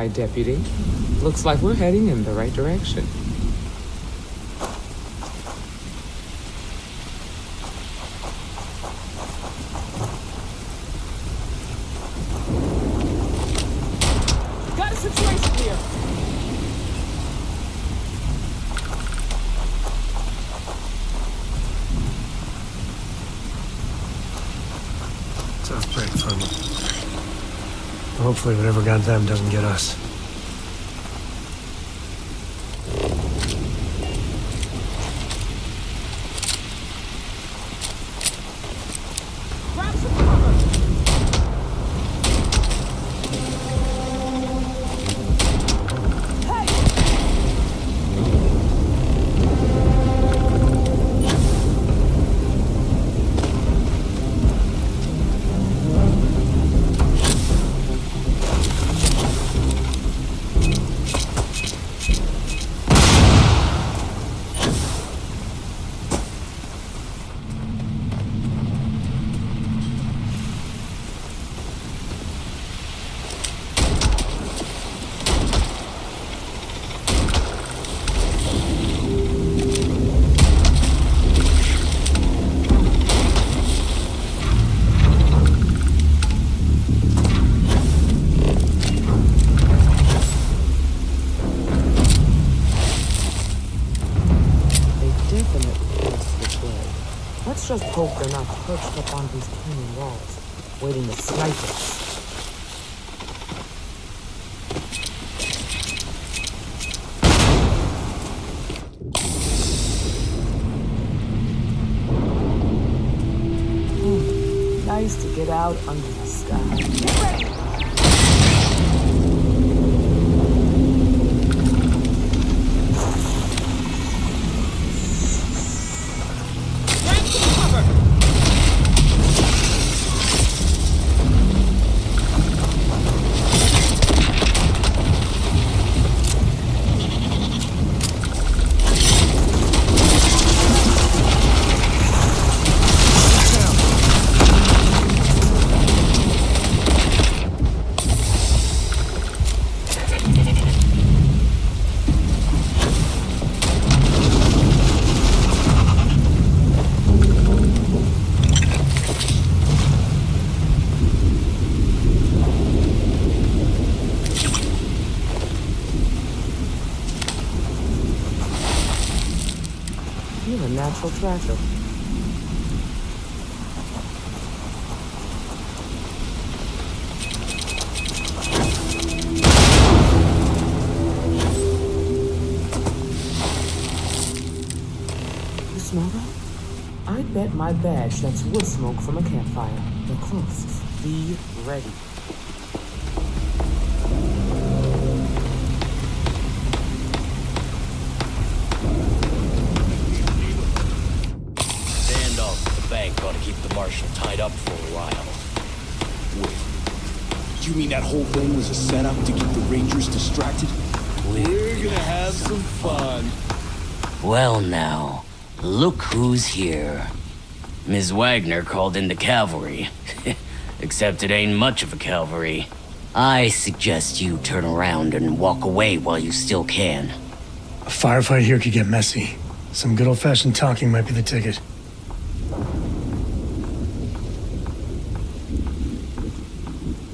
O: right, Deputy. Looks like we're heading in the right direction. Got a situation here.
F: Tough break from them. Hopefully whatever got them doesn't get us.
O: Let's just hope they're not perched up on these canyon walls, waiting to snipe us. Nice to get out under the sky. Get ready! You're a natural tracker. You smell that? I bet my badge that's wood smoke from a campfire. They're close. Be ready.
I: Got to keep the marshal tied up for a while.
N: Wait, you mean that whole thing was a setup to keep the Rangers distracted? We're gonna have some fun.
U: Well now, look who's here. Ms. Wagner called in the cavalry. Except it ain't much of a cavalry. I suggest you turn around and walk away while you still can.
F: A firefight here could get messy. Some good old-fashioned talking might be the ticket.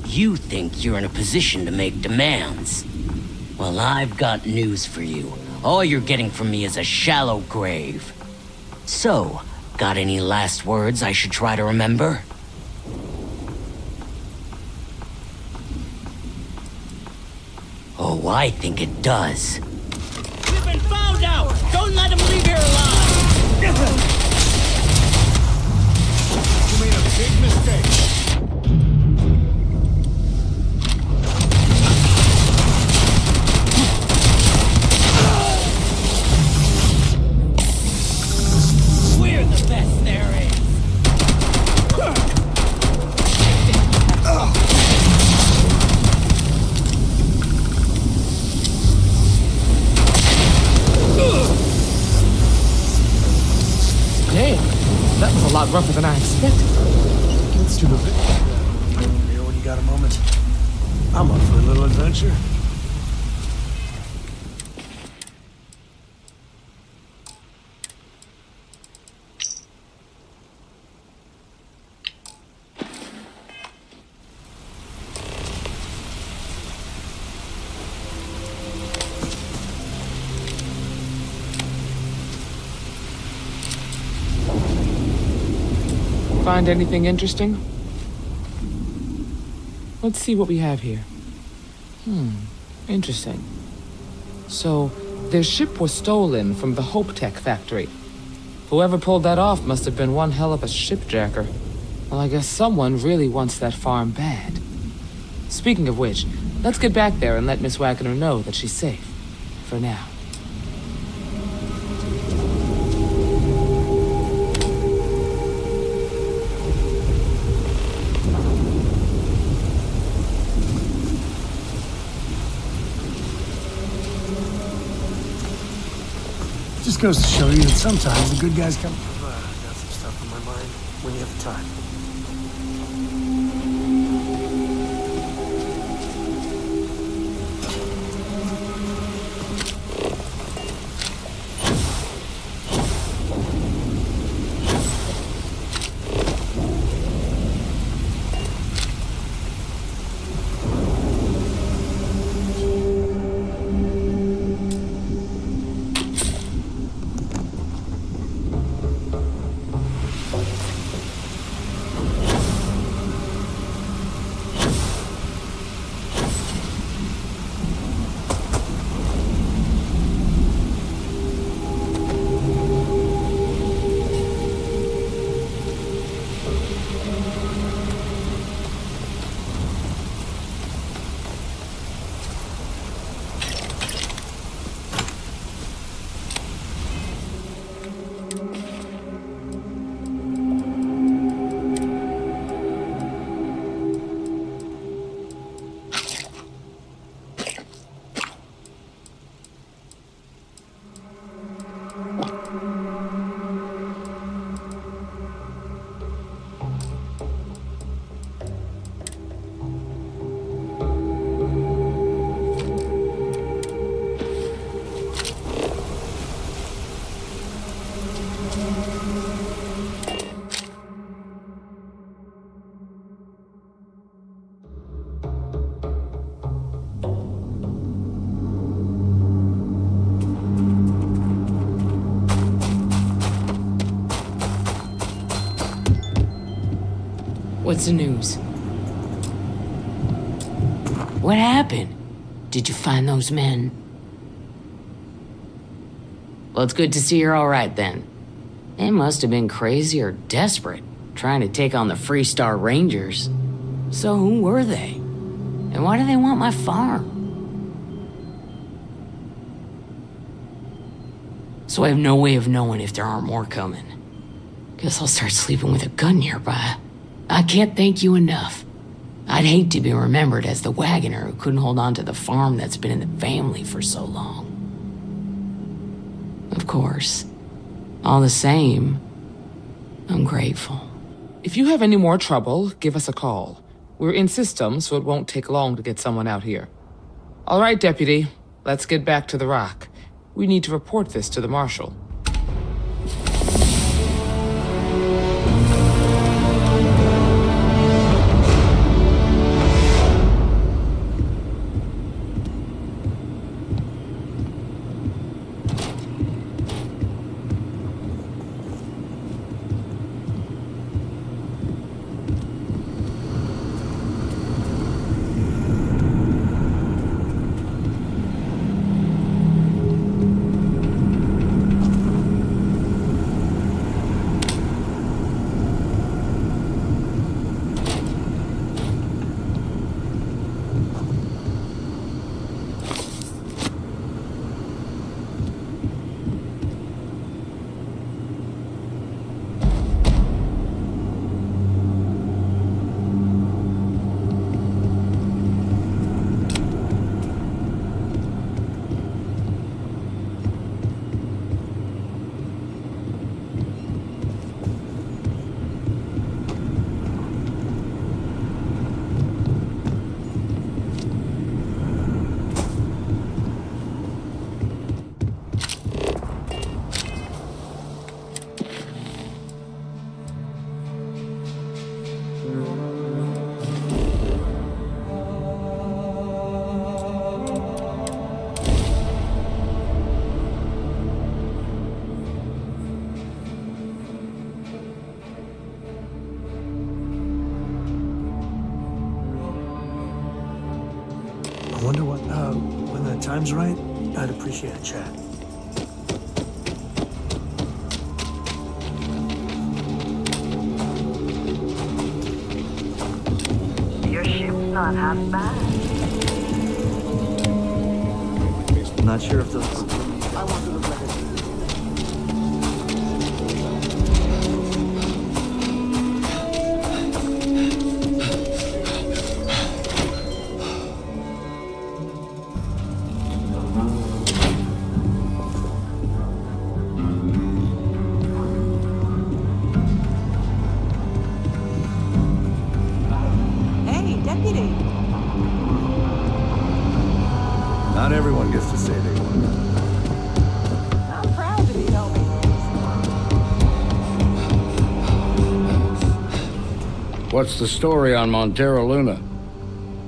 U: You think you're in a position to make demands. Well, I've got news for you. All you're getting from me is a shallow grave. So, got any last words I should try to remember? Oh, I think it does.
I: We've been found out! Don't let him leave here alive!
N: You made a big mistake.
O: Rougher than I expected.
F: Let's do the bit. Here when you got a moment. I'm up for a little adventure.
O: Find anything interesting? Let's see what we have here. Interesting. So, their ship was stolen from the Hope Tech factory. Whoever pulled that off must have been one hell of a shipjacker. Well, I guess someone really wants that farm bad. Speaking of which, let's get back there and let Miss Wagner know that she's safe. For now.
F: Just goes to show you that sometimes the good guys come.
A: Got some stuff on my mind when you have the time.
U: What's the news? What happened? Did you find those men? Well, it's good to see you're all right then. They must have been crazy or desperate, trying to take on the Freestar Rangers. So who were they? And why do they want my farm? So I have no way of knowing if there aren't more coming. Guess I'll start sleeping with a gun nearby. I can't thank you enough. I'd hate to be remembered as the wagoner who couldn't hold on to the farm that's been in the family for so long. Of course, all the same, I'm grateful.
O: If you have any more trouble, give us a call. We're in system, so it won't take long to get someone out here. All right, Deputy, let's get back to the Rock. We need to report this to the Marshal.
F: time's right, I'd appreciate a chat.
B: Your ship's not half bad.
T: Not sure if those...
B: I want to look like a...
T: Not everyone gets to say they won.
R: I'm proud to be helping.
J: What's the story on Montero Luna?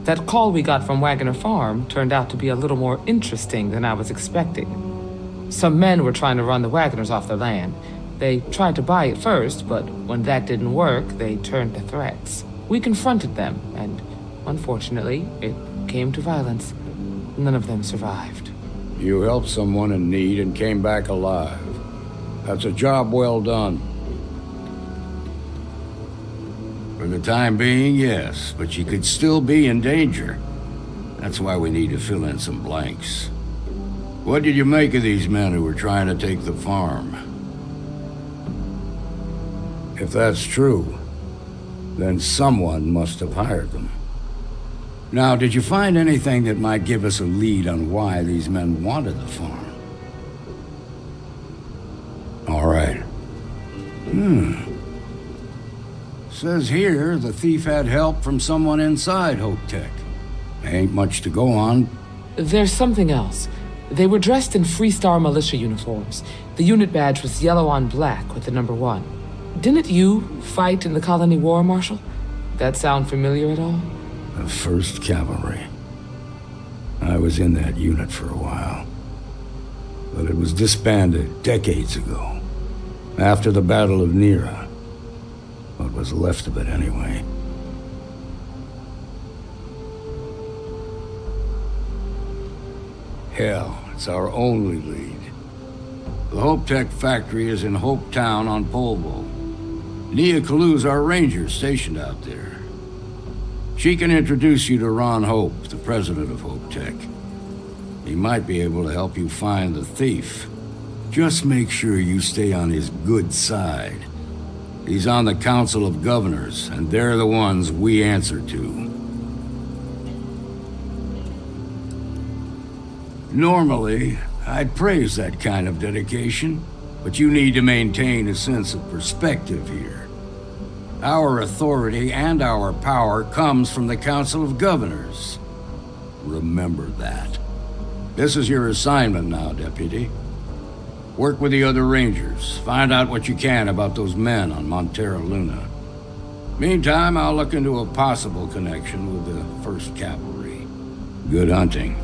O: That call we got from Wagoner Farm turned out to be a little more interesting than I was expecting. Some men were trying to run the Wagoners off their land. They tried to buy it first, but when that didn't work, they turned to threats. We confronted them, and unfortunately, it came to violence. None of them survived.
J: You helped someone in need and came back alive. That's a job well done. For the time being, yes, but you could still be in danger. That's why we need to fill in some blanks. What did you make of these men who were trying to take the farm? If that's true, then someone must have hired them. Now, did you find anything that might give us a lead on why these men wanted the farm? All right. Says here the thief had help from someone inside Hope Tech. Ain't much to go on.
O: There's something else. They were dressed in Freestar militia uniforms. The unit badge was yellow on black with the number 1. Didn't you fight in the Colony War, Marshal? That sound familiar at all?
J: The 1st Cavalry. I was in that unit for a while. But it was disbanded decades ago. After the Battle of Nira. What was left of it, anyway. Hell, it's our only lead. The Hope Tech factory is in Hope Town on Polvo. Nia Kalu's our ranger stationed out there. She can introduce you to Ron Hope, the president of Hope Tech. He might be able to help you find the thief. Just make sure you stay on his good side. He's on the Council of Governors, and they're the ones we answer to. Normally, I'd praise that kind of dedication, but you need to maintain a sense of perspective here. Our authority and our power comes from the Council of Governors. Remember that. This is your assignment now, Deputy. Work with the other Rangers. Find out what you can about those men on Montero Luna. Meantime, I'll look into a possible connection with the 1st Cavalry. Good hunting.